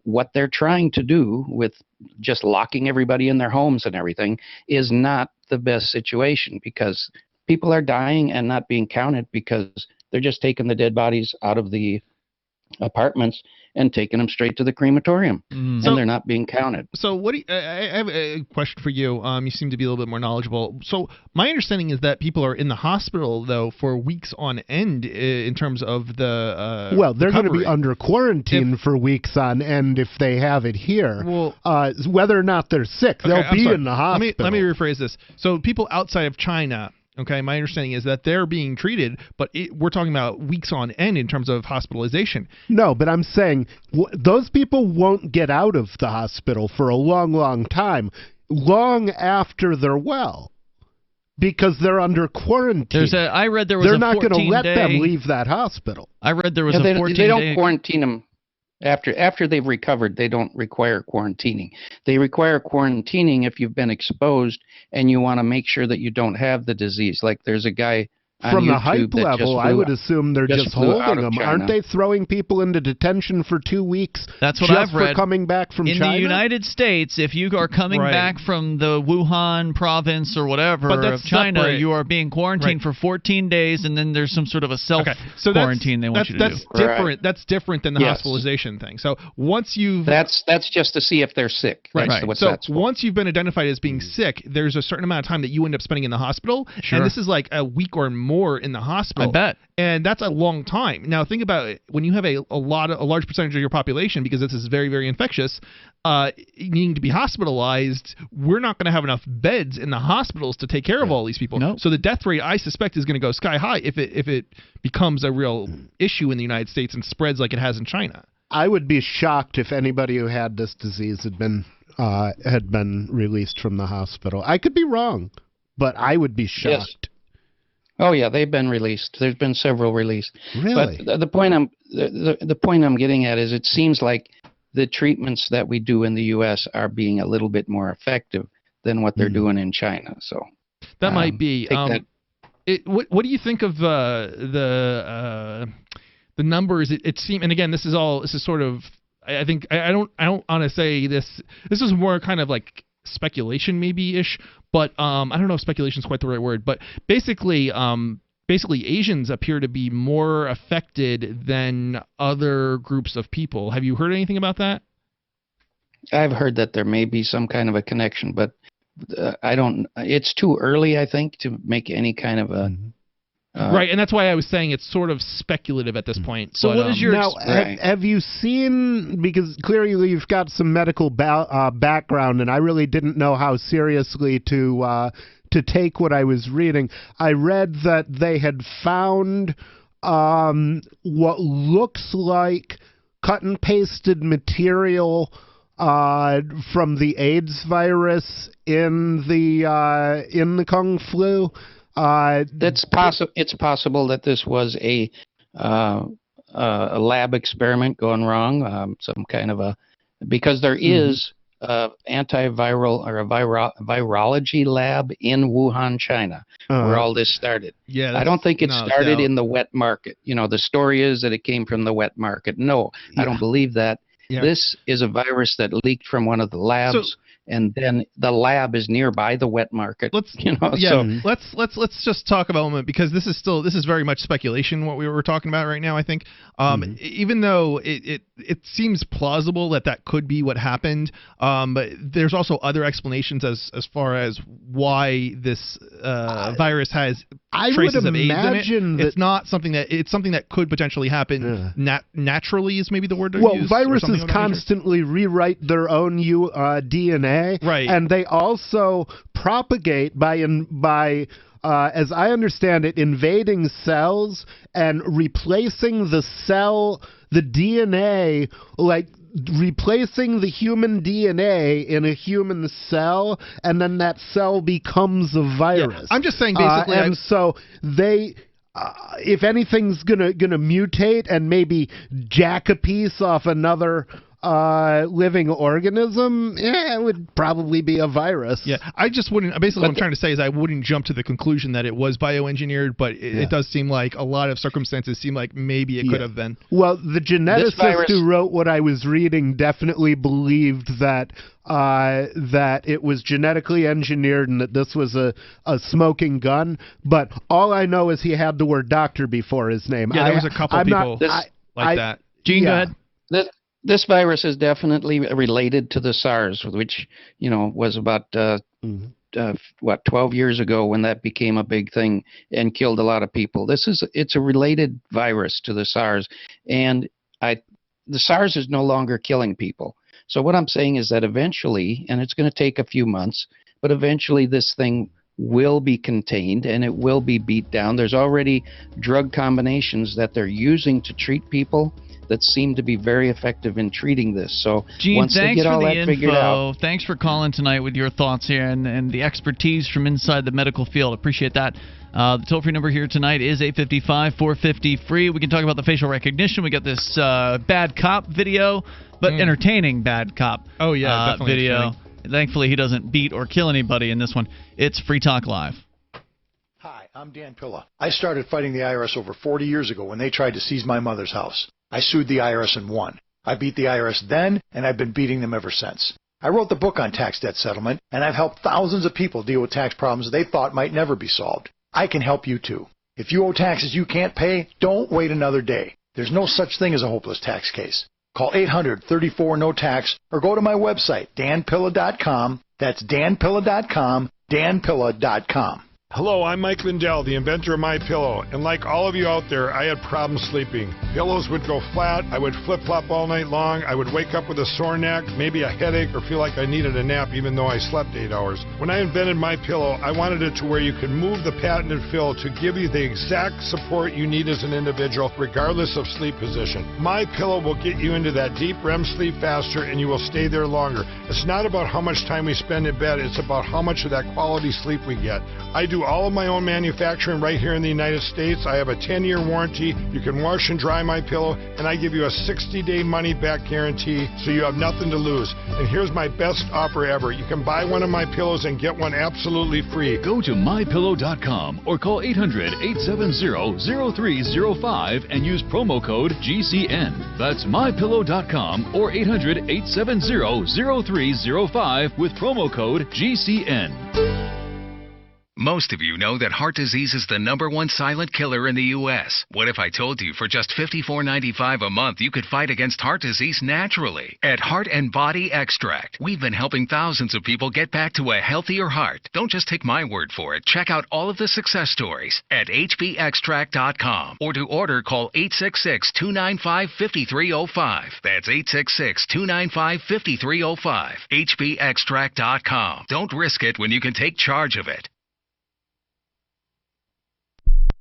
what they're trying to do with just locking everybody in their homes and everything is not the best situation because people are dying and not being counted because they're just taking the dead bodies out of the apartments and taking them straight to the crematorium, and they're not being counted. So I have a question for you. You seem to be a little bit more knowledgeable. So my understanding is that people are in the hospital, though, for weeks on end in terms of the well, they're going to be recovery. under quarantine for weeks on end if they have it here. Well, whether or not they're sick, okay, they'll be in the hospital. Let me rephrase this. So people outside of China, okay, my understanding is that they're being treated, but we're talking about weeks on end in terms of hospitalization. No, but I'm saying those people won't get out of the hospital for a long, long time, long after they're well, because they're under quarantine. I read there was they're not going to let them leave that hospital. I read there was a 14-day... They don't quarantine them. After they've recovered, they don't require quarantining. They require quarantining if you've been exposed and you want to make sure that you don't have the disease. Like there's a guy on From YouTube the hype level, I would assume they're just holding them. Aren't they throwing people into detention for 2 weeks? That's what just I've read. For coming back from in China? the United States, if you are coming back from the Wuhan province or whatever of China, you are being quarantined for 14 days, and then there's some sort of a self-quarantine they want you to do. Different. That's different than the hospitalization thing. So once you've... That's just to see if they're sick. Right. So once you've been identified as being sick, there's a certain amount of time that you end up spending in the hospital, and this is like a week or more in the hospital. I bet. And that's a long time. Now, think about it. When you have a large percentage of your population, because this is very, very infectious, needing to be hospitalized, we're not going to have enough beds in the hospitals to take care of all these people. Nope. So the death rate, I suspect, is going to go sky high if it becomes a real issue in the United States and spreads like it has in China. I would be shocked if anybody who had this disease had been had been released from the hospital. I could be wrong, but I would be shocked. Yes. Oh yeah, they've been released. There's been several released. Really? But the point I'm getting at is it seems like the treatments that we do in the U.S. are being a little bit more effective than what they're doing in China. So that might be. What do you think of the numbers? It seems, and again, this is sort of. I think I don't want to say this. This is more kind of like speculation maybe ish, but I don't know if speculation is quite the right word, but basically Asians appear to be more affected than other groups of people. Have you heard anything about that? I've heard that there may be some kind of a connection, but I don't. It's too early, I think, to make any kind of a. Right, and that's why I was saying it's sort of speculative at this point. So, what is your have you seen? Because clearly you've got some medical background, and I really didn't know how seriously to take what I was reading. I read that they had found what looks like cut and pasted material from the AIDS virus in the Kung flu. That's possible. It's possible that this was a lab experiment gone wrong. Some kind of because there is antiviral or a virology lab in Wuhan, China, where all this started. Yeah, I don't think it started in the wet market. The story is that it came from the wet market. No, I don't believe that. Yeah. This is a virus that leaked from one of the labs. And then the lab is nearby the wet market. Let's just talk about a moment, because this is very much speculation what we were talking about right now. I think even though it seems plausible that could be what happened, but there's also other explanations as far as why this virus has traces of AIDS in it. It's not something that could potentially happen naturally is maybe the word to use. Well, viruses constantly rewrite their own DNA. Right. And they also propagate by as I understand it, invading cells and replacing the DNA, like replacing the human DNA in a human cell, and then that cell becomes a virus. Yeah, I'm just saying basically. So they. If anything's gonna mutate and maybe jack a piece off another living organism, it would probably be a virus. Yeah, I just wouldn't. Basically, what I'm trying to say is I wouldn't jump to the conclusion that it was bioengineered, but it does seem like a lot of circumstances seem like maybe it could have been. Well, the geneticist who wrote what I was reading definitely believed that it was genetically engineered and that this was a smoking gun. But all I know is he had the word doctor before his name. Yeah, there was a couple people like that. Gene, go ahead. This virus is definitely related to the SARS, which, was about 12 years ago when that became a big thing and killed a lot of people. It's a related virus to the SARS, and the SARS is no longer killing people. So what I'm saying is that eventually, and it's going to take a few months, but eventually this thing will be contained and it will be beat down. There's already drug combinations that they're using to treat people that seem to be very effective in treating this. So Gene, once they get all that figured out. Thanks for calling tonight with your thoughts here and the expertise from inside the medical field. Appreciate that. The toll-free number here tonight is 855-450-FREE. We can talk about the facial recognition. We got this bad cop video, but entertaining bad cop definitely video. Thankfully, he doesn't beat or kill anybody in this one. It's Free Talk Live. Hi, I'm Dan Pilla. I started fighting the IRS over 40 years ago when they tried to seize my mother's house. I sued the IRS and won. I beat the IRS then, and I've been beating them ever since. I wrote the book on tax debt settlement, and I've helped thousands of people deal with tax problems they thought might never be solved. I can help you too. If you owe taxes you can't pay, don't wait another day. There's no such thing as a hopeless tax case. Call 800-34-NO-TAX or go to my website, danpilla.com. That's danpilla.com, danpilla.com. Hello, I'm Mike Lindell, the inventor of MyPillow, and like all of you out there, I had problems sleeping. Pillows would go flat, I would flip-flop all night long, I would wake up with a sore neck, maybe a headache, or feel like I needed a nap even though I slept 8 hours. When I invented MyPillow, I wanted it to where you could move the patented fill to give you the exact support you need as an individual, regardless of sleep position. MyPillow will get you into that deep REM sleep faster, and you will stay there longer. It's not about how much time we spend in bed, it's about how much of that quality sleep we get. I do all of my own manufacturing right here in the United States. I have a 10-year warranty. You can wash and dry my pillow, and I give you a 60-day money-back guarantee, so you have nothing to lose. And here's my best offer ever. You can buy one of my pillows and get one absolutely free. Go to mypillow.com or call 800-870-0305 and use promo code GCN. That's mypillow.com or 800-870-0305 with promo code GCN. Most of you know that heart disease is the #1 silent killer in the U.S. What if I told you for just $54.95 a month you could fight against heart disease naturally? At Heart and Body Extract, we've been helping thousands of people get back to a healthier heart. Don't just take my word for it. Check out all of the success stories at hbextract.com, or to order, call 866-295-5305. That's 866-295-5305. hbextract.com. Don't risk it when you can take charge of it.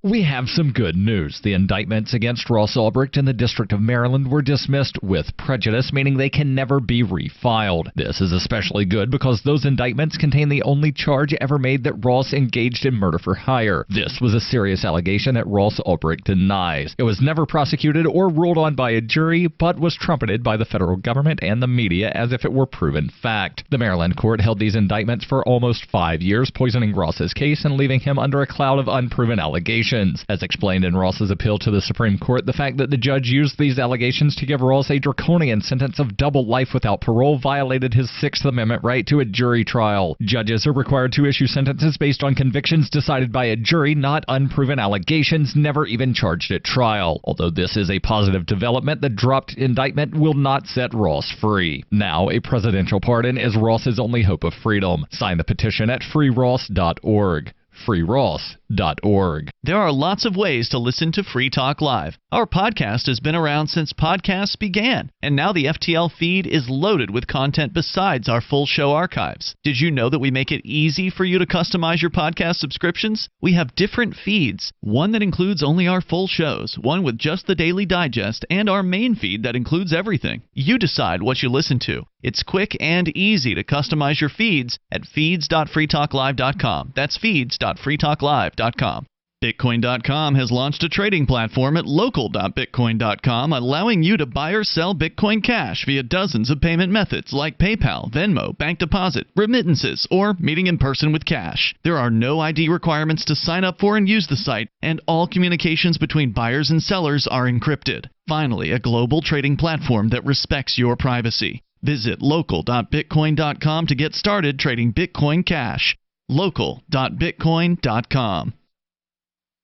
We have some good news. The indictments against Ross Ulbricht in the District of Maryland were dismissed with prejudice, meaning they can never be refiled. This is especially good because those indictments contain the only charge ever made that Ross engaged in murder for hire. This was a serious allegation that Ross Ulbricht denies. It was never prosecuted or ruled on by a jury, but was trumpeted by the federal government and the media as if it were proven fact. The Maryland court held these indictments for almost 5 years, poisoning Ross's case and leaving him under a cloud of unproven allegations. As explained in Ross's appeal to the Supreme Court, the fact that the judge used these allegations to give Ross a draconian sentence of double life without parole violated his Sixth Amendment right to a jury trial. Judges are required to issue sentences based on convictions decided by a jury, not unproven allegations never even charged at trial. Although this is a positive development, the dropped indictment will not set Ross free. Now, a presidential pardon is Ross's only hope of freedom. Sign the petition at freeross.org. freeross.org. There are lots of ways to listen to Free Talk Live. Our podcast has been around since podcasts began, and now the FTL feed is loaded with content besides our full show archives. Did you know that we make it easy for you to customize your podcast subscriptions? We have different feeds, one that includes only our full shows, one with just the Daily Digest, and our main feed that includes everything. You decide what you listen to. It's quick and easy to customize your feeds at feeds.freetalklive.com. That's feeds.freetalklive.com. Bitcoin.com has launched a trading platform at local.bitcoin.com, allowing you to buy or sell Bitcoin Cash via dozens of payment methods like PayPal, Venmo, bank deposit, remittances, or meeting in person with cash. There are no ID requirements to sign up for and use the site, and all communications between buyers and sellers are encrypted. Finally, a global trading platform that respects your privacy. Visit local.bitcoin.com to get started trading Bitcoin Cash. local.bitcoin.com.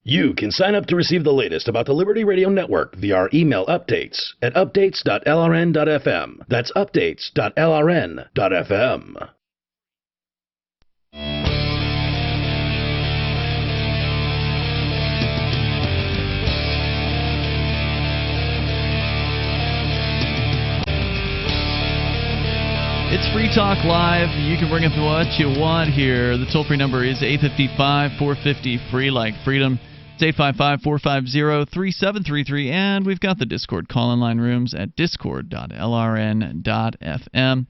You can sign up to receive the latest about the Liberty Radio Network via our email updates at updates.lrn.fm. That's updates.lrn.fm. It's Free Talk Live. You can bring up what you want here. The toll-free number is 855-450-FREE, like freedom. It's 855-450-3733, and we've got the Discord call-in line rooms at discord.lrn.fm.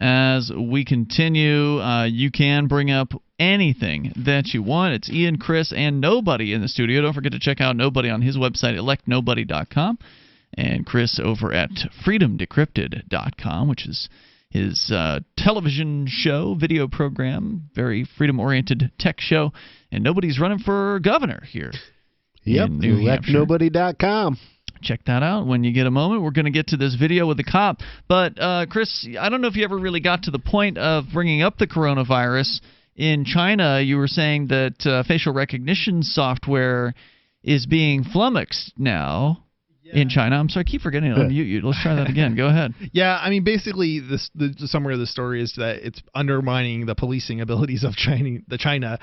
As we continue, you can bring up anything that you want. It's Ian, Chris, and Nobody in the studio. Don't forget to check out Nobody on his website, electnobody.com, and Chris over at freedomdecrypted.com, which is his television show, video program, very freedom-oriented tech show, and Nobody's running for governor here. Yep, electnobody.com. Check that out when you get a moment. We're going to get to this video with the cop. But, Chris, I don't know if you ever really got to the point of bringing up the coronavirus. In China, you were saying that facial recognition software is being flummoxed now. in China. I'm sorry, I keep forgetting to unmute you. Let's try that again. Go ahead. Yeah, I mean, basically, the summary of the story is that it's undermining the policing abilities of China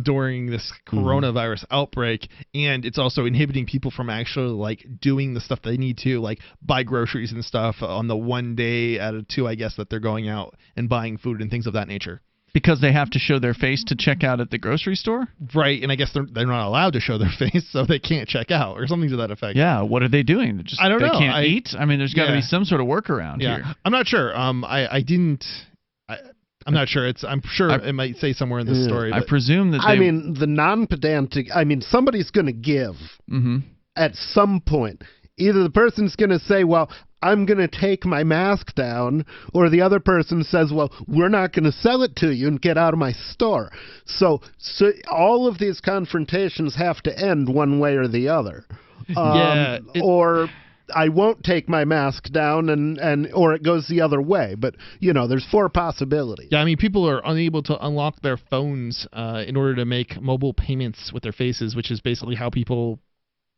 during this coronavirus outbreak, and it's also inhibiting people from actually like doing the stuff they need to, like buy groceries and stuff on the one day out of two, I guess, that they're going out and buying food and things of that nature. Because they have to show their face to check out at the grocery store? Right, and I guess they're not allowed to show their face, so they can't check out, or something to that effect. Yeah, what are they doing? I don't know. They can't eat? I mean, there's got to be some sort of workaround here. I'm not sure. I'm not sure. I'm sure it might say somewhere in the story. I presume that I mean, the non-pedantic... I mean, somebody's going to give at some point. Either the person's going to say, well, I'm going to take my mask down, or the other person says, well, we're not going to sell it to you and get out of my store. So all of these confrontations have to end one way or the other. Or I won't take my mask down, or it goes the other way. But, there's 4 possibilities. Yeah, I mean, people are unable to unlock their phones in order to make mobile payments with their faces, which is basically how people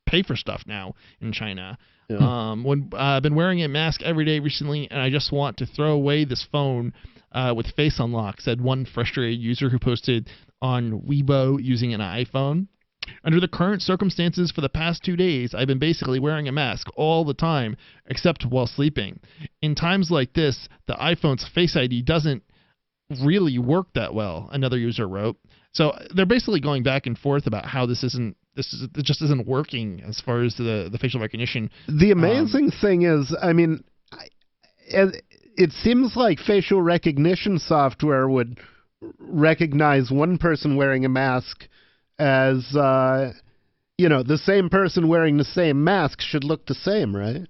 pay for stuff now in China. When I've been wearing a mask every day recently, and I just want to throw away this phone with face unlock, said one frustrated user who posted on Weibo using an iPhone. Under the current circumstances for the past 2 days, I've been basically wearing a mask all the time, except while sleeping. In times like this, the iPhone's Face ID doesn't really work that well, another user wrote. So they're basically going back and forth about how it just isn't working as far as the facial recognition. The amazing thing is, I mean, it seems like facial recognition software would recognize one person wearing a mask as, the same person wearing the same mask should look the same, right?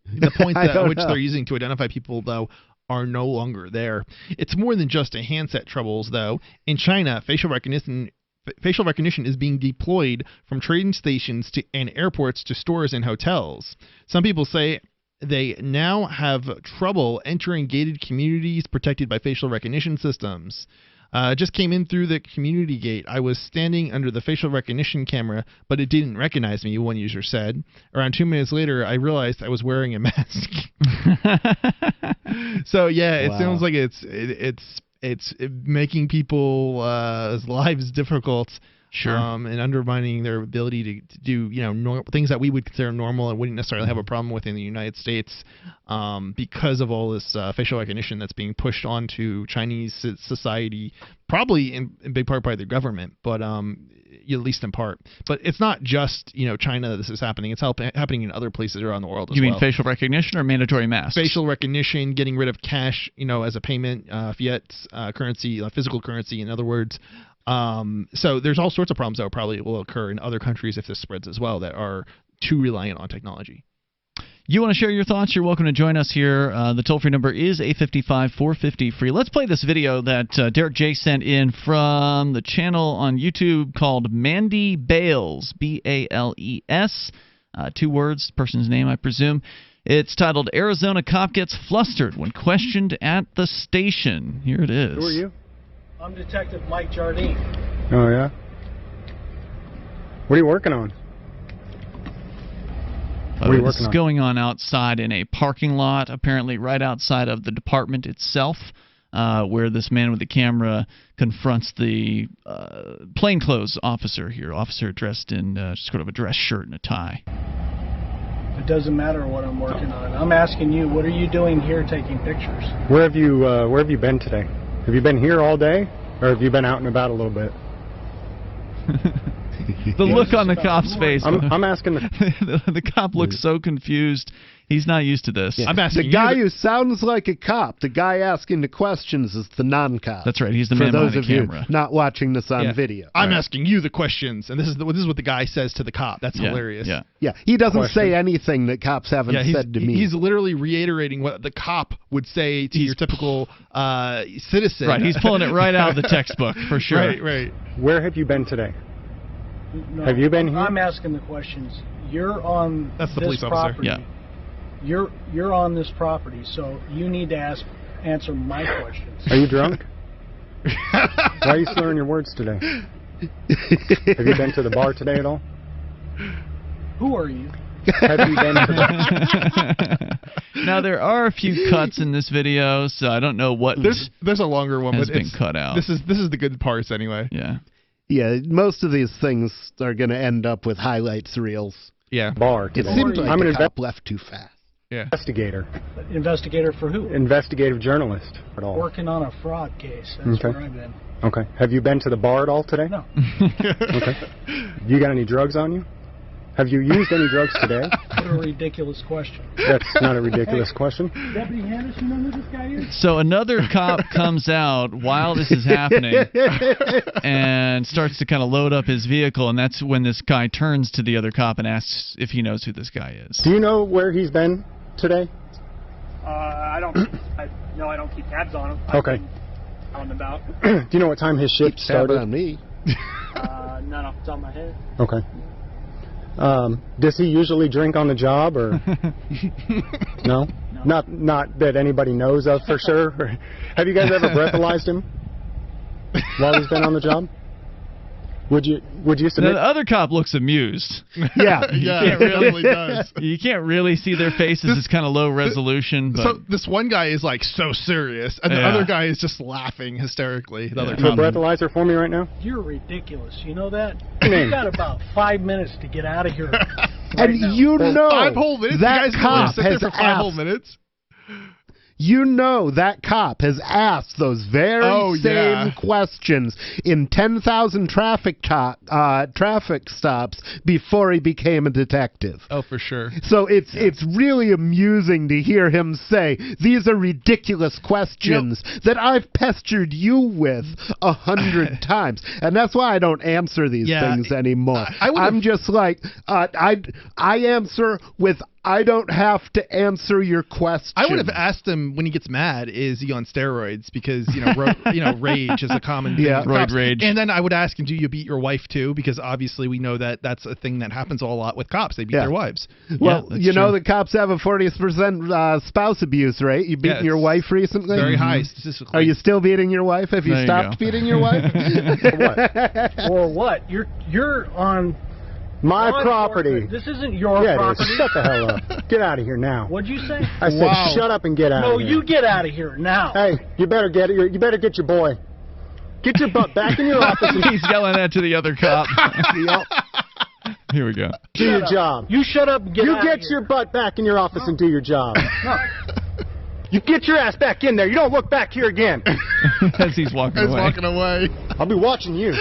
The points at which they're using to identify people, though, are no longer there. It's more than just a handset troubles, though. In China, facial recognition is being deployed from train stations and airports to stores and hotels. Some people say they now have trouble entering gated communities protected by facial recognition systems. Just came in through the community gate. I was standing under the facial recognition camera, but it didn't recognize me, one user said. Around 2 minutes later, I realized I was wearing a mask. So, yeah, it sounds like it's making people's lives difficult. Sure. And undermining their ability to do, things that we would consider normal and wouldn't necessarily have a problem with in the United States, because of all this facial recognition that's being pushed onto Chinese society, probably in big part by the government, but at least in part. But it's not just China that this is happening; it's happening in other places around the world as well. You mean facial recognition or mandatory masks? Facial recognition, getting rid of cash, as a payment, fiat currency, physical currency, in other words. So there's all sorts of problems that probably will occur in other countries if this spreads as well that are too reliant on technology. You want to share your thoughts? You're welcome to join us here. The toll-free number is 855-450-FREE. Let's play this video that Derek J. sent in from the channel on YouTube called Mandy Bales, B-A-L-E-S. 2 words, person's name, I presume. It's titled, Arizona Cop Gets Flustered When Questioned at the Station. Here it is. Who are you? I'm Detective Mike Jardine. Oh, yeah? What are you working on? This is going on outside in a parking lot, apparently right outside of the department itself, where this man with the camera confronts the plainclothes officer here, officer dressed in sort of a dress shirt and a tie. It doesn't matter what I'm working on. I'm asking you, what are you doing here taking pictures? Where have you been today? Have you been here all day, or have you been out and about a little bit? The look on the cop's face. I'm asking. The cop looks so confused. He's not used to this. Yeah. I'm asking the guy who sounds like a cop. The guy asking the questions is the non-cop. That's right. He's the man behind the camera. For those of you not watching this on video. I'm asking you the questions, and this is what the guy says to the cop. That's hilarious. Yeah. He doesn't say anything that cops haven't said to me. He's literally reiterating what the cop would say to your typical citizen. Right. He's pulling it right out of the textbook for sure. Right. Where have you been today? No, have you been here? I'm asking the questions. You're on That's the this police property. officer. Yeah. You're on this property, so you need to answer my questions. Are you drunk? Why are you slurring your words today? Have you been to the bar today at all? Who are you? Have you been to the... Now, there are a few cuts in this video, so I don't know what there's a longer one, has but been cut out. This is the good parts anyway. Yeah. Yeah, most of these things are going to end up with highlights reels. Yeah. Bar. It seems like the cop left too fast. Yeah. Investigator. Investigator for who? Investigative journalist at all. Working on a fraud case. That's where I've been. Okay. Have you been to the bar at all today? No. Okay. You got any drugs on you? Have you used any drugs today? What a ridiculous question. That's not a ridiculous question. Deputy Hannes, you know who this guy is? So another cop comes out while this is happening and starts to kind of load up his vehicle, and that's when this guy turns to the other cop and asks if he knows who this guy is. Do you know where he's been today? I don't keep tabs on him. Okay. Out and about. Do you know what time his shift started? On me. Not off the top of my head. Okay. Does he usually drink on the job, or no? Not that anybody knows of for sure. Have you guys ever breathalyzed him while he's been on the job? Would you submit? Now, the other cop looks amused. Yeah, it really does. You can't really see their faces. It's kind of low resolution. But so this one guy is like so serious, and the other guy is just laughing hysterically. The other cop. The breathalyzer for me right now. You're ridiculous. You know that? You got about 5 minutes to get out of here. And now. you know 5 whole minutes. That you guys cop sit there has for 5 whole minutes. You know that cop has asked those very same questions in 10,000 traffic stops before he became a detective. Oh, for sure. So it's really amusing to hear him say, these are ridiculous questions that I've pestered you with 100 times. And that's why I don't answer these things anymore. I'm just like, I answer with, I don't have to answer your question. I would have asked him when he gets mad, is he on steroids? Because rage is a common thing. Yeah, roid rage. And then I would ask him, do you beat your wife too? Because obviously we know that that's a thing that happens a lot with cops. They beat their wives. Well, you know the cops have a 40% spouse abuse rate. You beaten your wife recently? Very high statistically. Are you still beating your wife? Have you stopped beating your wife? For what? You're on... My property. This isn't your property. It is. Shut the hell up. Get out of here now. What'd you say? I said shut up and get out of here. No, you get out of here now. Hey, you better get your boy. Get your butt back in your office. He's yelling that to the other cop. Here we go. Do your job. You shut up and get out of here. You get your butt back in your office and do your job. No. You get your ass back in there. You don't look back here again. As he's walking away. I'll be watching you.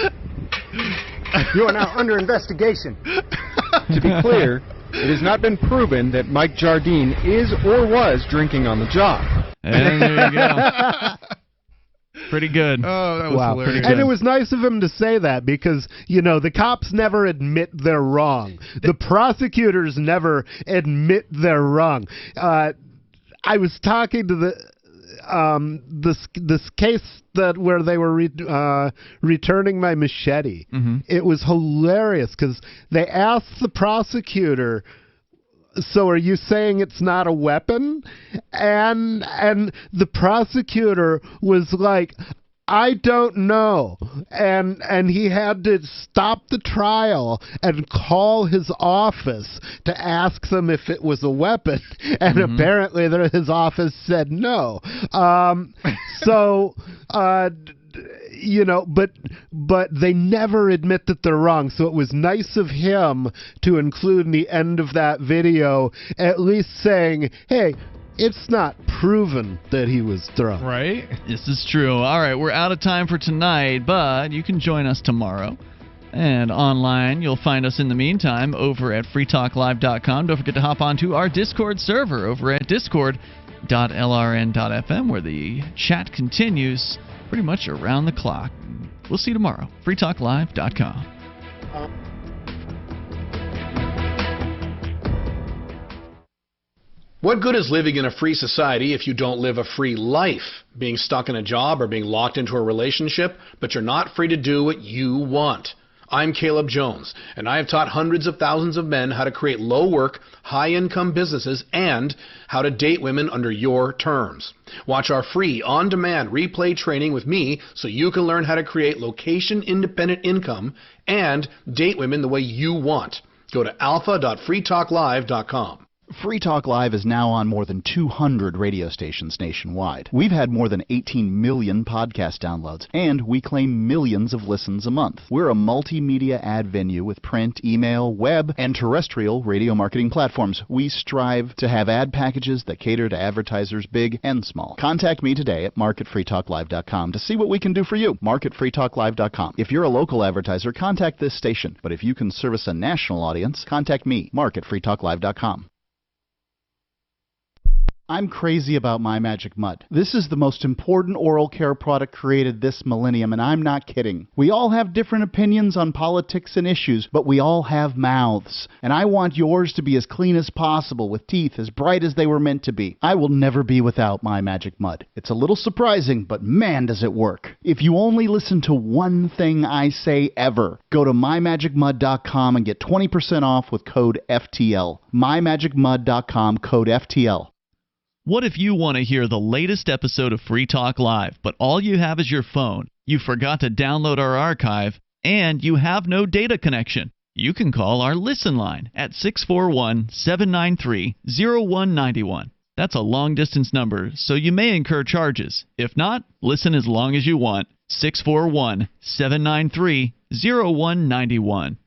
You are now under investigation. To be clear, it has not been proven that Mike Jardine is or was drinking on the job. And there you go. Pretty good. Oh, that was hilarious. And it was nice of him to say that because, the cops never admit they're wrong. The prosecutors never admit they're wrong. I was talking to this case where they were returning my machete. It was hilarious because they asked the prosecutor, so are you saying it's not a weapon? And the prosecutor was like, I don't know. And he had to stop the trial and call his office to ask them if it was a weapon. And apparently his office said no. But they never admit that they're wrong. So it was nice of him to include in the end of that video at least saying, hey, it's not proven that he was drunk. Right? This is true. All right, we're out of time for tonight, but you can join us tomorrow. And online, you'll find us in the meantime over at freetalklive.com. Don't forget to hop onto our Discord server over at discord.lrn.fm, where the chat continues pretty much around the clock. We'll see you tomorrow. freetalklive.com. What good is living in a free society if you don't live a free life? Being stuck in a job or being locked into a relationship, but you're not free to do what you want. I'm Caleb Jones, and I have taught hundreds of thousands of men how to create low-work, high-income businesses and how to date women under your terms. Watch our free, on-demand replay training with me so you can learn how to create location-independent income and date women the way you want. Go to alpha.freetalklive.com. Free Talk Live is now on more than 200 radio stations nationwide. We've had more than 18 million podcast downloads, and we claim millions of listens a month. We're a multimedia ad venue with print, email, web, and terrestrial radio marketing platforms. We strive to have ad packages that cater to advertisers big and small. Contact me today at mark@freetalklive.com to see what we can do for you. mark@freetalklive.com. If you're a local advertiser, contact this station. But if you can service a national audience, contact me, mark@freetalklive.com. I'm crazy about My Magic Mud. This is the most important oral care product created this millennium, and I'm not kidding. We all have different opinions on politics and issues, but we all have mouths. And I want yours to be as clean as possible, with teeth as bright as they were meant to be. I will never be without My Magic Mud. It's a little surprising, but man, does it work. If you only listen to one thing I say ever, go to mymagicmud.com and get 20% off with code FTL. mymagicmud.com, code FTL. What if you want to hear the latest episode of Free Talk Live, but all you have is your phone, you forgot to download our archive, and you have no data connection? You can call our Listen line at 641-793-0191. That's a long-distance number, so you may incur charges. If not, listen as long as you want. 641-793-0191.